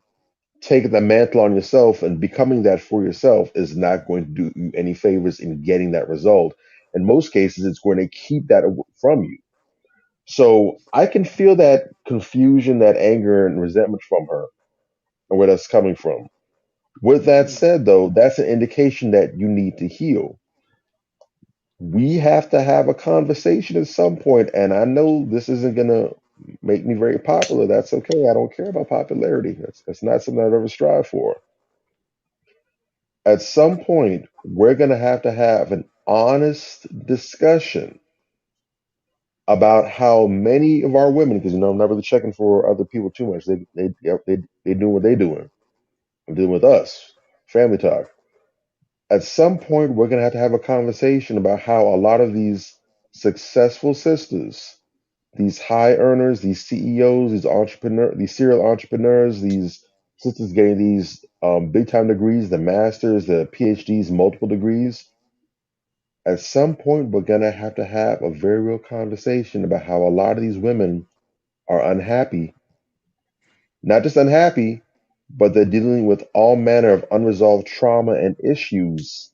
taking the mantle on yourself and becoming that for yourself is not going to do you any favors in getting that result. In most cases, it's going to keep that from you. So I can feel that confusion, that anger, and resentment from her and where that's coming from. With that said, though, that's an indication that you need to heal. We have to have a conversation at some point, and I know this isn't going to make me very popular. That's okay. I don't care about popularity. That's not something I've ever strived for. At some point, we're going to have an honest discussion about how many of our women, because I'm not really checking for other people too much. They do what they doing. I'm dealing with us, family talk. At some point, we're going to have a conversation about how a lot of these successful sisters, these high earners, these CEOs, these serial entrepreneurs, these sisters getting these big time degrees, the masters, the PhDs, multiple degrees. At some point, we're gonna have to have a very real conversation about how a lot of these women are unhappy. Not just unhappy, but they're dealing with all manner of unresolved trauma and issues,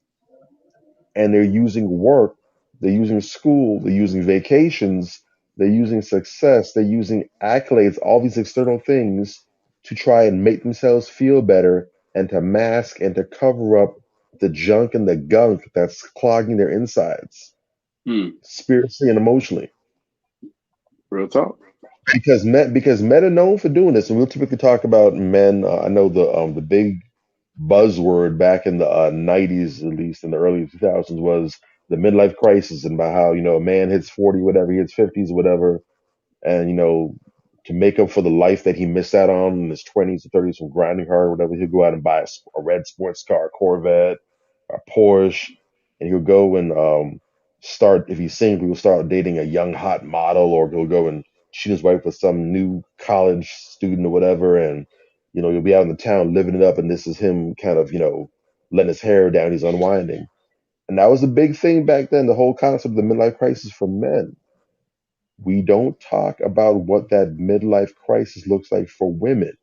and they're using work, they're using school, they're using vacations, they're using success, they're using accolades, all these external things to try and make themselves feel better and to mask and to cover up the junk and the gunk that's clogging their insides, Mm. spiritually and emotionally. Real talk. Because men are known for doing this, and we'll typically talk about men. I know the big buzzword back in the '90s, at least in the early 2000s, was the midlife crisis, and about how a man hits 40, whatever, he hits 50s, whatever, and to make up for the life that he missed out on in his 20s or 30s from grinding hard, whatever, he'll go out and buy a red sports car, a Corvette, a Porsche, and he'll go and start, if he's single, he'll start dating a young hot model, or he'll go and shoot his wife with some new college student or whatever, and he'll be out in the town living it up, and this is him kind of letting his hair down, he's unwinding. And that was a big thing back then, the whole concept of the midlife crisis for men. We don't talk about what that midlife crisis looks like for women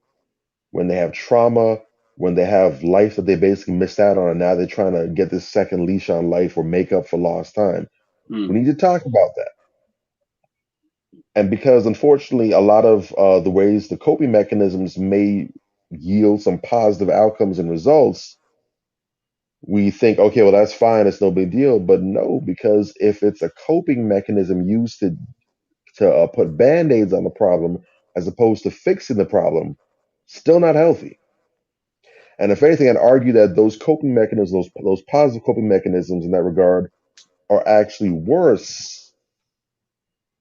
when they have trauma, when they have life that they basically missed out on, and now they're trying to get this second leash on life or make up for lost time. Mm. We need to talk about that. And because unfortunately, a lot of the ways the coping mechanisms may yield some positive outcomes and results, we think, okay, well, that's fine, it's no big deal. But no, because if it's a coping mechanism used to put band-aids on the problem as opposed to fixing the problem, still not healthy. And if anything, I'd argue that those coping mechanisms, those positive coping mechanisms in that regard, are actually worse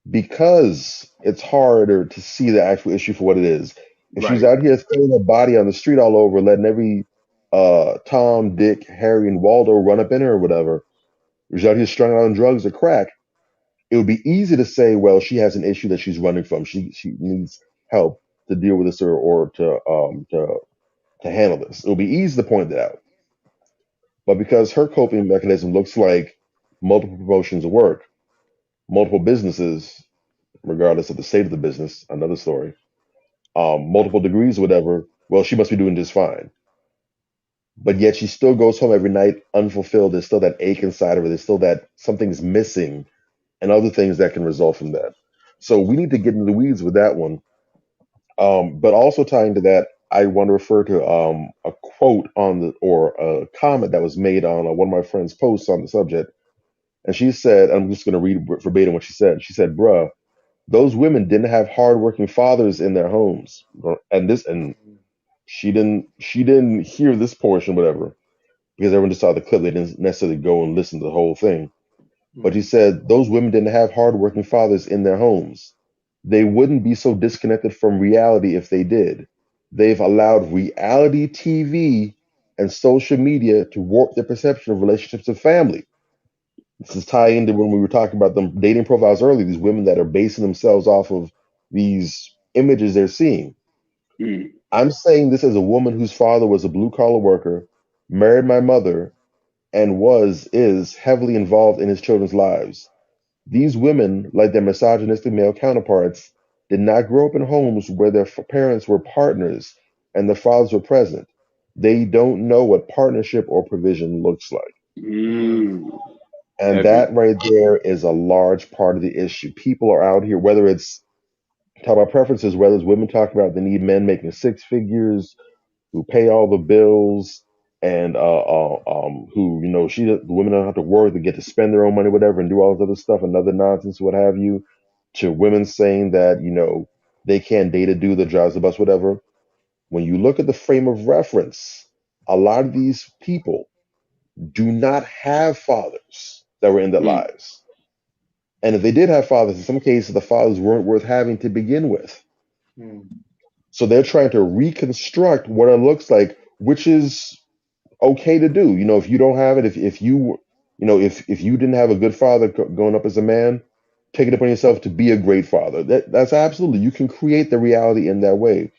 because it's harder to see the actual issue for what it is. If she's Right. out here throwing her body on the street all over, letting every Tom, Dick, Harry, and Waldo run up in her or whatever, or she's out here strung out on drugs or crack, it would be easy to say, well, she has an issue that she's running from. She needs help to deal with this, or to handle this. It would be easy to point that out. But because her coping mechanism looks like multiple promotions of work, multiple businesses, regardless of the state of the business, another story, multiple degrees or whatever, well, she must be doing just fine. But yet she still goes home every night unfulfilled. There's still that ache inside of her. There's still that something's missing, and other things that can result from that. So we need to get into the weeds with that one. But also tying to that, I want to refer to a quote or a comment that was made on one of my friend's posts on the subject. And she said, I'm just going to read verbatim what she said. She said, bruh, those women didn't have hardworking fathers in their homes. And she didn't hear this portion, whatever, because everyone just saw the clip. They didn't necessarily go and listen to the whole thing. But he said those women didn't have hardworking fathers in their homes. They wouldn't be so disconnected from reality if they did. They've allowed reality TV and social media to warp their perception of relationships and family. This is tie into when we were talking about them dating profiles earlier, these women that are basing themselves off of these images they're seeing. Mm. I'm saying this as a woman whose father was a blue collar worker, married my mother, and is heavily involved in his children's lives. These women, like their misogynistic male counterparts, did not grow up in homes where their parents were partners and their fathers were present. They don't know what partnership or provision looks like. Mm. And Heavy. that right there is a large part of the issue. People are out here, whether it's talk about preferences, whether it's women talking about they need men making six figures, who pay all the bills, and who the women don't have to work, they get to spend their own money, whatever, and do all this other stuff and other nonsense, what have you. To women saying that they can't date a dude that drives the bus, whatever. When you look at the frame of reference, a lot of these people do not have fathers that were in their Mm. lives. And if they did have fathers, in some cases, the fathers weren't worth having to begin with. So they're trying to reconstruct what it looks like, which is okay to do. If you don't have it, if you didn't have a good father growing up as a man, take it upon yourself to be a great father. That's absolutely, you can create the reality in that way.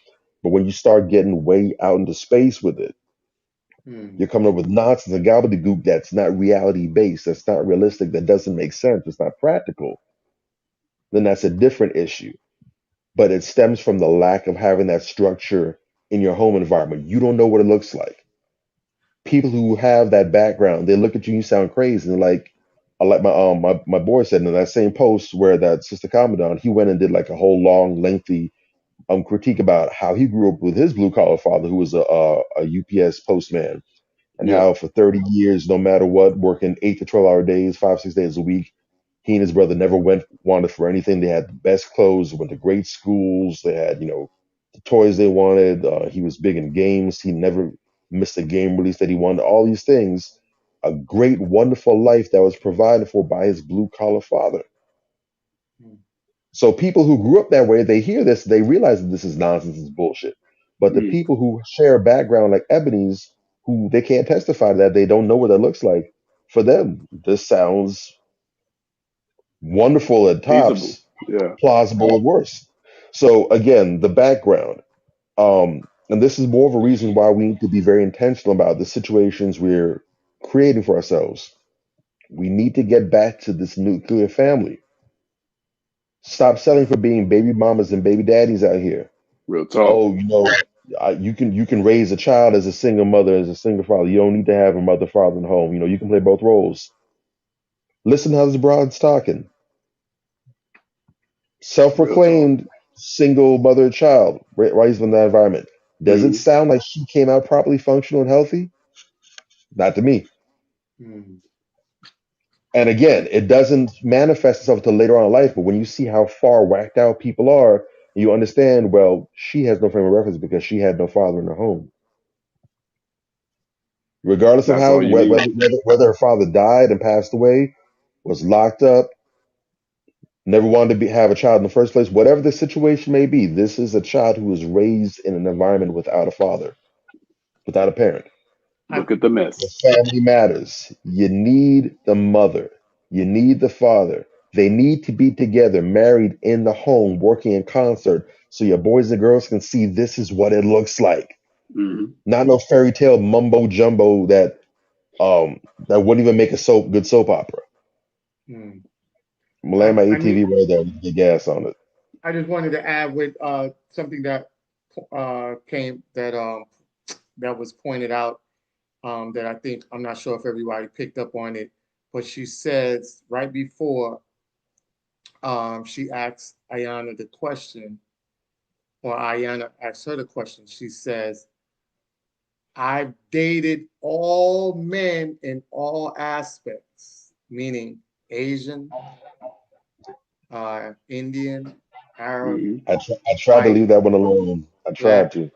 But when you start getting way out into space with it, Hmm. you're coming up with nonsense and gobbledygook that's not reality based, that's not realistic, that doesn't make sense, it's not practical, then that's a different issue. But it stems from the lack of having that structure in your home environment. You don't know what it looks like. People who have that background, they look at you, you sound crazy. And like my boy said in that same post where that Sister commented on, he went and did like a whole long, lengthy critique about how he grew up with his blue collar father, who was a UPS postman, and Yeah. how for 30 years, no matter what, working 8 to 12 hour days, 5, 6 days a week, he and his brother never wanted for anything. They had the best clothes, went to great schools. They had, the toys they wanted. He was big in games. He never missed a game release that he wanted. All these things, a great, wonderful life that was provided for by his blue collar father. Hmm. So people who grew up that way, they hear this, they realize that this is nonsense, it's bullshit. But the Mm. people who share a background like Ebony's, who they can't testify to that, they don't know what that looks like. For them, this sounds wonderful at Feasible. tops, Yeah. plausible at worst. So again, the background. And this is more of a reason why we need to be very intentional about the situations we're creating for ourselves. We need to get back to this nuclear family. Stop selling for being baby mamas and baby daddies out here. Real talk. Oh, you can raise a child as a single mother, as a single father. You don't need to have a mother, father in the home. You can play both roles. Listen how this broad's talking. Real talk. Self-proclaimed single mother child, raised in that environment. Does it Hmm. sound like she came out properly functional and healthy? Not to me. Hmm. And again, it doesn't manifest itself until later on in life. But when you see how far whacked out people are, you understand, well, she has no frame of reference because she had no father in her home. Regardless of That's how all you need. whether her father died and passed away, was locked up, never wanted to have a child in the first place, whatever the situation may be, this is a child who was raised in an environment without a father, without a parent. I, Look at the The mess. family matters. You need the mother. You need the father. They need to be together, married in the home, working in concert, so your boys and girls can see this is what it looks like. Hmm. Not no fairy tale mumbo jumbo that wouldn't even make a good soap opera. hmm. I'm gonna land my I ATV need. right there and get gas on it. I just wanted to add with something that came that was pointed out that I think I'm not sure if everybody picked up on it, but she says right before she asks Ayana the question, or Ayana asks her the question. She says, "I've dated all men in all aspects, meaning Asian, Indian, Arab, Hmm. I tried to white, leave that one alone. I tried black." to.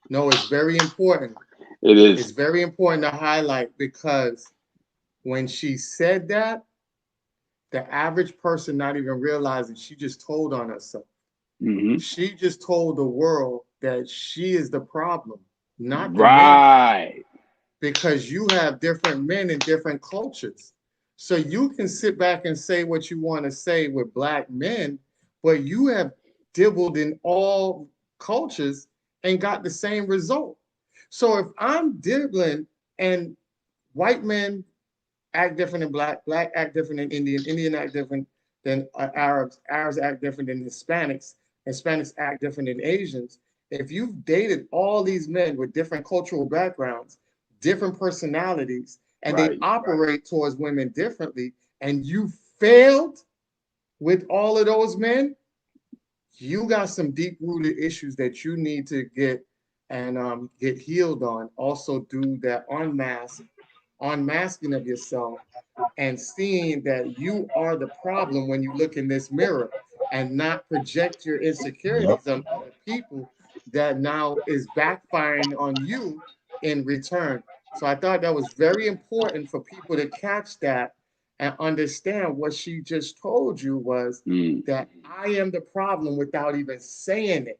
No, it's very important. It It's is. very important to highlight because when she said that, the average person not even realizing she just told on herself. Hmm. She just told the world that she is the problem, not the men, Right. because you have different men in different cultures. So you can sit back and say what you want to say with black men, but you have dibbled in all cultures and got the same result. So if I'm dibbling and white men act different than black, black act different than Indian, Indian act different than Arabs, Arabs act different than Hispanics, Hispanics act different than Asians. If you've dated all these men with different cultural backgrounds, different personalities, and they Right. operate towards women differently, and you failed with all of those men, you got some deep rooted issues that you need to get healed on. Also, do that unmasking of yourself and seeing that you are the problem when you look in this mirror and not project your Yep. insecurities on other people that now is backfiring on you in return. So I thought that was very important for people to catch that and understand what she just told you was Mm. that I am the problem without even saying it.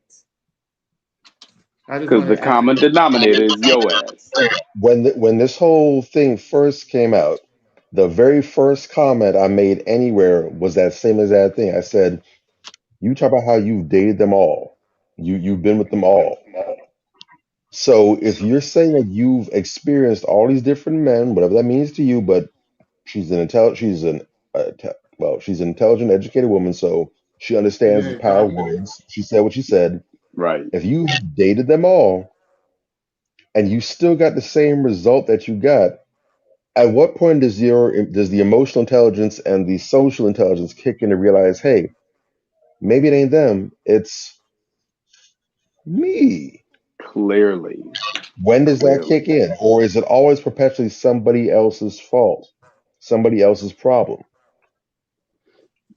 I just Because wanted the to add common that. denominator is your ass. When this whole thing first came out, The very first comment I made anywhere was that same exact thing. I said, "You talk about how you've dated them all. You've been with them all. So if you're saying that you've experienced all these different men, whatever that means to you, but she's an intelligent, educated woman, so she understands the Yeah, power of doctor. words. She said what she said. Right. If you dated them all and you still got the same result that you got, at what point does the emotional intelligence and the social intelligence kick in to realize, hey, maybe it ain't them, it's me? Clearly. When does that kick Clearly. in? Or is it always perpetually somebody else's fault, somebody else's problem?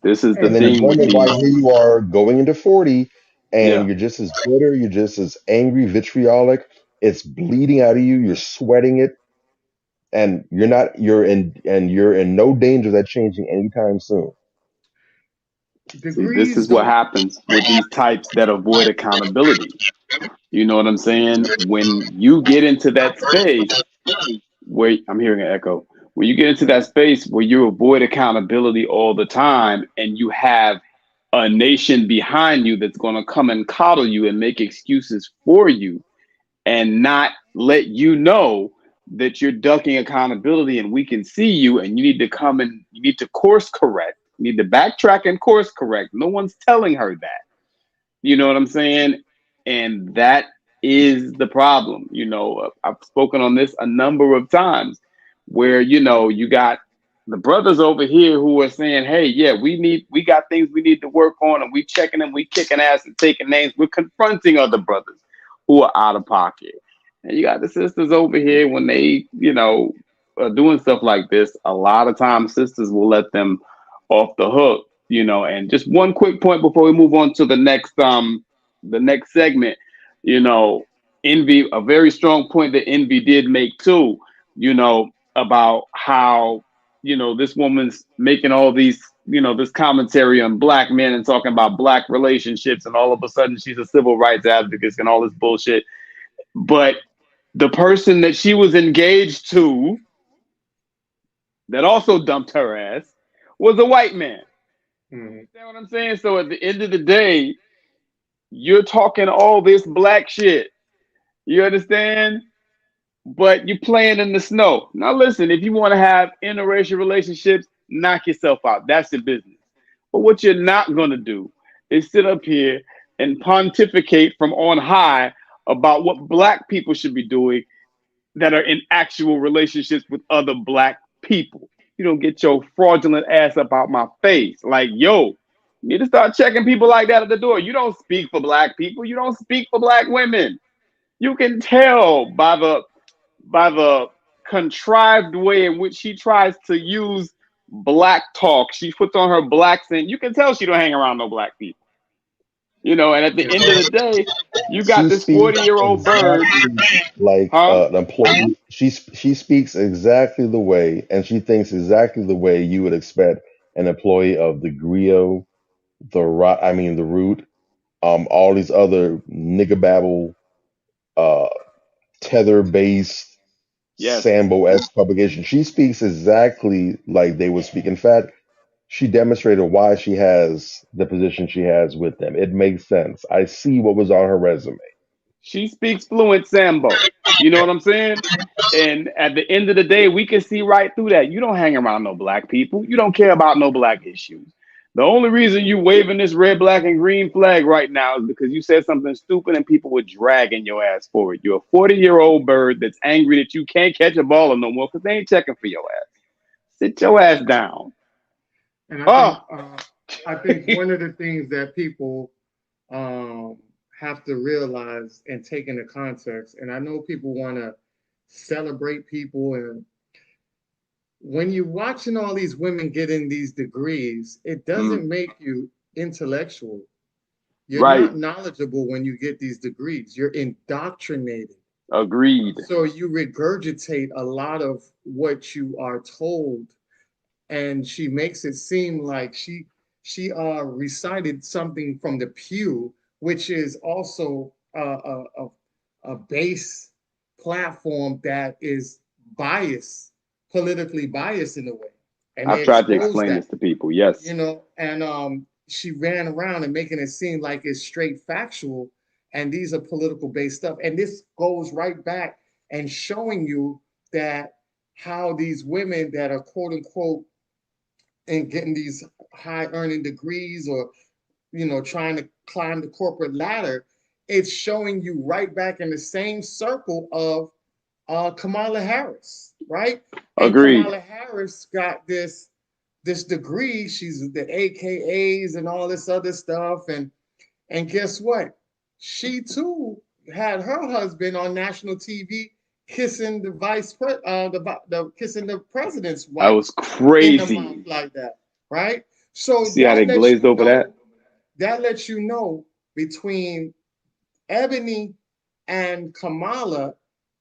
This is the And And then you thing with wonder why these. here you are going into 40 and Yeah. you're just as bitter, you're just as angry, vitriolic. It's bleeding out of you, you're sweating it, and you're in no danger of that changing anytime soon. See, this degrees is what don't. happens with these types that avoid accountability. You know what I'm saying? When you get into that space where I'm hearing an echo, when you get into that space where you avoid accountability all the time and you have a nation behind you that's going to come and coddle you and make excuses for you and not let you know that you're ducking accountability and we can see you and you need to come and you need to course correct. You need to backtrack and course correct. No one's telling her that. You know what I'm saying? And that is the problem. I've spoken on this a number of times where, you got the brothers over here who are saying, hey, yeah, we got things we need to work on and we checking them, we kicking ass and taking names. We're confronting other brothers who are out of pocket. And you got the sisters over here when they, are doing stuff like this, a lot of times sisters will let them off the hook. And just one quick point before we move on to the next segment. you know Envy, a very strong point that Envy did make too, about how this woman's making all these, this commentary on black men and talking about black relationships, and all of a sudden she's a civil rights advocate and all this bullshit. But the person that she was engaged to that also dumped her ass was a white man. Mhm. Understand what I'm saying? So at the end of the day, you're talking all this black shit. You understand? But you're playing in the snow. Now listen, if you want to have interracial relationships, knock yourself out. That's your business. But what you're not going to do is sit up here and pontificate from on high about what black people should be doing that are in actual relationships with other black people. You don't get your fraudulent ass up out my face. Like, yo, you need to start checking people like that at the door. You don't speak for black people. You don't speak for black women. You can tell by the contrived way in which she tries to use black talk. She puts on her black scent. You can tell she don't hang around no black people. And at the Yeah. end of the day, you got She this speaks 40-year-old bird, exactly like huh? an employee. She speaks exactly the way, and she thinks exactly the way you would expect an employee of the Grio, the Root, all these other nigga babble, uh, tether based Yes. Sambo esque publication. She speaks exactly like they would speak. In fact, she demonstrated why she has the position she has with them. It makes sense. I see what was on her resume. She speaks fluent Sambo. You know what I'm saying? And at the end of the day, we can see right through that. You don't hang around no black people. You don't care about no black issues. The only reason you waving this red, black, and green flag right now is because you said something stupid and people were dragging your ass for it. You're a 40-year-old bird that's angry that you can't catch a baller no more because they ain't checking for your ass. Sit your ass down. And Oh, I think one of the things that people um, have to realize and take into context, and I know people want to celebrate people, and when you're watching all these women getting these degrees, it mm, doesn't make you intellectual. You're right. not knowledgeable when you get these degrees. You're indoctrinated. Agreed. So you regurgitate a lot of what you are told, and she makes it seem like she recited something from the pew, which is also a base platform that is biased politically biased in a way, and I've they tried to exposed explain this that, to people. Yes. and she ran around and making it seem like it's straight factual, and these are political based stuff, and this goes right back and showing you that how these women that are quote unquote and getting these high earning degrees or trying to climb the corporate ladder, it's showing you right back in the same circle of Kamala Harris, right? And Agreed. Kamala Harris got this degree. She's the AKAs and all this other stuff, and guess what? She too had her husband on national TV kissing the kissing the president's That wife was in the mouth crazy. like that, right? So See how they glazed over that? that lets you know between Ebony and Kamala,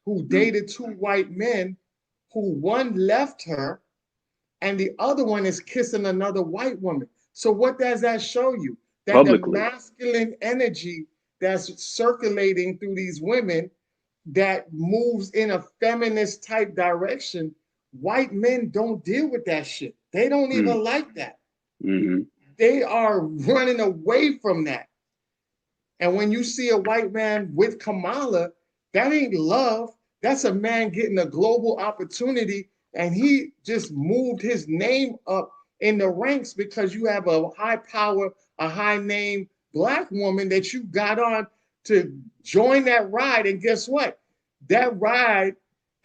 who dated two white men, who one left her and the other one is kissing another white woman. So what does that show you? That the Publicly. masculine energy that's circulating through these women that moves in a feminist type direction, white men don't deal with that shit. They don't even like that. Mm-hmm. They are running away from that. And when you see a white man with Kamala, that ain't love. That's a man getting a global opportunity, and he just moved his name up in the ranks because you have a high power, a high name Black woman that you got on to join that ride. And guess what? That ride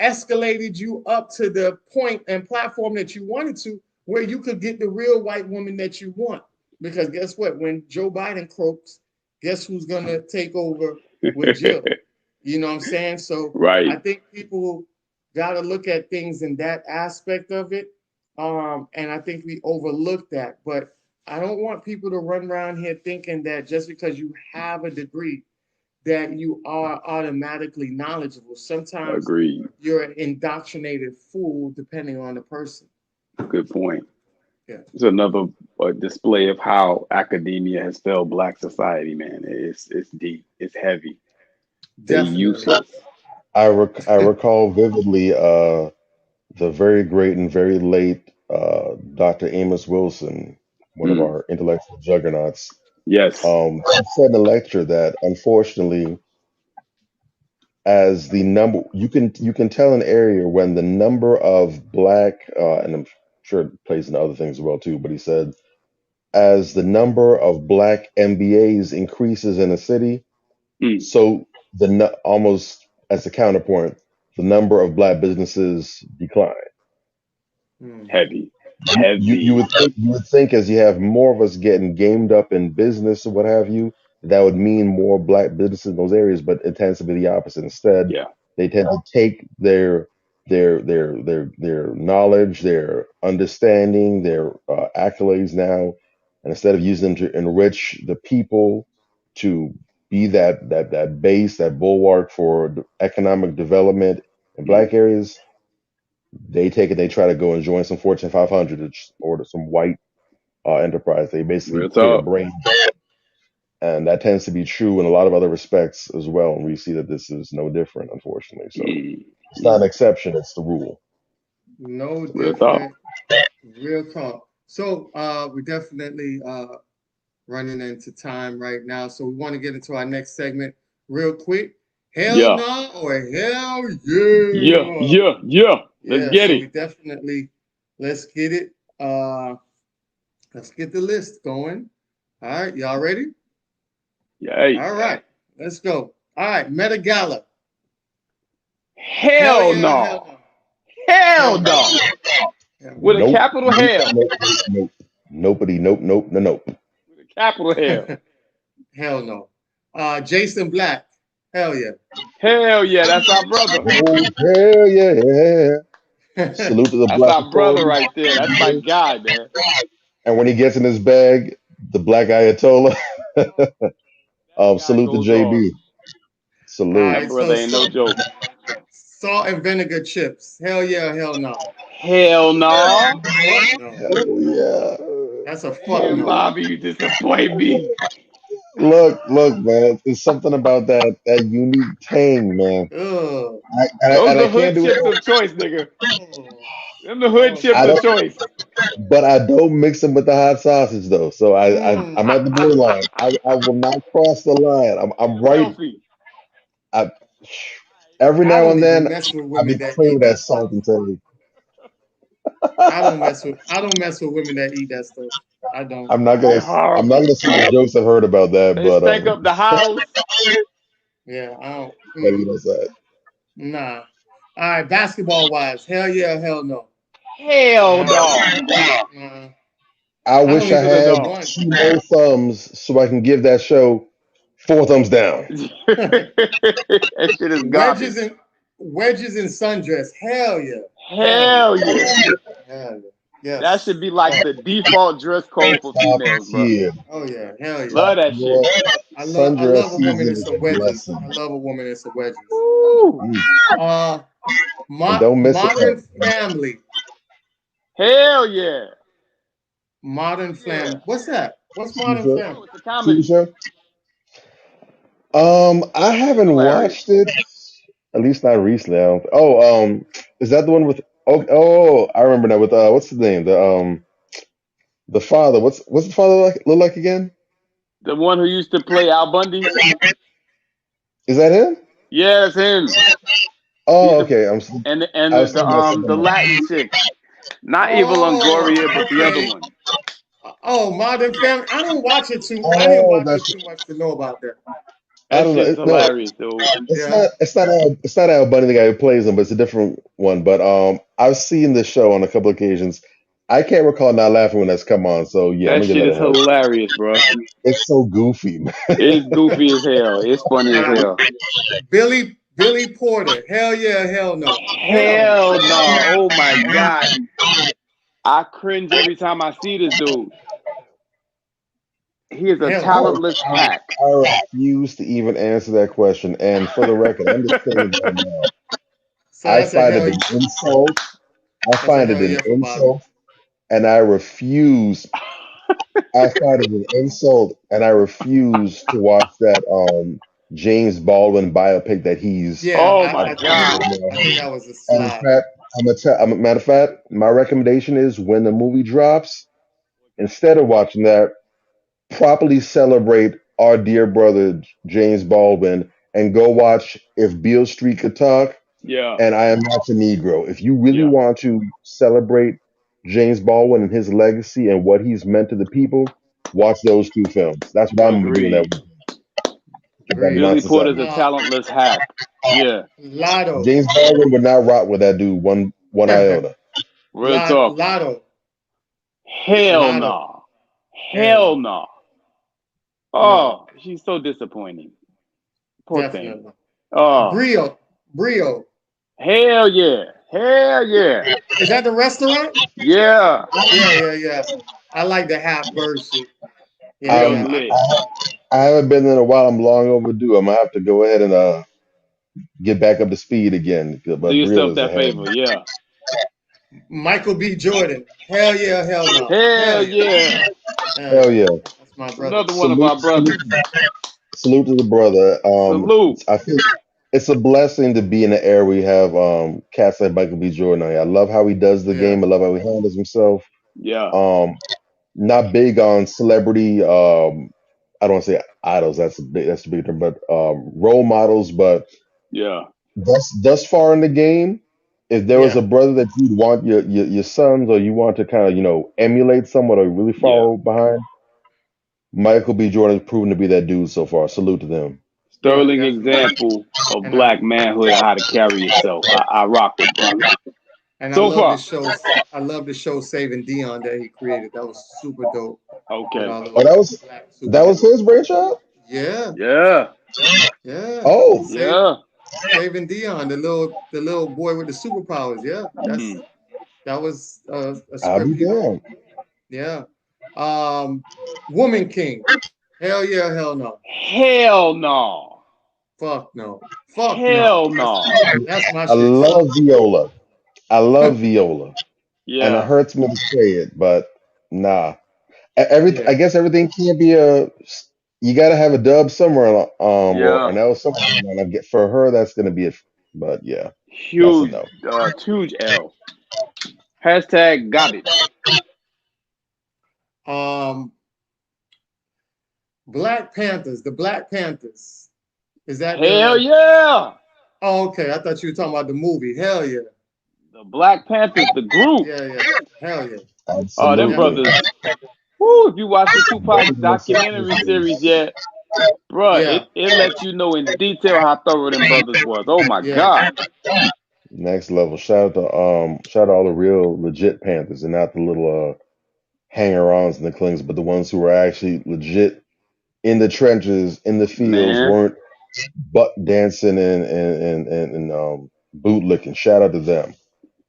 escalated you up to the point and platform that you wanted to, where you could get the real white woman that you want. Because guess what? When Joe Biden croaks, guess who's going to take over with Jill? You know what I'm saying? So right. I think people got to look at things in that aspect of it. And I think we overlook that. But I don't want people to run around here thinking that just because you have a degree, that you are automatically knowledgeable. Sometimes Agreed. you're an indoctrinated fool, depending on the person. Good point. Yeah. It's another display of how academia has failed Black society, man. It's deep. It's heavy. They're useless. I recall vividly the very great and very late Dr. Amos Wilson, one of our intellectual juggernauts. Yes. He said in a lecture that unfortunately, as the number you can tell an area when the number of Black and I'm sure it plays into other things as well too, but he said as the number of Black MBAs increases in a city, so almost as a counterpoint, the number of Black businesses decline. Heavy. You would think as you have more of us getting gamed up in business or what have you, that would mean more Black businesses in those areas, but it tends to be the opposite. Instead, they tend to take their knowledge, their understanding, their accolades now, and instead of using them to enrich the people, to be that base, that bulwark for economic development in Black areas, they take it, they try to go and join some Fortune 500 or some white enterprise. They basically create a brain. And that tends to be true in a lot of other respects as well. And we see that this is no different, unfortunately. So it's not an exception, it's the rule. No different. Real talk. So we're definitely running into time right now. So we want to get into our next segment real quick. Hell no or hell yeah. Yeah. Let's get it. We definitely, let's get it. Let's get the list going. All right, y'all ready? Yeah. All right, let's go. All right, Met Gala. Hell no. Hell no. With a capital hell. Nope. Nope. With a capital hell. Hell no. Jason Black. Hell yeah. Hell yeah, that's our brother. Oh, hell yeah. Salute to the That's Black our brother right there. That's my guy, man. And when he gets in his bag, the Black Ayatollah. Salute to JB. Salute. That brother ain't no joke. Salt and vinegar chips. Hell yeah, hell no. Hell no. Hell yeah. That's a fuck no. Bobby, you disappoint me. Look, man. There's something about that unique tang, man. Those are hood chips of choice, nigga. Them the hood Oh chips I of God. don't, choice. but I don't mix them with the hot sausage though. So Mm. I'm at the borderline. I will not cross the line. I'm Too right. healthy. I, every I now don't and even then mess with I women be that craving eat that that salt stuff. and tell I don't mess with women that eat that stuff. I don't. They're I'm not horrible. gonna say the jokes I've heard about that, They stank up the house. Yeah, I don't. but you know that. Nah. All right, basketball wise, hell yeah, hell no. Hell Nah, no. nah. I I don't wish I To even the know had no. one. two more thumbs so I can give that show 4 thumbs down. That shit is wedges garbage. and wedges and sundress, hell yeah, hell yeah, Hell yeah. hell yeah. That Yes. should be like Oh, the default dress code for Top females, bro. tier. oh yeah, hell yeah. Love Top that shit. tier. I Sundress love a woman season in is some a wedges. I blessing. love a woman in some wedges. Woo. Mm. Uh, And don't miss it Modern though. Family. Hell yeah. Modern Yeah. Family. What's that? What's TV Modern show? Oh, Family? it's a TV comedy. show? I It's haven't hilarious. watched it, at least not recently. I don't, oh, is that the one with? Oh, I remember now. With what's the name? The father. What's the father look like again? The one who used to play Al Bundy. Is that him? Yeah, it's him. He's Oh, the okay. and I was thinking about the something else. Latin chick. Not Eva Oh, Longoria, but the other okay. one. Oh, Modern Family. I don't watch it too. I didn't Oh, watch it that's too much to know about that. I That don't know. shit's No, hilarious, dude. Yeah. it's not Al Bundy, the guy who plays him, but it's a different one. But I've seen the show on a couple occasions. I can't recall not laughing when that's come on. So yeah, I'm That gonna give shit that is a hell. hilarious, bro. It's so goofy, man. It's goofy as hell. It's funny as Uh, hell. Billy Porter. Hell yeah, hell no. Hell no. Hell no. Oh my god. I cringe every time I see this dude. He is a Hell no. I, talentless hack. I refuse to even answer that question. And for the record, I'm just saying that now. So I that's a find it hell. an insult. I That's a find it hell an yeah for Bobby. insult, and I refuse. I find it an insult, and I refuse to watch that James Baldwin biopic that he's Yeah, Oh my I think god. I think that was a And in slide. fact, I'm a matter of fact, my recommendation is when the movie drops, instead of watching that, properly celebrate our dear brother James Baldwin and go watch If Beale Street Could Talk Yeah. and I Am Not a Negro. If you really Yeah. want to celebrate James Baldwin and his legacy and what he's meant to the people, watch those two films. That's what I'm gonna be doing that Agreed. week. Keep that Agreed. Billy nonsense out of Porter's a here. talentless hack. Yeah. Lotto. James Baldwin would not rock with that dude one iota. Real talk. Lotto. Hell Lotto. no. Hell Hell no. no. No. Oh, she's so disappointing. Poor thing. Definitely. Oh, Brio. Brio. hell yeah. Hell yeah. Is that the restaurant? Yeah. Yeah. I like the half version. Yeah, Real yeah. lit. I haven't been there in a while. I'm long overdue. I'm gonna have to go ahead and get back up to speed again. Do But Brio yourself is a that hell. favor. Yeah. Michael B. Jordan. Hell yeah, hell no. Hell Hell yeah. yeah. Hell Hell yeah. yeah. That's my brother. Another one of our Salute, brothers. salute to the brother. Salute. I feel it's a blessing to be in an era where we have cats like Michael B. Jordan on here. I love how he does the Yeah. game. I love how he handles himself. Yeah. Um, not big on celebrity. I don't want to say idols. That's a big term, but role models. But Yeah. thus far in the game, if there was Yeah. a brother that you'd want your sons or you want to kind of emulate someone or really Yeah. follow behind, Michael B. Jordan has proven to be that dude so far. Salute to them. Yeah, Sterling definitely. example of And I black manhood, how to carry yourself. I rock with bro. and I So love the far. show. I love the show Saving Dion that he created. That was super dope with Okay. all Oh, those black that was superheroes. his brainchild. Yeah, Yeah. yeah. Oh, Yeah. Saving Dion, the little boy with the superpowers. Yeah, Mm. that was a I'll be script he wrote. damned. Yeah. Um, Woman King. Hell yeah, hell no. Hell no. Fuck no. Fuck no. Hell no. That's my I shit. love Viola. I love Viola, and it Yeah. hurts me to say it, but nah. I Yeah. guess everything can't be a. You got to have a dub somewhere, or Yeah. an L somewhere. And I get for her, that's gonna be it. But yeah, that's a Huge, no. huge L. Hashtag got it. Black Panthers, the Black Panthers. Is that Hell the? yeah. Oh, okay. I thought you were talking about the movie. Hell yeah. The Black Panthers, the group. Yeah. Hell yeah. Oh, them Absolutely. brothers. Woo, if you watch the Tupac Definitely documentary series yet, bruh, Yeah. it lets you know in detail how thorough them brothers was. Oh my Yeah. God. next level. Shout out to all the real legit Panthers and not the little hanger-ons and the clings, but the ones who were actually legit in the trenches, in the fields, Man. weren't butt dancing and bootlicking. Shout out to them.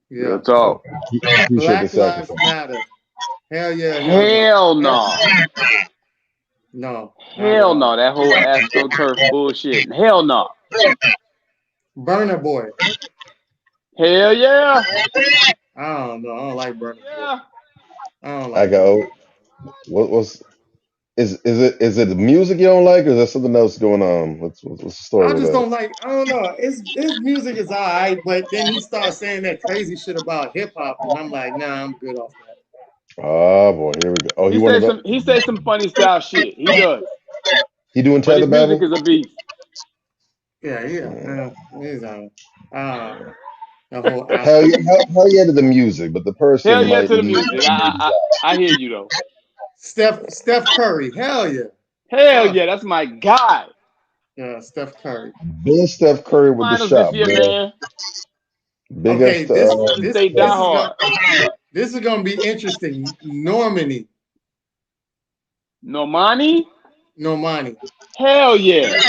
Real Yeah. talk. Appreciate the Black Lives sacrifice. Matter. Hell yeah. Hell no. Hell no. No. Not at Hell all. no. That whole AstroTurf bullshit. Hell no. Burner Boy. Hell yeah. I don't know. I don't like Burner Boy. Yeah. I don't I like. go. What's is it the music you don't like, or is there something else going on? What's the story I with just that? don't like. I don't know. His music is alright, but then he starts saying that crazy shit about hip hop, and I'm like, nah, I'm good off that. Oh boy, here we go. Oh, He one of says the some funny style shit. He does. he doing But tether his music battle? is a beast. Yeah. He's the whole Hell Astro. yeah, hell yeah to the music, but the Hell person yeah might to the need music. I hear you though. Steph Curry. Hell yeah. Hell Oh, yeah, that's my guy. yeah. Steph Curry. Big Steph Curry with the Finals this shot, year, boy. man. Big Okay. ups to Golden State die hard. This is gonna be interesting. Normani. Normani? Normani. Hell yeah.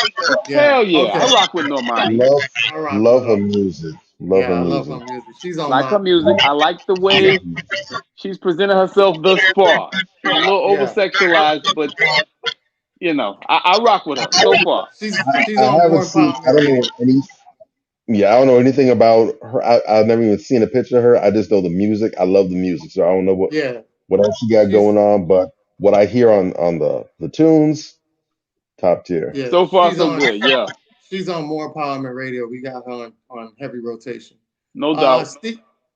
Yeah. Hell yeah. Okay. I rock with Normani. love I rock with love her her. music. Love Yeah, her I love her music. music. She's on Like my. her music. I like the way she's presented herself thus far. She's a little over Yeah. sexualized, but you know, I rock with her so far. She's I on haven't More seen. I Empowerment don't know Radio. any. Yeah, I don't know anything about her. I've never even seen a picture of her. I just know the music. I love the music, so I don't know Yeah. what else she got She's going on. But what I hear on the tunes, top tier. yeah. So far, so good. Yeah. She's on More Empowerment Radio. We got her on heavy rotation. No doubt.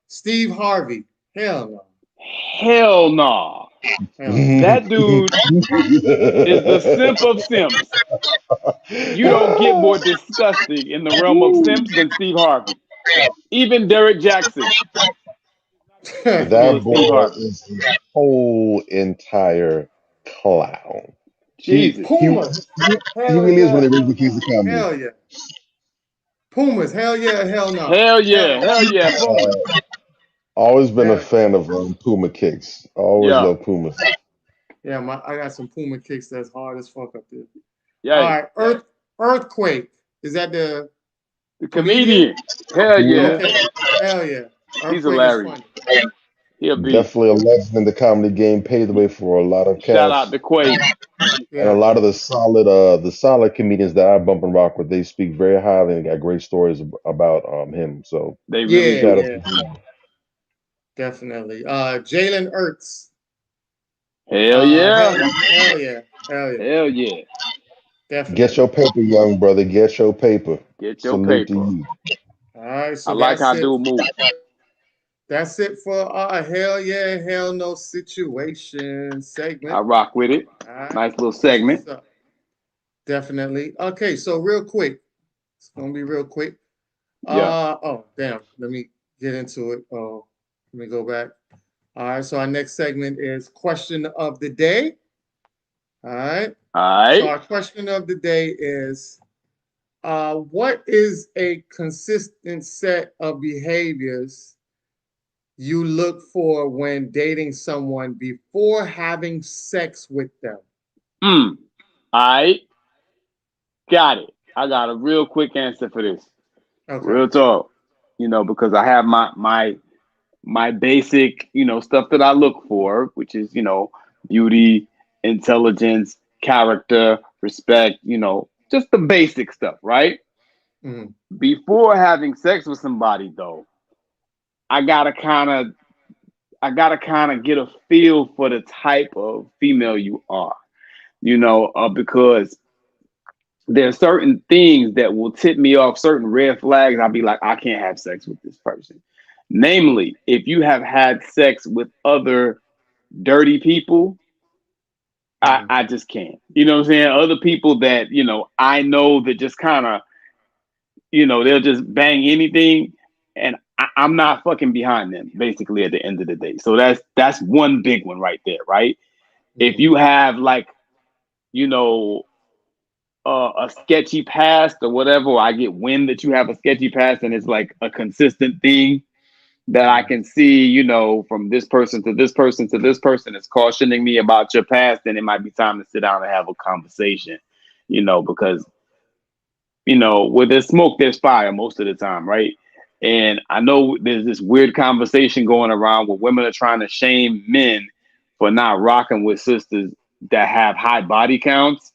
Steve Harvey. Hell no. Hell no. Hell no. That dude is the simp of simps. You don't get more disgusting in the realm of simps than Steve Harvey. Even Derek Jackson as good That as Steve boy Harvey. is a whole entire clown. He Jesus. he Pumas. he Hell really is one yeah. of the Rizzo Keys of comedy. Hell yeah. Pumas. Hell yeah. Hell no. Hell yeah. Hell yeah. Pumas. Always been a Hell fan of Puma kicks. Always Yeah. love Pumas. yeah. I got some Puma kicks that's hard as fuck up there. Yeah. All right. Earthquake. Is that the The comedian. Hell yeah. Okay. Hell yeah. He's Earthquake is hilarious. funny. He'll be. Definitely a legend in the comedy game. Paved the way for a lot of Shout out cats to Quake. and a Yeah. lot of the solid comedians that I bump and rock with. They speak very highly and got great stories about him. So They really Yeah. shout out do. to him. Definitely. Jalen Ertz. Hell yeah. Hell yeah. Hell yeah. Hell yeah. Definitely. Get your paper, young brother. Get your paper. Get your Salute paper. to you. All right. So I like how that's it. dude move. That's it for our hell yeah, hell no situation segment. I rock with it. All right. Nice little segment. So, definitely. Okay, so real quick. It's gonna be real quick. Yeah. Oh damn. Let me get into it. Oh, let me go back. All right, so our next segment is question of the day. All right. All So right. our question of the day is what is a consistent set of behaviors you look for when dating someone before having sex with them? All right. Got it. I got a real quick answer for this. Okay. Real talk. You know, because I have my basic, stuff that I look for, which is, beauty, intelligence, character, respect, just the basic stuff, right? Mhm. Before having sex with somebody though, I gotta kind of get a feel for the type of female you are, because there's certain things that will tip me off, certain red flags. I'll be like, I can't have sex with this person. Namely, if you have had sex with other dirty people, I just can't. You know what I'm saying? Other people that, I know that just kind of, they'll just bang anything. And I'm not fucking behind them, basically, at the end of the day. So that's one big one right there, right? If you have like, you know, a sketchy past or whatever, or I get wind that you have a sketchy past and it's like a consistent thing that I can see, from this person to this person to this person is cautioning me about your past, then it might be time to sit down and have a conversation, because, where there's smoke, there's fire most of the time, right? And I know there's this weird conversation going around where women are trying to shame men for not rocking with sisters that have high body counts.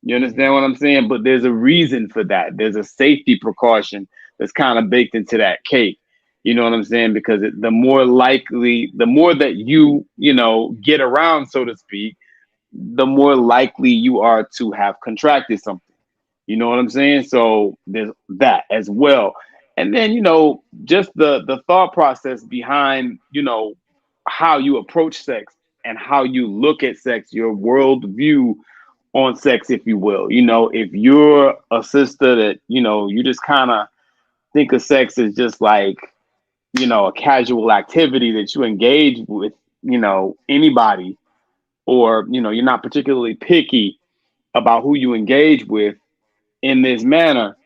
You understand what I'm saying? But there's a reason for that. There's a safety precaution that's kind of baked into that cake. You know what I'm saying? Because the more that you get around, so to speak, the more likely you are to have contracted something. You know what I'm saying? So there's that as well. And then, just the thought process behind, how you approach sex and how you look at sex, your worldview on sex, if you will. If you're a sister that, you just kind of think of sex as just like, a casual activity that you engage with, anybody, or, you're not particularly picky about who you engage with in this manner,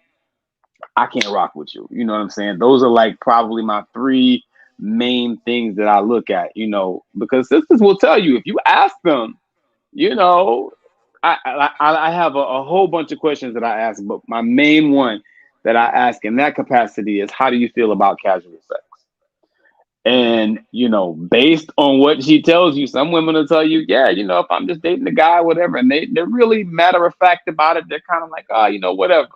I can't rock with you. You know what I'm saying? Those are like probably my three main things that I look at, because sisters will tell you if you ask them, you know, I have a whole bunch of questions that I ask, but my main one that I ask in that capacity is, how do you feel about casual sex? And, based on what she tells you, some women will tell you, yeah, if I'm just dating a guy, whatever, and they're really matter of fact about it. They're kind of like, oh, whatever.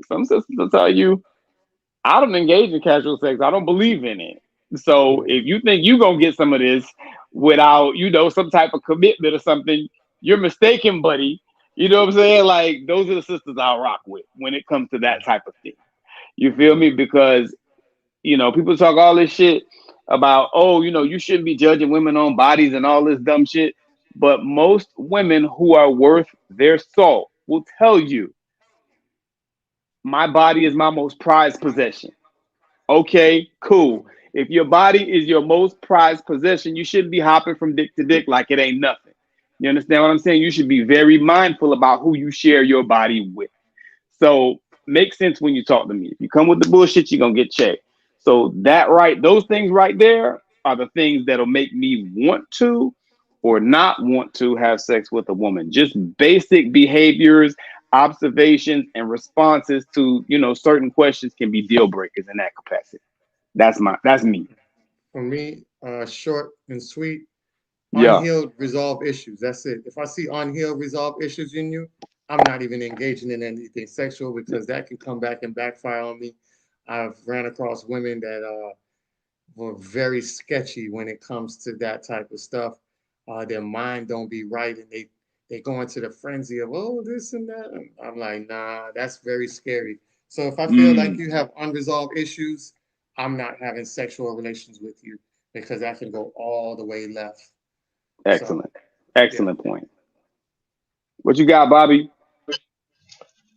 Some sisters will tell you, I don't engage in casual sex. I don't believe in it. So if you think you're going to get some of this without, some type of commitment or something, you're mistaken, buddy. You know what I'm saying? Like, those are the sisters I'll rock with when it comes to that type of thing. You feel me? Because, people talk all this shit about, oh, you shouldn't be judging women on bodies and all this dumb shit. But most women who are worth their salt will tell you, my body is my most prized possession. Okay, cool. If your body is your most prized possession, you shouldn't be hopping from dick to dick like it ain't nothing. You understand what I'm saying? You should be very mindful about who you share your body with. So makes sense when you talk to me. If you come with the bullshit, you're gonna get checked. So those things right there are the things that'll make me want to or not want to have sex with a woman. Just basic behaviors, observations, and responses to, certain questions can be deal breakers in that capacity. That's me. For me, short and sweet, Yeah. unhealed resolve issues. That's it. If I see unhealed resolve issues in you, I'm not even engaging in anything sexual, because that can come back and backfire on me. I've ran across women that were very sketchy when it comes to that type of stuff. Their mind don't be right, and they go into the frenzy of, oh, this and that. And I'm like, nah, that's very scary. So if I feel like Mm, you have unresolved issues, I'm not having sexual relations with you, because that can go all the way left. So excellent. yeah. Excellent point. What you got, Bobby?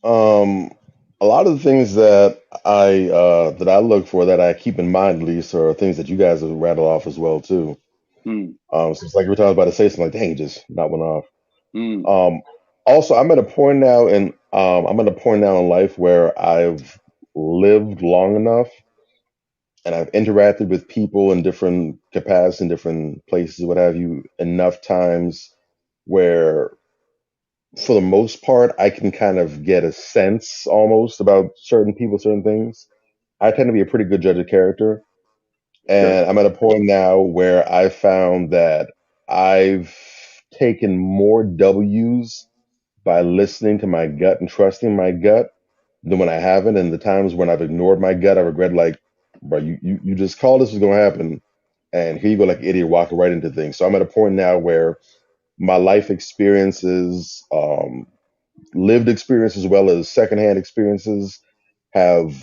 Um, a lot of the things that I look for, that I keep in mind at least, are things that you guys have rattled off as well too. Mm, So it's like every time I was about to say something, like, dang, just not went off. mm, Um, Also, I'm at a point now in life where I've lived long enough and I've interacted with people in different capacities, in different places, what have you, enough times where, for the most part, I can kind of get a sense almost about certain people, certain things. I tend to be a pretty good judge of character. okay. And I'm at a point now where I found that I've taken more W's by listening to my gut and trusting my gut than when I haven't. And the times when I've ignored my gut, I regret, like, bro, you just called this was gonna happen, and here you go like an idiot walking right into things. So I'm at a point now where my life experiences, lived experience as well as secondhand experiences, have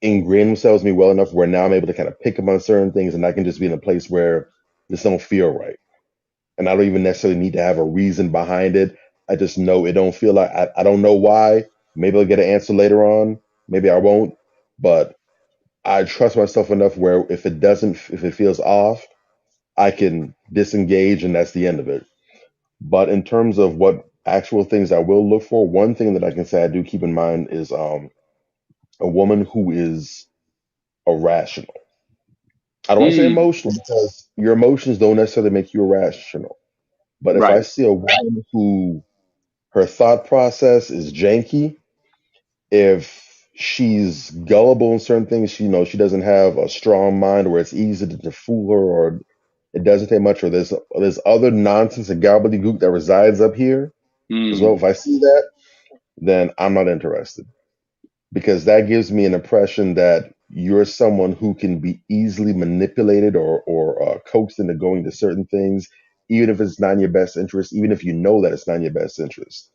ingrain themselves in me well enough where now I'm able to kind of pick up on certain things, and I can just be in a place where this don't feel right. And I don't even necessarily need to have a reason behind it. I just know it don't feel like I don't know why. Maybe I'll get an answer later on. Maybe I won't. But I trust myself enough where if it feels off, I can disengage and that's the end of it. But in terms of what actual things I will look for, one thing that I can say I do keep in mind is a woman who is irrational. I don't want to say Mm, emotional because your emotions don't necessarily make you irrational. But if I right. see a woman who her thought process is janky, if she's gullible in certain things, she doesn't have a strong mind where it's easy to fool her or it doesn't take much, or there's other nonsense and gobbledygook that resides up here as well. Mm, If I see that, then I'm not interested because that gives me an impression that you're someone who can be easily manipulated or coaxed into going to certain things, even if it's not in your best interest, even if you know that it's not in your best interest.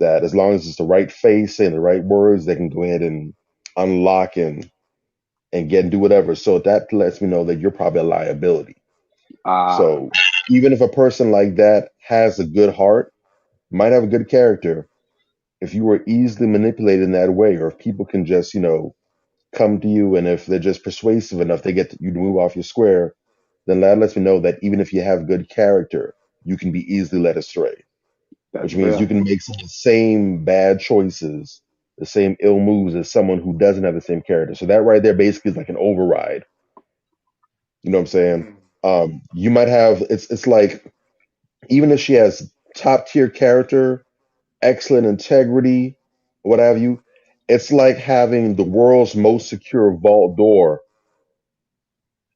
That as long as it's the right face and the right words, they can go ahead and unlock and get and do whatever. So that lets me know that you're probably a liability. ah, So even if a person like that has a good heart, might have a good character, if you were easily manipulated in that way, or if people can just, come to you and if they're just persuasive enough, they get you to move off your square, then that lets me know that even if you have good character, you can be easily led astray, that's which means you fair. can make some of the same bad choices, the same ill moves as someone who doesn't have the same character. So that right there basically is like an override. You know what I'm saying? You might have it's like even if she has top tier character, excellent integrity, what have you, it's like having the world's most secure vault door,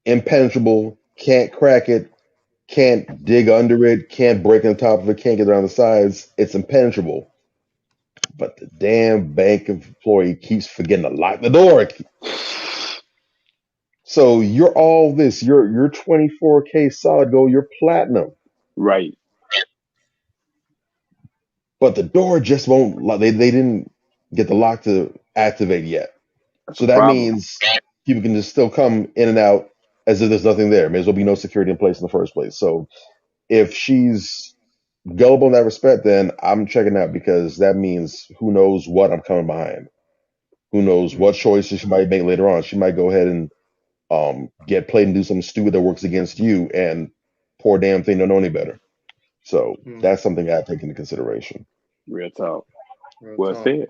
impenetrable, can't crack it, can't dig under it, can't break on top of it, can't get around the sides. It's impenetrable. But the damn bank employee keeps forgetting to lock the door. So you're all this. You're 24K solid gold. You're platinum, Right. but the door just won't. They didn't get the lock to activate yet. That's a So that problem. means people can just still come in and out as if there's nothing there. May as well be no security in place in the first place. So if she's gullible in that respect, then I'm checking out because that means who knows what I'm coming behind. Who knows what choices she might make later on. She might go ahead and get played and do something stupid that works against you, and poor damn thing don't know any better. So that's something I take into consideration. Real talk. Real Well talk. said.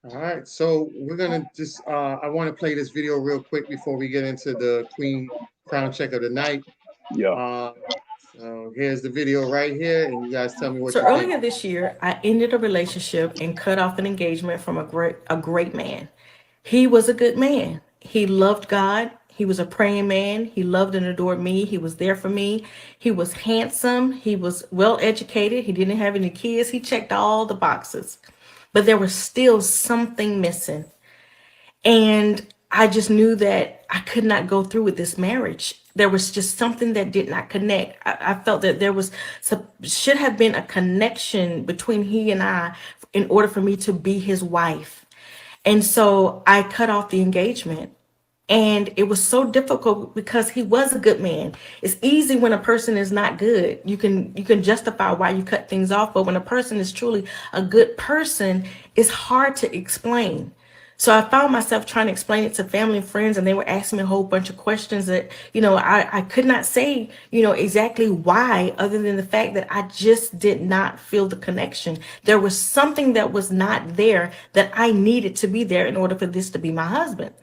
All right, so we're gonna just I want to play this video real quick before we get into the Queen Crown Check of the night. Yeah. Uh, so here's the video right here, and you guys tell me what So you think. earlier this year, I ended a relationship and cut off an engagement from a great man. He was a good man. He loved God. He was a praying man. He loved and adored me. He was there for me. He was handsome. He was well educated. He didn't have any kids. He checked all the boxes. But there was still something missing. And I just knew that I could not go through with this marriage. There was just something that did not connect. I felt that there was should have been a connection between he and I in order for me to be his wife. And so I cut off the engagement. And it was so difficult because he was a good man. It's easy when a person is not good. You can justify why you cut things off, but when a person is truly a good person, it's hard to explain. So I found myself trying to explain it to family and friends, and they were asking me a whole bunch of questions that, I could not say, exactly why, other than the fact that I just did not feel the connection. There was something that was not there that I needed to be there in order for this to be my husband.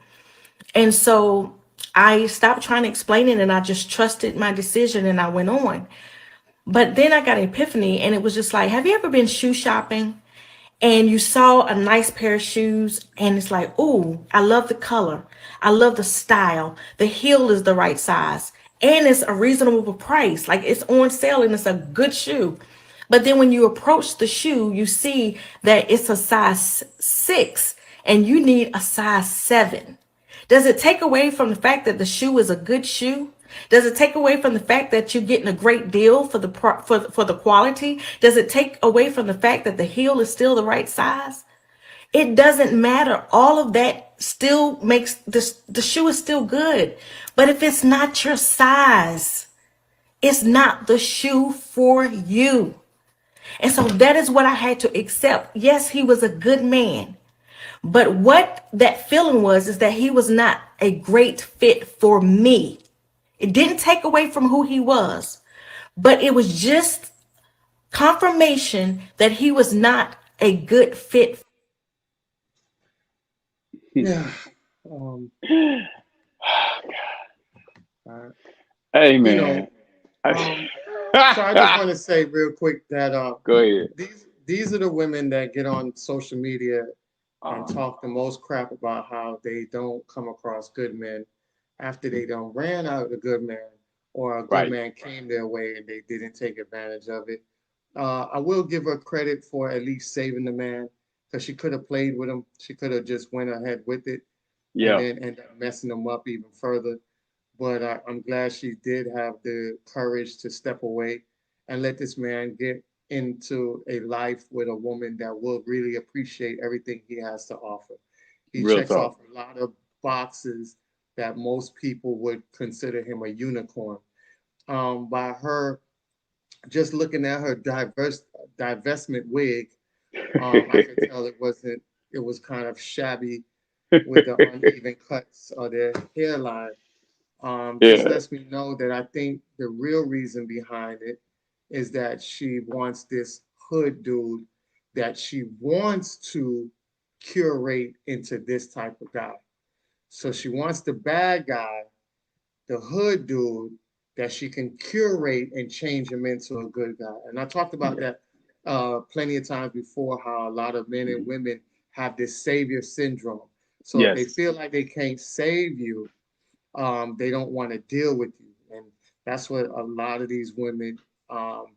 And so I stopped trying to explain it and I just trusted my decision and I went on. But then I got an epiphany and it was just like, have you ever been shoe shopping and you saw a nice pair of shoes and it's like, ooh, I love the color. I love the style. The heel is the right size and it's a reasonable price. Like it's on sale and it's a good shoe. But then when you approach the shoe, you see that it's a size 6 and you need a size 7. Does it take away from the fact that the shoe is a good shoe? Does it take away from the fact that you're getting a great deal for for the quality? Does it take away from the fact that the heel is still the right size? It doesn't matter. All of that still makes the shoe is still good. But if it's not your size, it's not the shoe for you. And so that is what I had to accept. Yes, he was a good man. But what that feeling was is that he was not a great fit for me. It didn't take away from who he was, but it was just confirmation that he was not a good fit. Yeah. Um, Hey you man. know, so I just want to say real quick that Go ahead. these are the women that get on social media and Uh, talk the most crap about how they don't come across good men after they done ran out a good man or a good right. man came their way and they didn't take advantage of it. I will give her credit for at least saving the man because she could have played with him. She could have just went ahead with it and Yeah. then end up messing him up even further. But I'm glad she did have the courage to step away and let this man get into a life with a woman that will really appreciate everything he has to offer. He Real checks talk. off a lot of boxes that most people would consider him a unicorn. By her just looking at her divestment wig, I could tell it was kind of shabby with the uneven cuts of their hairline. Just Yeah. lets me know that I think the real reason behind it is that she wants this hood dude that she wants to curate into this type of guy. So she wants the bad guy, the hood dude, that she can curate and change him into a good guy. And I talked about Yeah. that plenty of times before, how a lot of men and Mhm. women have this savior syndrome. So if they Yes. feel like they can't save you, they don't want to deal with you. And that's what a lot of these women, um,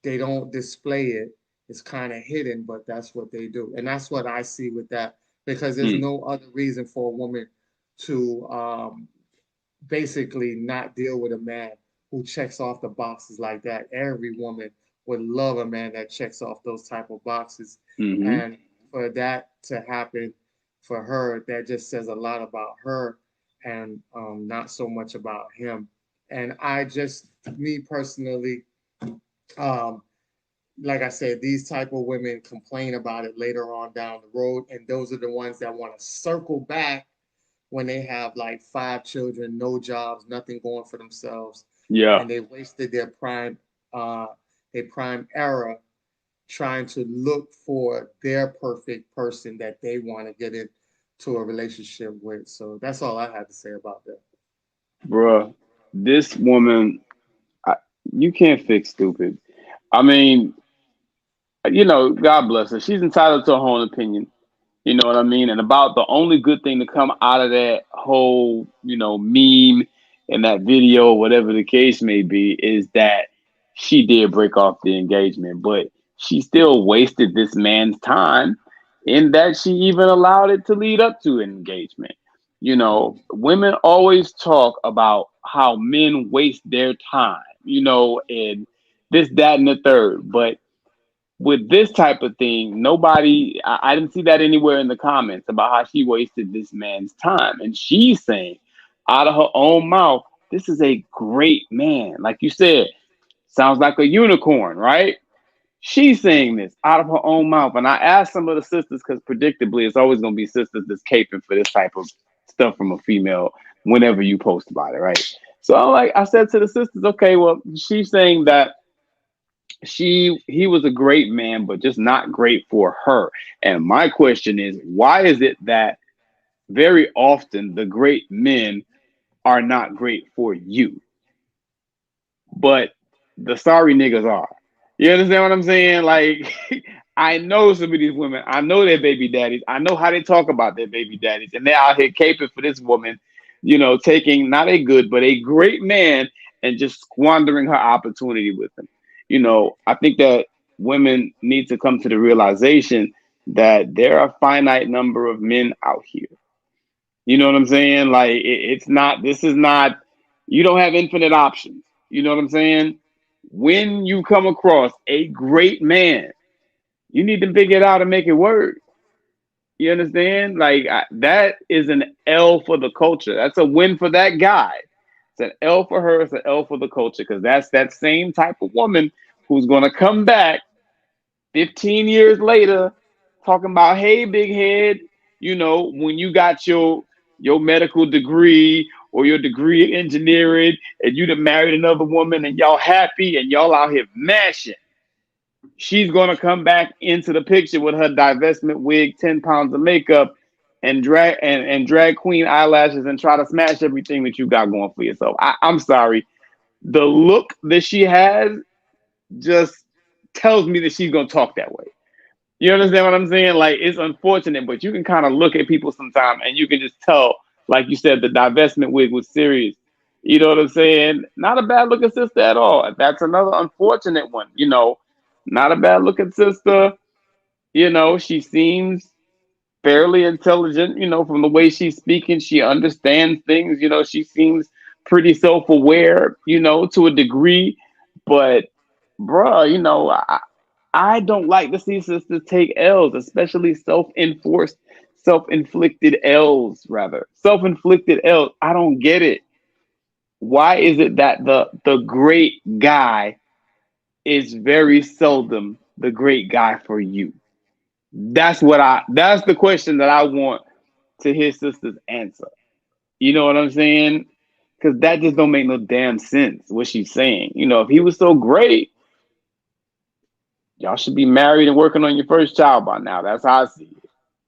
they don't display it. It's kind of hidden, but that's what they do. And that's what I see with that, because there's Mm. no other reason for a woman to basically not deal with a man who checks off the boxes like that. Every woman would love a man that checks off those type of boxes. Hmm. And for that to happen for her, that just says a lot about her and not so much about him. And I just, me personally, um, like I said, these type of women complain about it later on down the road, and those are the ones that want to circle back when they have like 5 children, no jobs, nothing going for themselves, Yeah. and they wasted uh, their prime era trying to look for their perfect person that they want to get into a relationship with. So that's all I had to say about that. Bruh. This woman, I, you can't fix stupid. I mean, God bless her. She's entitled to her own opinion. You know what I mean? And about the only good thing to come out of that whole, meme and that video, whatever the case may be, is that she did break off the engagement, but she still wasted this man's time in that she even allowed it to lead up to an engagement. Women always talk about how men waste their time, and this, that, and the third. But with this type of thing, I didn't see that anywhere in the comments about how she wasted this man's time. And she's saying out of her own mouth, this is a great man. Like you said, sounds like a unicorn, right? She's saying this out of her own mouth. And I asked some of the sisters, because predictably, it's always going to be sisters that's caping for this type of stuff from a female whenever you post about it, right? So I said to the sisters, okay, well, she's saying that he was a great man, but just not great for her. And my question is, why is it that very often the great men are not great for you, but the sorry niggas are? You understand what I'm saying? Like, I know some of these women, I know their baby daddies, I know how they talk about their baby daddies, and they're out here caping for this woman, taking not a good, but a great man and just squandering her opportunity with him. I think that women need to come to the realization that there are a finite number of men out here. You know what I'm saying? Like, this is not, you don't have infinite options. You know what I'm saying? When you come across a great man, you need to figure it out and make it work. You understand? Like that is an L for the culture. That's a win for that guy. It's an L for her. It's an L for the culture because that's that same type of woman who's going to come back 15 years later talking about, hey, big head, when you got your medical degree or your degree in engineering and you done married another woman and y'all happy and y'all out here mashing. She's gonna come back into the picture with her divestment wig, 10 pounds of makeup, and drag queen eyelashes and try to smash everything that you got going for yourself. I'm sorry. The look that she has just tells me that she's gonna talk that way. You understand what I'm saying? Like, it's unfortunate, but you can kind of look at people sometimes and you can just tell, like you said, the divestment wig was serious. You know what I'm saying? Not a bad looking sister at all. That's another unfortunate one. Not a bad looking sister. She seems fairly intelligent, from the way she's speaking. She understands things. She seems pretty self aware, to a degree. But, bruh, I don't like to see sisters take L's, especially self-inflicted L's, rather. Self-inflicted L's. I don't get it. Why is it that the great guy is very seldom the great guy for you? That's the question that I want to hear sisters answer. You know what I'm saying? Because that just don't make no damn sense, what she's saying. If he was so great, y'all should be married and working on your first child by now. That's how I see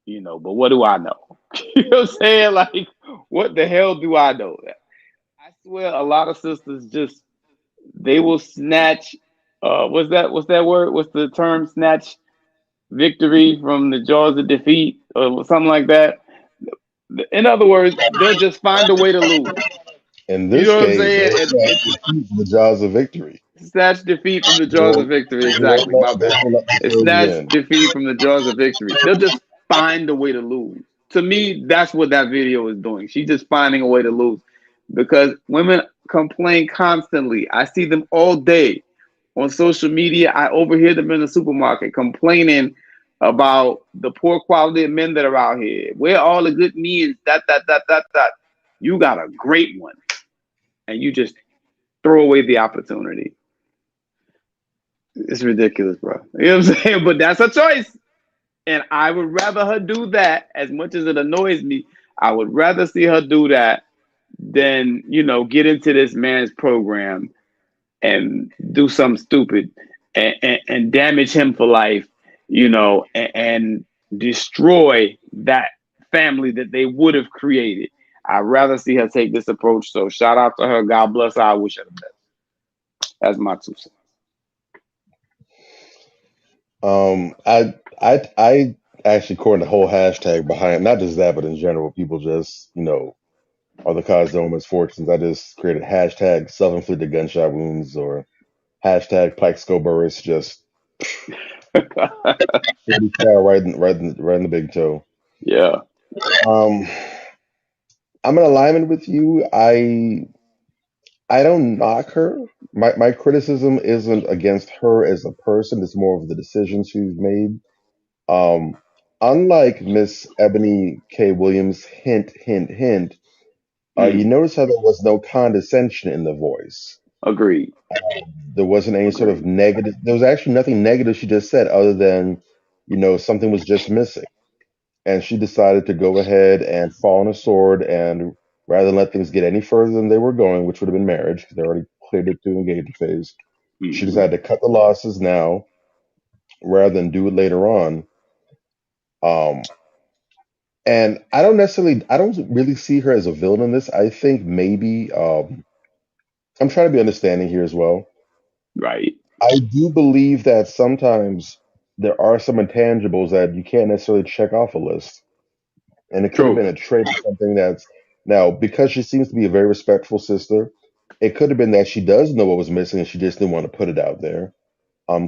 it. But what do I know? You know what I'm saying? Like, what the hell do I know? I swear a lot of sisters just, they will snatch, what's that word? What's the term? Snatch victory from the jaws of defeat or something like that. In other words, they'll just find a way to lose. In You this know what I'm case, saying? it's the jaws of victory. Snatch defeat from the They jaws of won't, victory. they won't Exactly. let, My they bad. won't let the It's third snatch win. defeat from the jaws of victory. They'll just find a way to lose. To me, that's what that video is doing. She's just finding a way to lose because women complain constantly. I see them all day on social media. I overhear them in the supermarket complaining about the poor quality of men that are out here. Where all the good men? That. You got a great one, and you just throw away the opportunity. It's ridiculous, bro. You know what I'm saying? But that's a choice. And I would rather her do that, as much as it annoys me. I would rather see her do that than, get into this man's program and do something stupid and damage him for life, and destroy that family that they would have created. I'd rather see her take this approach. So shout out to her. God bless her. I wish her the best. That's my 2 cents. I actually coined the whole hashtag behind not just that, but in general, people just are the cause of their own misfortunes. I just created hashtag self-inflicted gunshot wounds or hashtag Pike Burris, just 40 cal right in the big toe. Yeah. Um, I'm in alignment with you. I don't knock her. My criticism isn't against her as a person. It's more of the decisions she's made. Um, Unlike Miss Ebony K. Williams, hint, hint, hint, you notice how there was no condescension in the voice. Agreed. There wasn't any sort of negative. There was actually nothing negative she just said, other than, something was just missing. And she decided to go ahead and fall on a sword, and rather than let things get any further than they were going, which would have been marriage, because they already cleared it to engagement phase, she decided to cut the losses now rather than do it later on. Um, And I don't really see her as a villain in this. I think maybe, I'm trying to be understanding here as well. Right. I do believe that sometimes there are some intangibles that you can't necessarily check off a list. And it could have True. been a trait or something that's now, because she seems to be a very respectful sister, it could have been that she does know what was missing and she just didn't want to put it out there.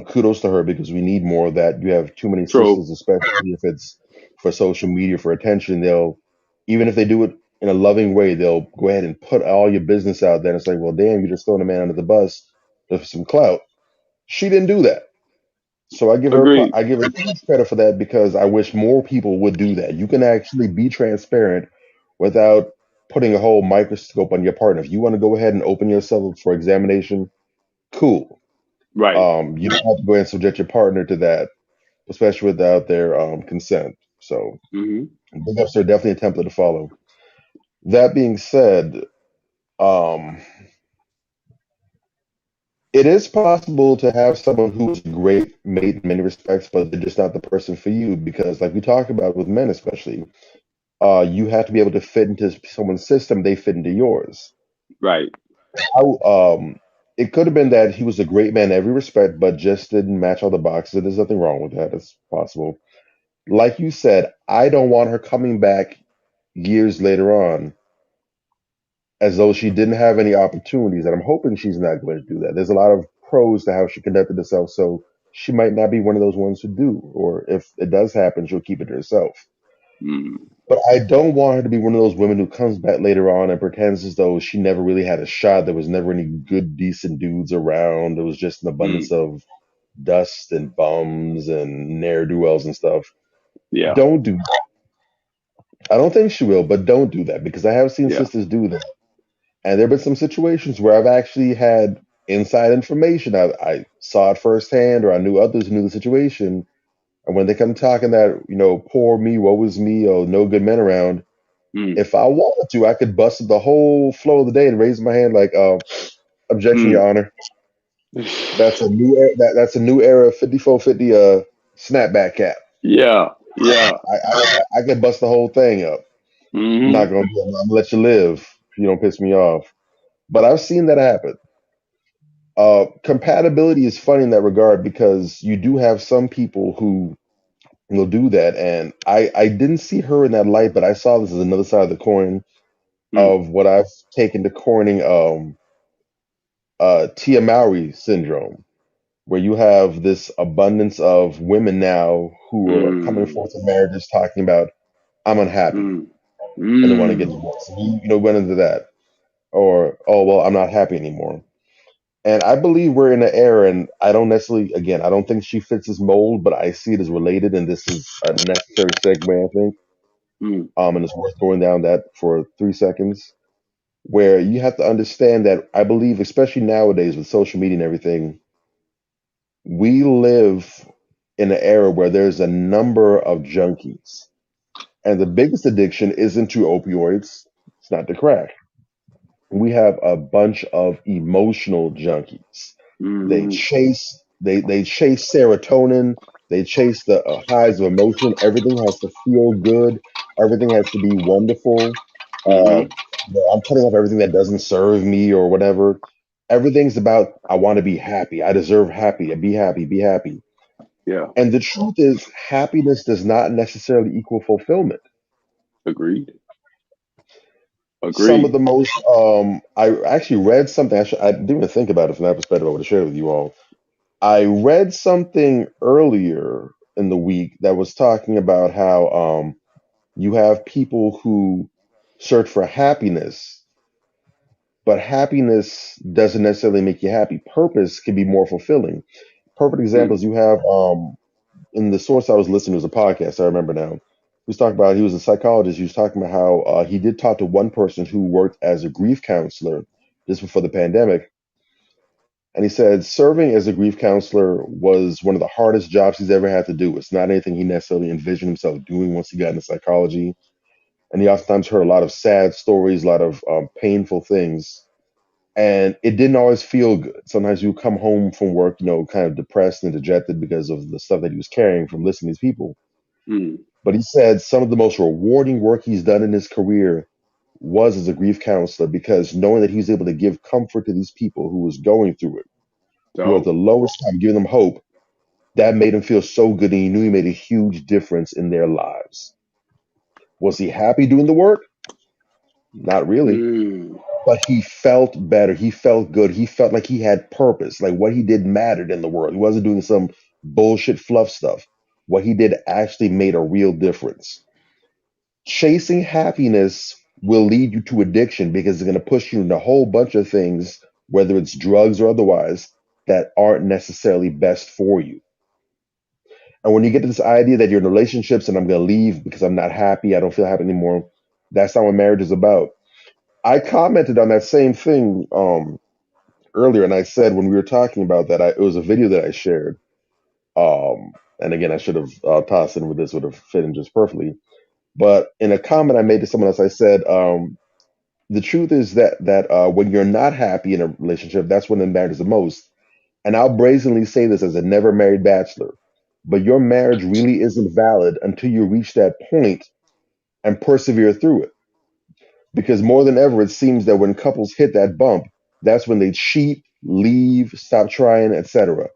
Kudos to her, because we need more of that. You have too many True. sisters, especially if it's for social media, for attention. They'll, even if they do it in a loving way, they'll go ahead and put all your business out there. And it's like, well, damn, you're just throwing a man under the bus for some clout. She didn't do that. So Agreed. I give her huge credit for that because I wish more people would do that. You can actually be transparent without putting a whole microscope on your partner. If you want to go ahead and open yourself for examination, cool. Right. You don't have to go ahead and subject your partner to that, especially without their consent. So Hmm. big ups are definitely a template to follow. That being said, um, it is possible to have someone who is a great mate in many respects, but they're just not the person for you because, like we talked about with men, especially, you have to be able to fit into someone's system. They fit into yours. Right. It could have been that he was a great man in every respect, but just didn't match all the boxes. There's nothing wrong with that. It's possible. Like you said, I don't want her coming back years later on as though she didn't have any opportunities, and I'm hoping she's not going to do that. There's a lot of pros to how she conducted herself, so she might not be one of those ones who do, or if it does happen, she'll keep it to herself. Mm. But I don't want her to be one of those women who comes back later on and pretends as though she never really had a shot. There was never any good, decent dudes around. There was just an abundance Mm. of dust and bums and ne'er do wells and stuff. Yeah. Don't do that. I don't think she will, but don't do that because I have seen Yeah. sisters do that. And there have been some situations where I've actually had inside information. I saw it firsthand, or I knew others who knew the situation. And when they come talking that, poor me, woe is me, or no good men around, Mm. if I wanted to, I could bust the whole flow of the day and raise my hand like, objection, Mm. Your Honor. That's a new era 5450 snapback cap. Yeah. Yeah. I could bust the whole thing up. I'm not Hmm. gonna I'm gonna let you live if you don't piss me off. But I've seen that happen. Compatibility is funny in that regard because you do have some people who will do that, and I didn't see her in that light, but I saw this as another side of the coin Mm. of what I've taken to coining Tia Mowry syndrome, where you have this abundance of women now who are coming Mm. forth in marriages talking about I'm unhappy Mm. and they want to get Mm. divorced. And went into that, or oh well, I'm not happy anymore. And I believe we're in an era, and I don't necessarily, again, I don't think she fits this mold, but I see it as related, and this is a necessary segue, I think. Mm. And it's worth going down that for 3 seconds, where you have to understand that I believe, especially nowadays with social media and everything, we live in an era where there's a number of junkies, and the biggest addiction isn't to opioids; it's not to crack. We have a bunch of emotional junkies. Mm. They chase serotonin. They chase the highs of emotion. Everything has to feel good. Everything has to be wonderful. Uh, Hmm. I'm cutting off everything that doesn't serve me or whatever. Everything's about I want to be happy. I deserve happy. Be happy. Be happy. Yeah. And the truth is, happiness does not necessarily equal fulfillment. Agreed. Some of Agreed. the most I actually read something. I didn't even think about it from that perspective. I would have shared it with you all. I read something earlier in the week that was talking about how you have people who search for happiness, but happiness doesn't necessarily make you happy. Purpose can be more fulfilling. Perfect Mm. examples you have in the source I was listening to was a podcast. I remember now. He was talking about he was a psychologist. He was talking about how he did talk to one person who worked as a grief counselor just before the pandemic. And he said serving as a grief counselor was one of the hardest jobs he's ever had to do. It's not anything he necessarily envisioned himself doing once he got into psychology. And he oftentimes heard a lot of sad stories, a lot of painful things. And it didn't always feel good. Sometimes you would come home from work, kind of depressed and dejected because of the stuff that he was carrying from listening to these people. Mm. But he said some of the most rewarding work he's done in his career was as a grief counselor because knowing that he was able to give comfort to these people who was going through it, who at the Dope. lowest time giving them hope, that made him feel so good and he knew he made a huge difference in their lives. Was he happy doing the work? Not really. Mm. But he felt better. He felt good. He felt like he had purpose. Like what he did mattered in the world. He wasn't doing some bullshit fluff stuff. What he did actually made a real difference. Chasing happiness will lead you to addiction because it's going to push you into a whole bunch of things, whether it's drugs or otherwise, that aren't necessarily best for you. And when you get to this idea that you're in relationships and I'm going to leave because I'm not happy, I don't feel happy anymore, that's not what marriage is about. I commented on that same thing earlier, and I said when we were talking about that, it was a video that I shared. And again, I should have tossed in with this, would have fit in just perfectly. But in a comment I made to someone else, I said, the truth is that when you're not happy in a relationship, that's when it matters the most. And I'll brazenly say this as a never married bachelor, but your marriage really isn't valid until you reach that point and persevere through it. Because more than ever, it seems that when couples hit that bump, that's when they cheat, leave, stop trying, etc.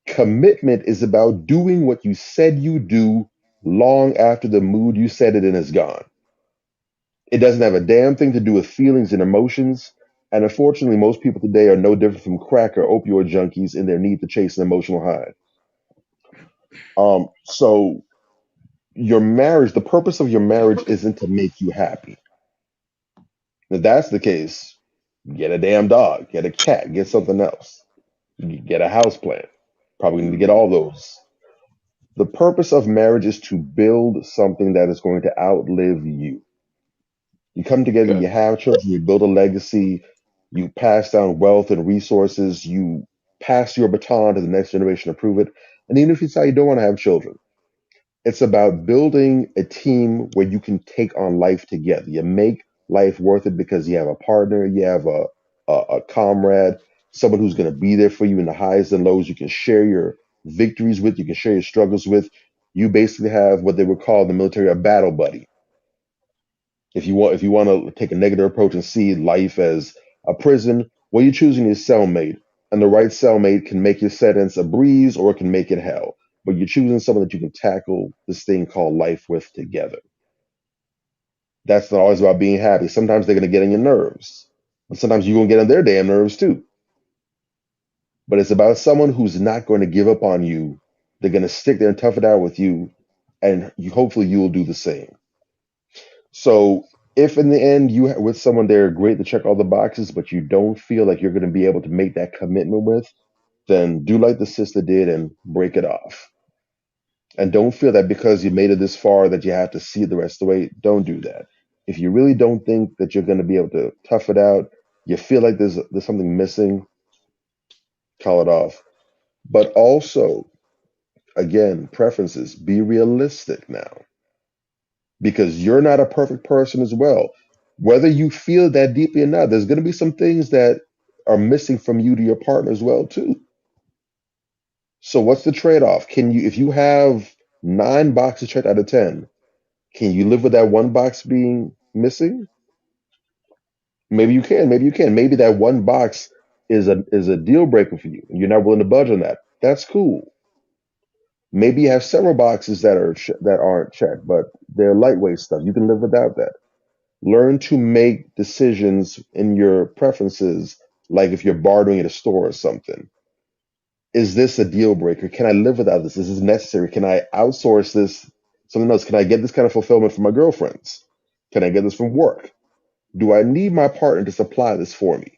Commitment is about doing what you said you do long after the mood you said it in is gone. It doesn't have a damn thing to do with feelings and emotions. And unfortunately, most people today are no different from crack or opioid junkies in their need to chase an emotional high. So your marriage, the purpose of your marriage isn't to make you happy. If that's the case, get a damn dog, get a cat, get something else, get a house plant. Probably need to get all those. The purpose of marriage is to build something that is going to outlive you. You come together, Okay. you have children, you build a legacy, you pass down wealth and resources, you pass your baton to the next generation to prove it. And even if you decide you don't want to have children, it's about building a team where you can take on life together. You make life worth it because you have a partner, you have a comrade, someone who's going to be there for you in the highs and lows. You can share your victories with, you can share your struggles with. You basically have what they would call in the military a battle buddy. If you want to take a negative approach and see life as a prison, well, you're choosing your cellmate, and the right cellmate can make your sentence a breeze or it can make it hell. But you're choosing someone that you can tackle this thing called life with together. That's not always about being happy. Sometimes they're going to get on your nerves, but sometimes you're going to get on their damn nerves too. But it's about someone who's not going to give up on you. They're going to stick there and tough it out with you, and hopefully you will do the same. So if in the end with someone there great to check all the boxes, but you don't feel like you're going to be able to make that commitment with, then do like the sister did and break it off. And don't feel that because you made it this far that you have to see it the rest of the way. Don't do that. If you really don't think that you're going to be able to tough it out, you feel like there's something missing, call it off. But also, again, preferences. Be realistic now, because you're not a perfect person as well. Whether you feel that deeply or not, there's going to be some things that are missing from you to your partner as well too. So what's the trade-off? Can you, if you have 9 boxes checked out of 10, can you live with that one box being missing? Maybe you can. Maybe you can. Maybe that one box is a deal breaker for you, and you're not willing to budge on that. That's cool. Maybe you have several boxes that aren't checked, but they're lightweight stuff. You can live without that. Learn to make decisions in your preferences, like if you're bartering at a store or something. Is this a deal breaker? Can I live without this? Is this necessary? Can I outsource this something else? Can I get this kind of fulfillment from my girlfriends? Can I get this from work? Do I need my partner to supply this for me?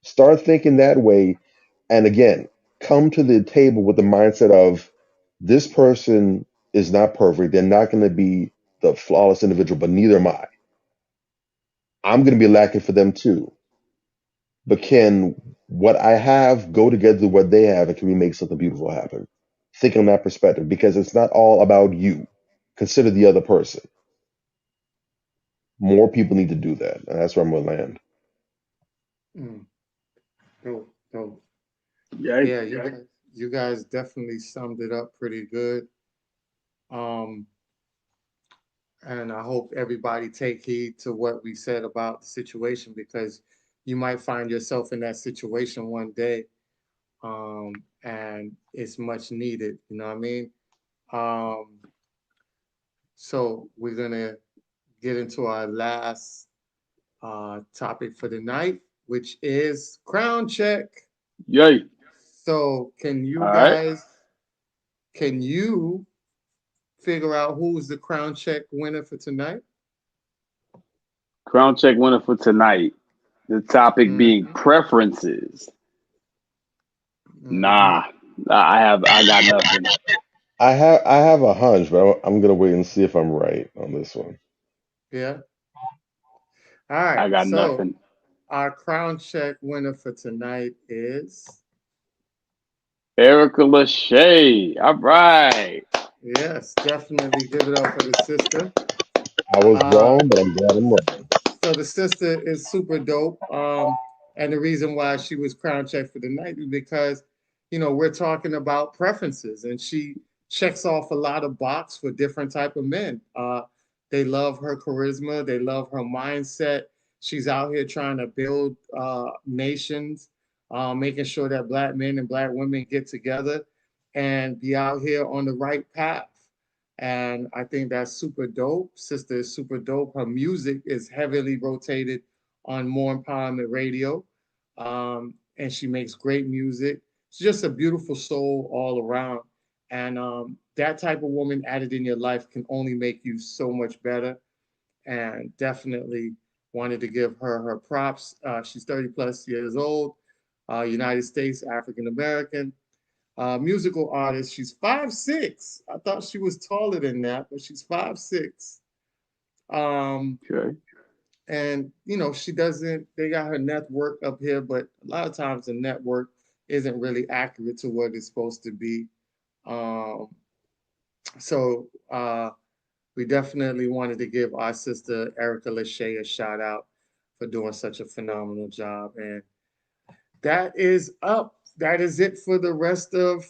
Start thinking that way. And again, come to the table with the mindset of this person is not perfect. They're not going to be the flawless individual, but neither am I. I'm going to be lacking for them too. But can what I have go together with what they have, and can we make something beautiful happen? Think on that perspective, because it's not all about you. Consider the other person. More people need to do that, and that's where I'm going to land. Mm. Dope, dope. Yeah. Yeah, you guys definitely summed it up pretty good. Um, and I hope everybody take heed to what we said about the situation, because you might find yourself in that situation one day, and it's much needed. You know what I mean? Um, so we're gonna get into our last topic for the night, which is crown check. Yay. So All right. can you figure out who's the crown check winner for tonight? Crown check winner for tonight. The topic being Mm-hmm. preferences. Mm-hmm. Nah, I got nothing. I have a hunch, but I'm gonna wait and see if I'm right on this one. Yeah. All right. I got So nothing. our crown check winner for tonight is, Erica Lachey. All right. yes, definitely give it up for the sister. I was Uh, wrong, but I'm glad I'm wrong. so the sister is super dope. And the reason why she was crown checked for the night is because, we're talking about preferences, and she checks off a lot of box for different type of men. They love her charisma. They love her mindset. She's out here trying to build nations, making sure that black men and black women get together and be out here on the right path. And I think that's super dope. Sister is super dope. Her music is heavily rotated on More Empowerment Radio, and she makes great music. She's just a beautiful soul all around. And that type of woman added in your life can only make you so much better. And definitely wanted to give her her props. She's 30 plus years old, United States, African American, musical artist. She's 5'6". I thought she was taller than that, but she's 5'6". Um, Okay. and she doesn't. They got her network up here, but a lot of times the network isn't really accurate to what it's supposed to be. Um, so we definitely wanted to give our sister Erica Lachey a shout out for doing such a phenomenal job. And that is up. That is it for the rest of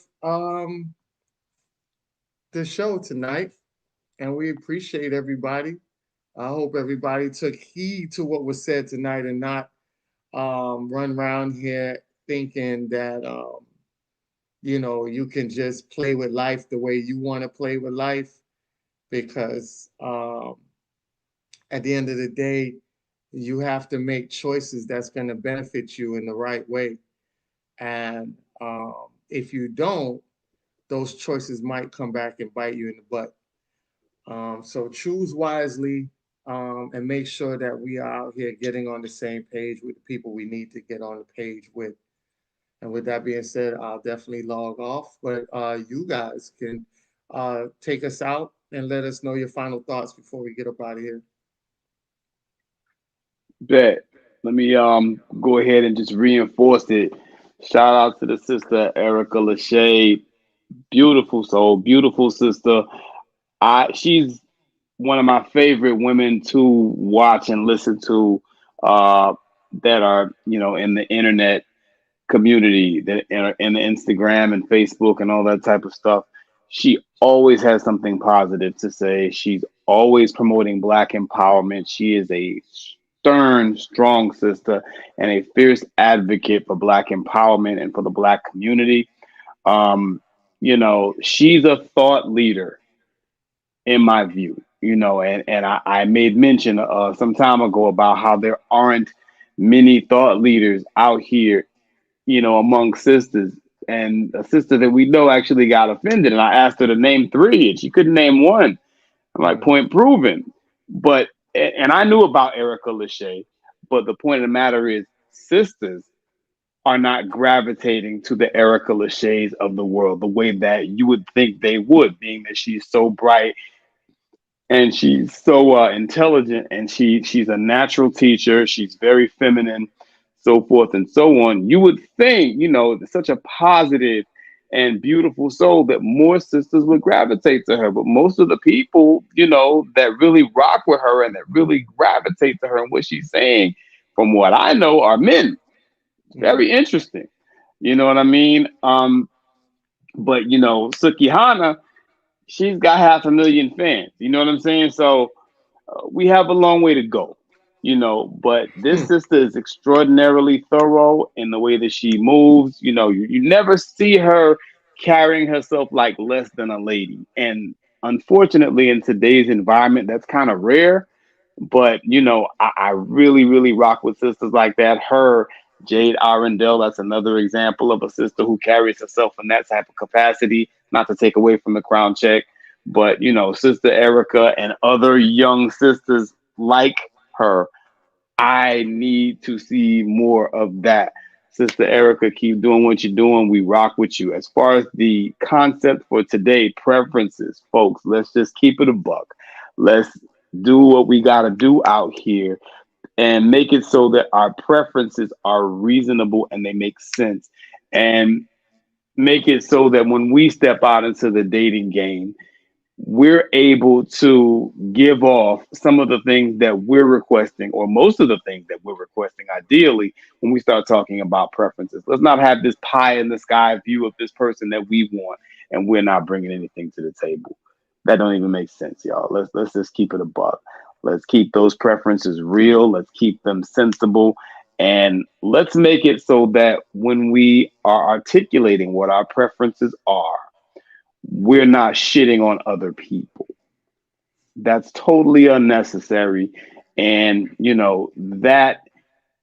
the show tonight, and we appreciate everybody. I hope everybody took heed to what was said tonight and not run around here thinking that you can just play with life the way you want to play with life, because at the end of the day, you have to make choices that's going to benefit you in the right way. And if you don't, those choices might come back and bite you in the butt. So choose wisely, and make sure that we are out here getting on the same page with the people we need to get on the page with. And with that being said, I'll definitely log off, but you guys can take us out and let us know your final thoughts before we get up out of here. Bet. Let me go ahead and just reinforce it. Shout out to the sister Erica Lachey. Beautiful soul, beautiful sister. She's one of my favorite women to watch and listen to, uh, that are, in the internet community, that are in the Instagram and Facebook and all that type of stuff. She always has something positive to say. She's always promoting Black empowerment. She is a stern, strong sister and a fierce advocate for Black empowerment and for the Black community. Um, she's a thought leader in my view, and I made mention some time ago about how there aren't many thought leaders out here, among sisters. And a sister that we know actually got offended, and I asked her to name three, and she couldn't name one. I'm like, Mm. point proven. But and I knew about Erica Lachey, but the point of the matter is, sisters are not gravitating to the Erica Lachey's of the world the way that you would think they would, being that she's so bright and she's so intelligent, and she's a natural teacher. She's very feminine, so forth and so on. You would think, such a positive and beautiful soul, that more sisters would gravitate to her. But most of the people, that really rock with her and that really gravitate to her and what she's saying, from what I know, are men. Mm. Very interesting. You know what I mean? But Sukihana, she's got 500,000 fans. You know what I'm saying? So we have a long way to go, but this Mm. sister is extraordinarily thorough in the way that she moves. You never see her carrying herself like less than a lady. And unfortunately, in today's environment, that's kind of rare. But I really, really rock with sisters like that. Her, Jade Arundel, that's another example of a sister who carries herself in that type of capacity. Not to take away from the crown check, but Sister Erica and other young sisters like her, I need to see more of that. Sister Erica, keep doing what you're doing. We rock with you. As far as the concept for today, preferences, folks, let's just keep it a buck. Let's do what we got to do out here and make it so that our preferences are reasonable and they make sense. And make it so that when we step out into the dating game, we're able to give off some of the things that we're requesting, or most of the things that we're requesting, ideally, when we start talking about preferences. Let's not have this pie in the sky view of this person that we want, and we're not bringing anything to the table. That don't even make sense, y'all. Let's just keep it a buck. Let's keep those preferences real. Let's keep them sensible. And let's make it so that when we are articulating what our preferences are, we're not shitting on other people. That's totally unnecessary. And, that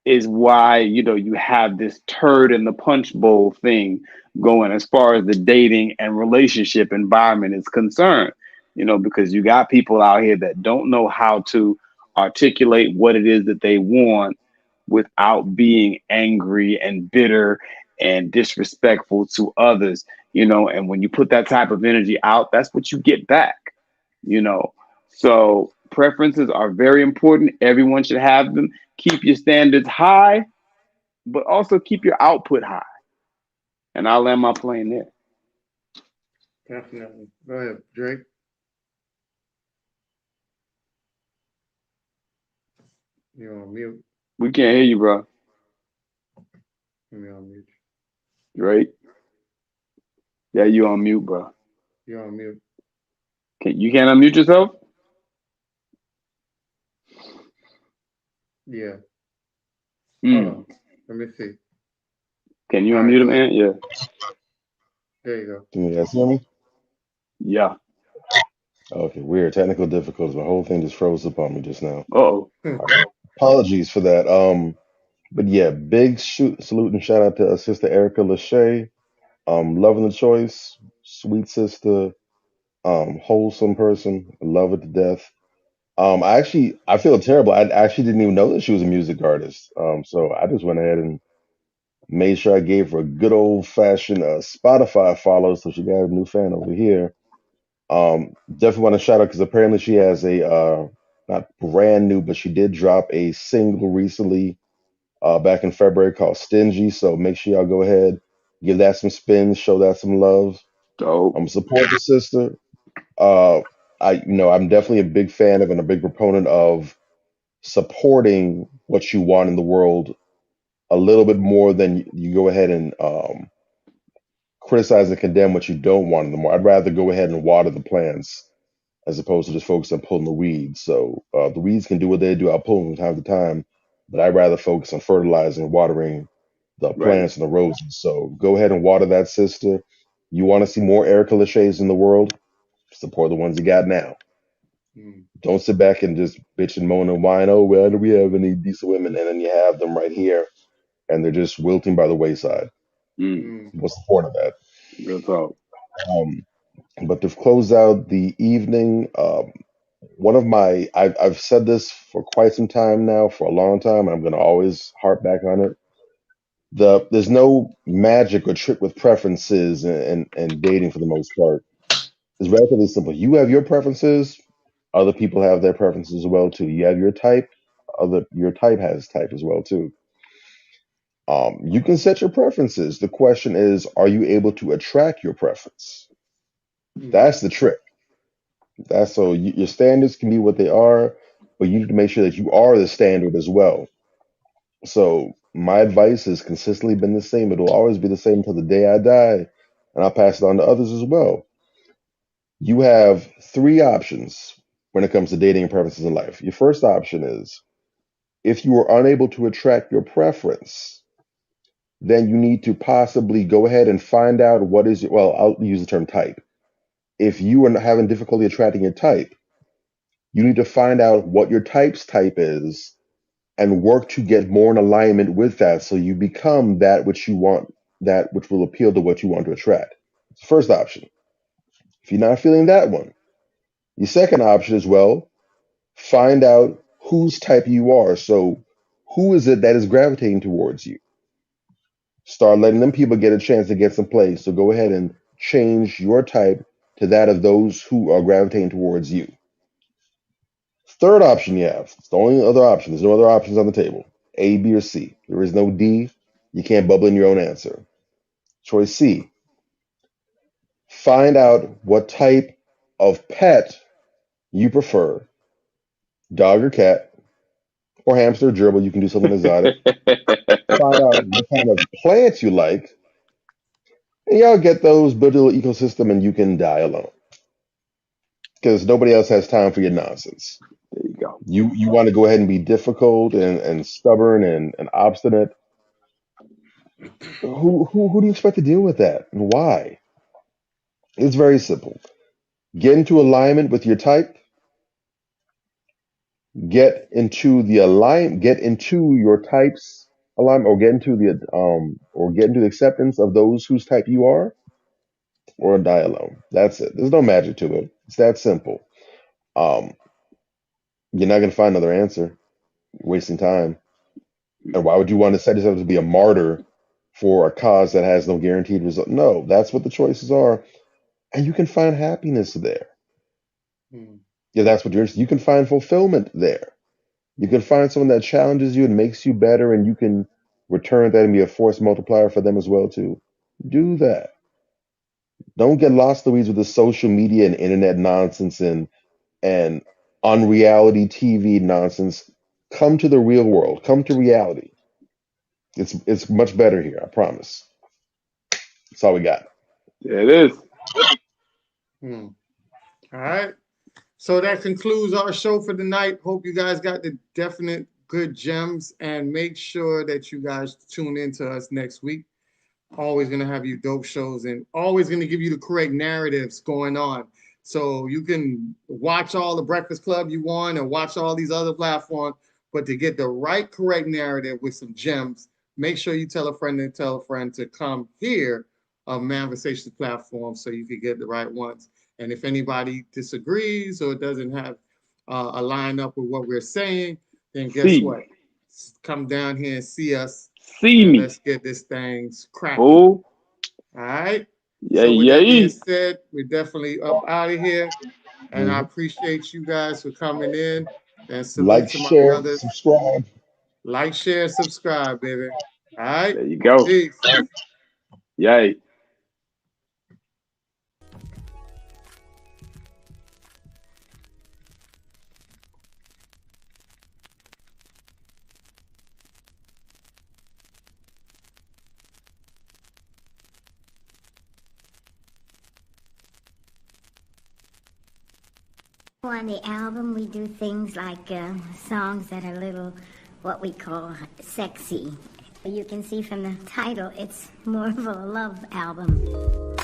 is why, you have this turd in the punch bowl thing going as far as the dating and relationship environment is concerned, because you got people out here that don't know how to articulate what it is that they want without being angry and bitter and disrespectful to others, and when you put that type of energy out, that's what you get back, you know. So preferences are very important. Everyone should have them. Keep your standards high, but also keep your output high. And I'll land my plane there. Definitely. Go ahead, Drake. You're on mute. We can't hear you, bro. Let me on mute. Drake? Yeah, you on mute, bro. You're on mute. You can't unmute yourself? Yeah. Mm. Hold on. Let me see. Can you All right, unmute him, go ahead. Ant? Yeah. There you go. Can you guys hear me? Yeah. Okay, weird. Technical difficulties. My whole thing just froze up on me just now. Uh-oh. Apologies for that. But yeah, big salute and shout out to Sister Erica Lachey. Loving the choice, sweet sister, wholesome person, love it to death. I feel terrible. I actually didn't even know that she was a music artist. So I just went ahead and made sure I gave her a good old fashioned Spotify follow, so she got a new fan over here. Definitely want to shout out because apparently she has a not brand new, but she did drop a single recently back in February called Stingy. So make sure y'all go ahead, give that some spins, show that some love. Dope. Support the sister. I'm definitely a big fan of and a big proponent of supporting what you want in the world a little bit more than you go ahead and criticize and condemn what you don't want in the more. I'd rather go ahead and water the plants as opposed to just focus on pulling the weeds. So the weeds can do what they do. I'll pull them from time to time, but I'd rather focus on fertilizing and watering the Right. plants and the roses. So go ahead and water that, sister. You want to see more Erica Lachey's in the world? Support the ones you got now. Don't sit back and just bitch and moan and whine. Oh, well, do we have any decent women? And then you have them right here, and they're just wilting by the wayside. What's the point of that? Real talk. But to close out the evening, I've said this for quite some time now, for a long time, and I'm going to always harp back on it. There's no magic or trick with preferences and dating for the most part. It's relatively simple. You have your preferences. Other people have their preferences as well too. You have your type. Your type has type as well too. You can set your preferences. The question is, are you able to attract your preference? That's the trick. Your standards can be what they are, but you need to make sure that you are the standard as well. So my advice has consistently been the same. It'll always be the same until the day I die, and I'll pass it on to others as well. You have three options when it comes to dating and preferences in life. Your first option is if you are unable to attract your preference, then you need to possibly go ahead and find out I'll use the term type. If you are having difficulty attracting your type, you need to find out what your type's type is and work to get more in alignment with that so you become that which you want, that which will appeal to what you want to attract. It's the first option. If you're not feeling that one, your second option is, find out whose type you are. So who is it that is gravitating towards you? Start letting them people get a chance to get some play. So go ahead and change your type to that of those who are gravitating towards you. Third option you have, it's the only other option. There's no other options on the table. A, B, or C. There is no D. You can't bubble in your own answer. Choice C. Find out what type of pet you prefer, dog or cat, or hamster or gerbil. You can do something exotic. Find out what kind of plants you like, and y'all get those, build a little ecosystem, and you can die alone. Because nobody else has time for your nonsense. There you go. You want to go ahead and be difficult and stubborn and obstinate. Who do you expect to deal with that, and why? It's very simple. Get into alignment with your type. Get into your type's alignment, or get into the acceptance of those whose type you are, or die alone. That's it. There's no magic to it. It's that simple. Um, you're not gonna find another answer. You're wasting time. And why would you want to set yourself to be a martyr for a cause that has no guaranteed result? No, that's what the choices are. And you can find happiness there. Hmm. Yeah, that's what you're interested. You can find fulfillment there. You can find someone that challenges you and makes you better, and you can return that and be a force multiplier for them as well too. Do that. Don't get lost in the weeds with the social media and internet nonsense and unreality TV nonsense. Come to the real world. Come to reality. It's much better here, I promise. That's all we got. There it is. Hmm. All right. So that concludes our show for tonight. Hope you guys got the definite good gems, and make sure that you guys tune in to us next week. Always going to have you dope shows and always going to give you the correct narratives going on. So you can watch all the Breakfast Club you want and watch all these other platforms, but to get the right correct narrative with some gems, make sure you tell a friend and tell a friend to come here on Manifestation's platform so you can get the right ones. And if anybody disagrees or doesn't have a line up with what we're saying, then guess See what? me. Come down here and see us, See and me. let's get this thing cracking. Fool. All right. Yeah, So with that being yeah. said, we're definitely up out of here. And I Mhm. appreciate you guys for coming in. And salute Like, to my share, brothers. subscribe. Like, share, subscribe, baby. All right. There you go. Peace. Yay. On the album, we do things like songs that are a little, what we call sexy. You can see from the title, it's more of a love album.